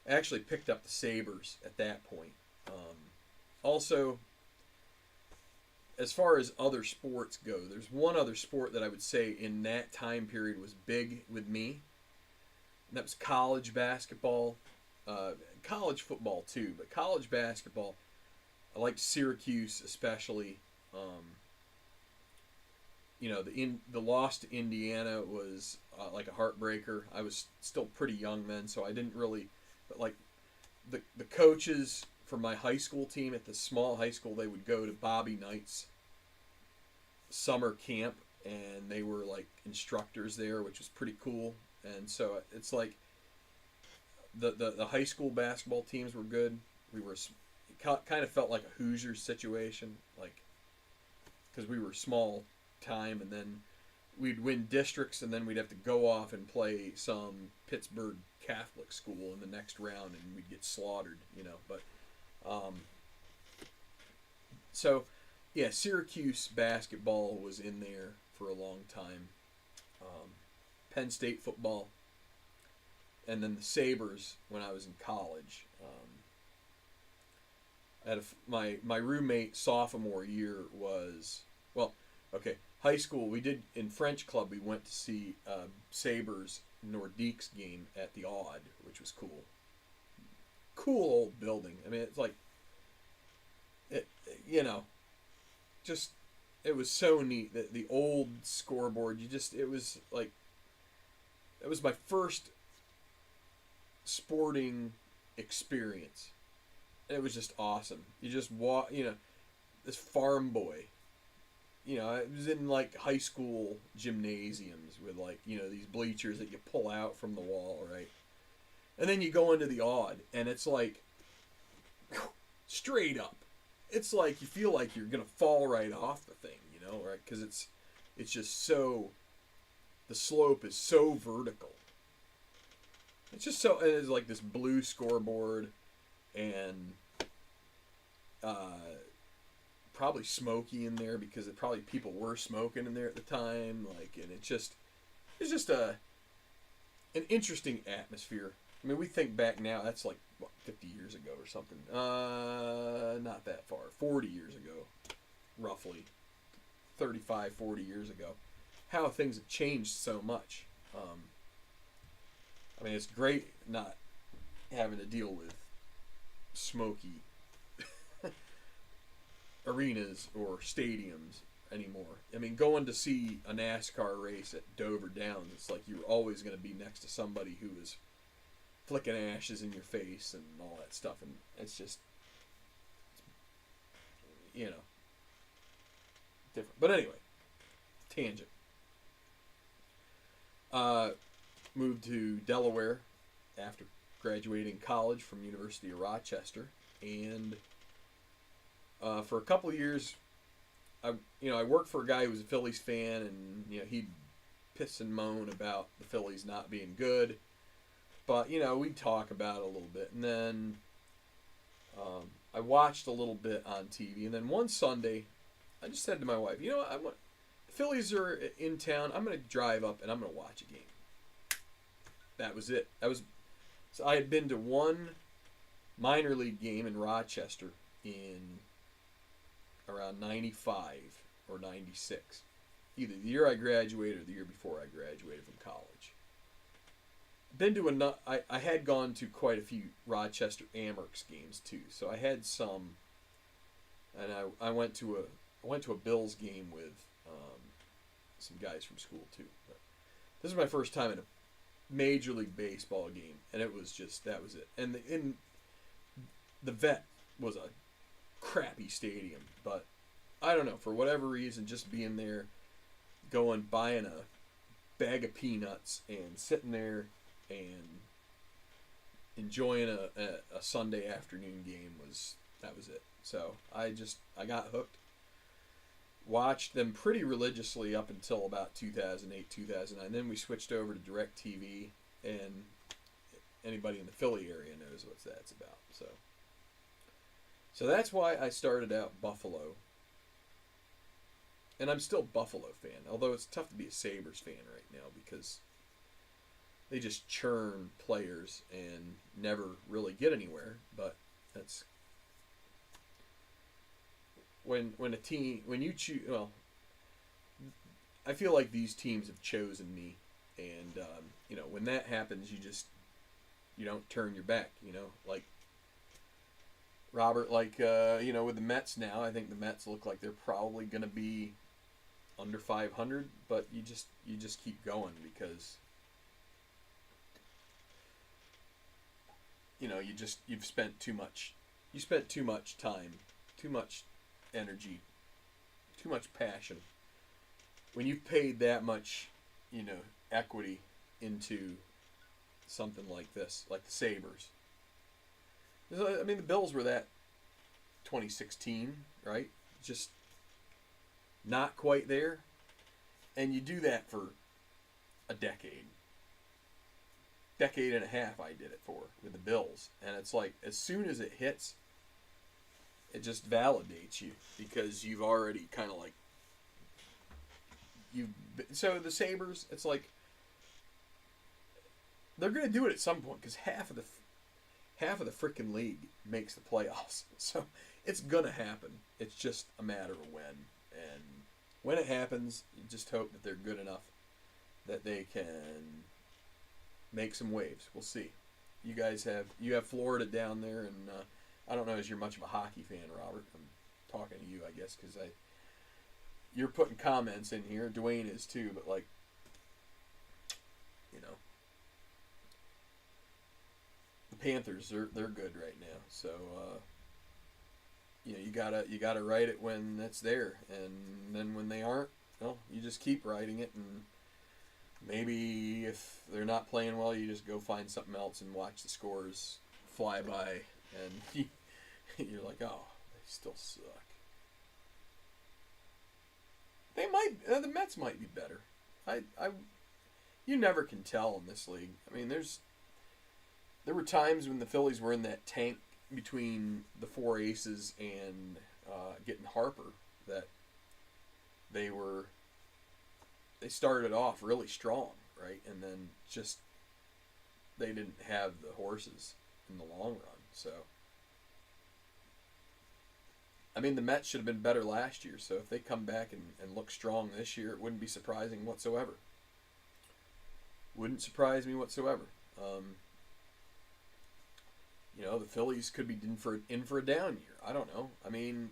I actually picked up the Sabres at that point. Also, as far as other sports go, there's one other sport that I would say in that time period was big with me. And that was college basketball. College football too, but college basketball, I liked Syracuse especially. The loss to Indiana was like a heartbreaker. I was still pretty young then, so I didn't really, but like the coaches for my high school team at the small high school, they would go to Bobby Knight's summer camp, and they were like instructors there, which was pretty cool. And so it's like the high school basketball teams were good. We were it kind of felt like a Hoosiers situation, like because we were small time, and then we'd win districts, and then we'd have to go off and play some Pittsburgh Catholic school in the next round, and we'd get slaughtered, you know. But so yeah, Syracuse basketball was in there for a long time. Penn State football, and then the Sabres when I was in college. I had my roommate sophomore year was, well, okay, high school. We did in French club. We went to see Sabres Nordiques game at the Odd, which was cool. Cool old building. I mean, it's like, you know, just it was so neat. The old scoreboard. It was like, it was my first sporting experience. It was just awesome. You just walk, you know, this farm boy. You know, it was in like high school gymnasiums with like, you know, these bleachers that you pull out from the wall, right? And then you go into the Odd, and it's like straight up. It's like you feel like you're gonna fall right off the thing, you know, right? Because it's just so, the slope is so vertical. It's just so, and it's like this blue scoreboard, and probably smoky in there because probably people were smoking in there at the time. Like, and it's just an interesting atmosphere. I mean, we think back now, that's like what, 50 years ago or something. Not that far, 40 years ago, roughly, 35, 40 years ago. How things have changed so much. I mean, it's great not having to deal with smoky arenas or stadiums anymore. I mean, going to see a NASCAR race at Dover Downs, it's like you're always going to be next to somebody who is flicking ashes in your face and all that stuff, and it's just, you know, different. But anyway, tangent. Moved to Delaware after graduating college from University of Rochester, and for a couple of years, I worked for a guy who was a Phillies fan, and you know, he'd piss and moan about the Phillies not being good, but you know, we'd talk about it a little bit, and then I watched a little bit on TV, and then one Sunday, I just said to my wife, you know what, the Phillies are in town, I'm going to drive up and I'm going to watch a game. That was it. So I had been to one minor league game in Rochester in around 95 or 96. Either the year I graduated or the year before I graduated from college. Been to I had gone to quite a few Rochester Amherst games too. So I had some, and I went to a Bills game with some guys from school too. But this is my first time in a Major League Baseball game, and it was just, that was it. And the Vet was a crappy stadium, but I don't know, for whatever reason, just being there, buying a bag of peanuts and sitting there and enjoying a Sunday afternoon game that was it. So I got hooked. Watched them pretty religiously up until about 2008, 2009. Then we switched over to DirecTV, and anybody in the Philly area knows what that's about. So that's why I started out Buffalo. And I'm still a Buffalo fan, although it's tough to be a Sabres fan right now because they just churn players and never really get anywhere. But that's when you choose. Well, I feel like these teams have chosen me, and you know, when that happens, you don't turn your back. You know, like Robert, like you know, with the Mets now, I think the Mets look like they're probably going to be under 500, but you just keep going because you know, you've spent too much. You spent too much time, too much energy, too much passion when you've paid that much, equity into something like this, like the Sabres. I mean, the Bills were that 2016, right? Just not quite there. And you do that for a decade and a half I did it for with the Bills. And it's like, as soon as it hits, it just validates you because you've already kind of like, so the Sabres, it's like, they're going to do it at some point because half of the freaking league makes the playoffs. So it's going to happen. It's just a matter of when. And when it happens, you just hope that they're good enough that they can make some waves. We'll see. You have Florida down there, and I don't know if you're much of a hockey fan, Robert. I'm talking to you, I guess, because you're putting comments in here. Dwayne is too, but like, the Panthers, they're good right now. So you gotta write it when it's there, and then when they aren't, you just keep writing it, and maybe if they're not playing well, you just go find something else and watch the scores fly by, and you're like, oh, they still suck. They might, the Mets might be better. You never can tell in this league. I mean, there were times when the Phillies were in that tank between the four aces and getting Harper that they started off really strong, right? And then just they didn't have the horses in the long run. So, I mean, the Mets should have been better last year. So if they come back and look strong this year, it wouldn't be surprising whatsoever. Wouldn't surprise me whatsoever. The Phillies could be in for a down year. I don't know. I mean,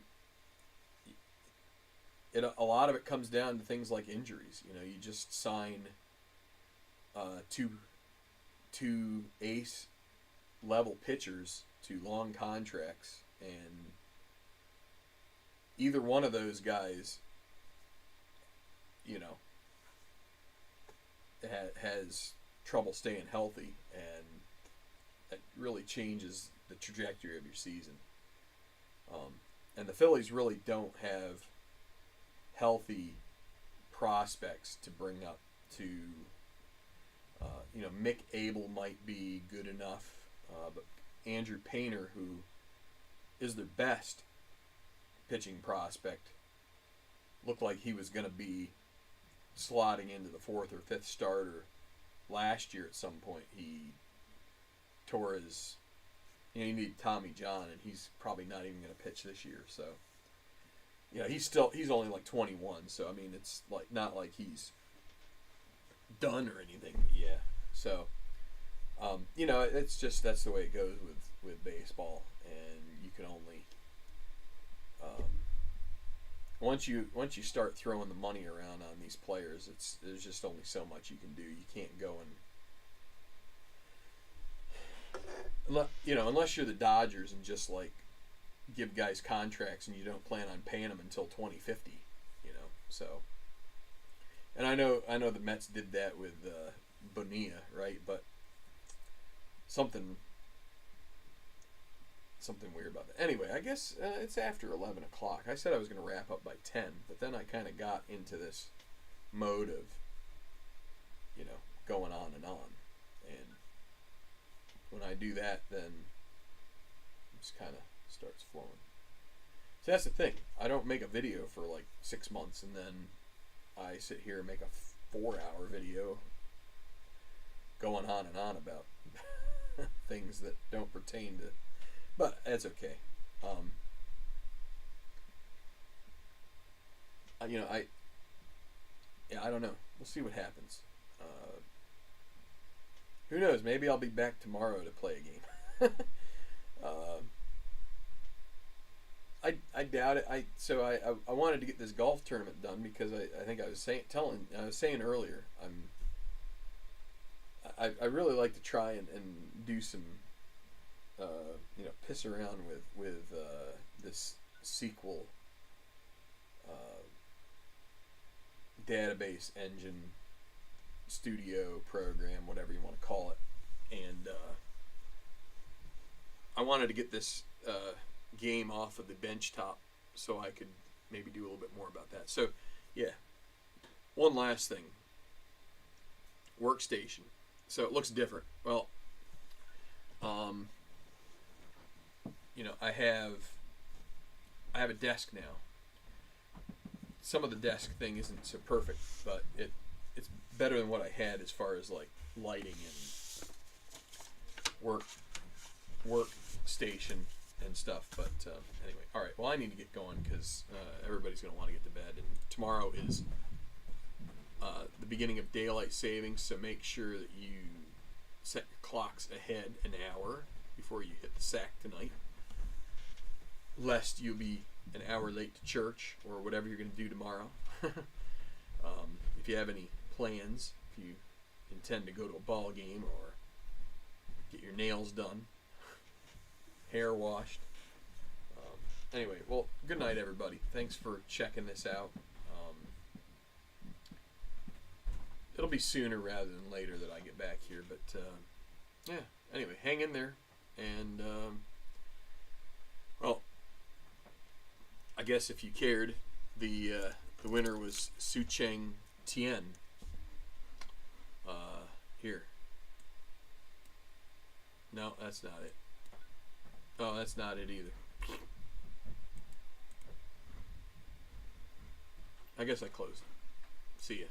a lot of it comes down to things like injuries. You just sign two ace level pitchers to long contracts, and either one of those guys, has trouble staying healthy, and that really changes the trajectory of your season. And the Phillies really don't have healthy prospects to bring up to, Mick Abel might be good enough, but Andrew Painter, who is their best pitching prospect, looked like he was going to be slotting into the fourth or fifth starter last year at some point. He tore his, he needed Tommy John, and he's probably not even going to pitch this year. So, he's only like 21. So, I mean, it's like not like he's done or anything. But yeah. So, it's just, that's the way it goes with baseball, and you can only, once you start throwing the money around on these players, there's just only so much you can do. You can't go and, unless you're the Dodgers and just like give guys contracts and you don't plan on paying them until 2050, So, and I know the Mets did that with Bonilla, right? But something weird about that. Anyway, I guess it's after 11 o'clock. I said I was going to wrap up by 10, but then I kind of got into this mode of, going on and on. And when I do that, then it just kind of starts flowing. So that's the thing. I don't make a video for like 6 months, and then I sit here and make a 4-hour video going on and on about things that don't pertain to. But that's okay. I don't know. We'll see what happens. Who knows? Maybe I'll be back tomorrow to play a game. I doubt it. I wanted to get this golf tournament done because I think I was saying earlier, I really like to try and do some piss around with this sequel database engine, studio program, whatever you want to call it. And I wanted to get this game off of the bench top so I could maybe do a little bit more about that. So, yeah. One last thing. Workstation. So it looks different. Well, I have a desk now. Some of the desk thing isn't so perfect, but it's better than what I had as far as like lighting and workstation and stuff. But anyway, all right. Well, I need to get going because everybody's going to want to get to bed, and tomorrow is the beginning of daylight savings. So make sure that you set your clocks ahead an hour before you hit the sack tonight, lest you'll be an hour late to church or whatever you're going to do tomorrow. If you have any plans, if you intend to go to a ball game or get your nails done, hair washed. Anyway, well, good night, everybody. Thanks for checking this out. It'll be sooner rather than later that I get back here, but yeah. Anyway, hang in there, and well, I guess if you cared, the winner was Su Cheng Tien. Here. No, that's not it. Oh, that's not it either. I guess I closed it. See ya.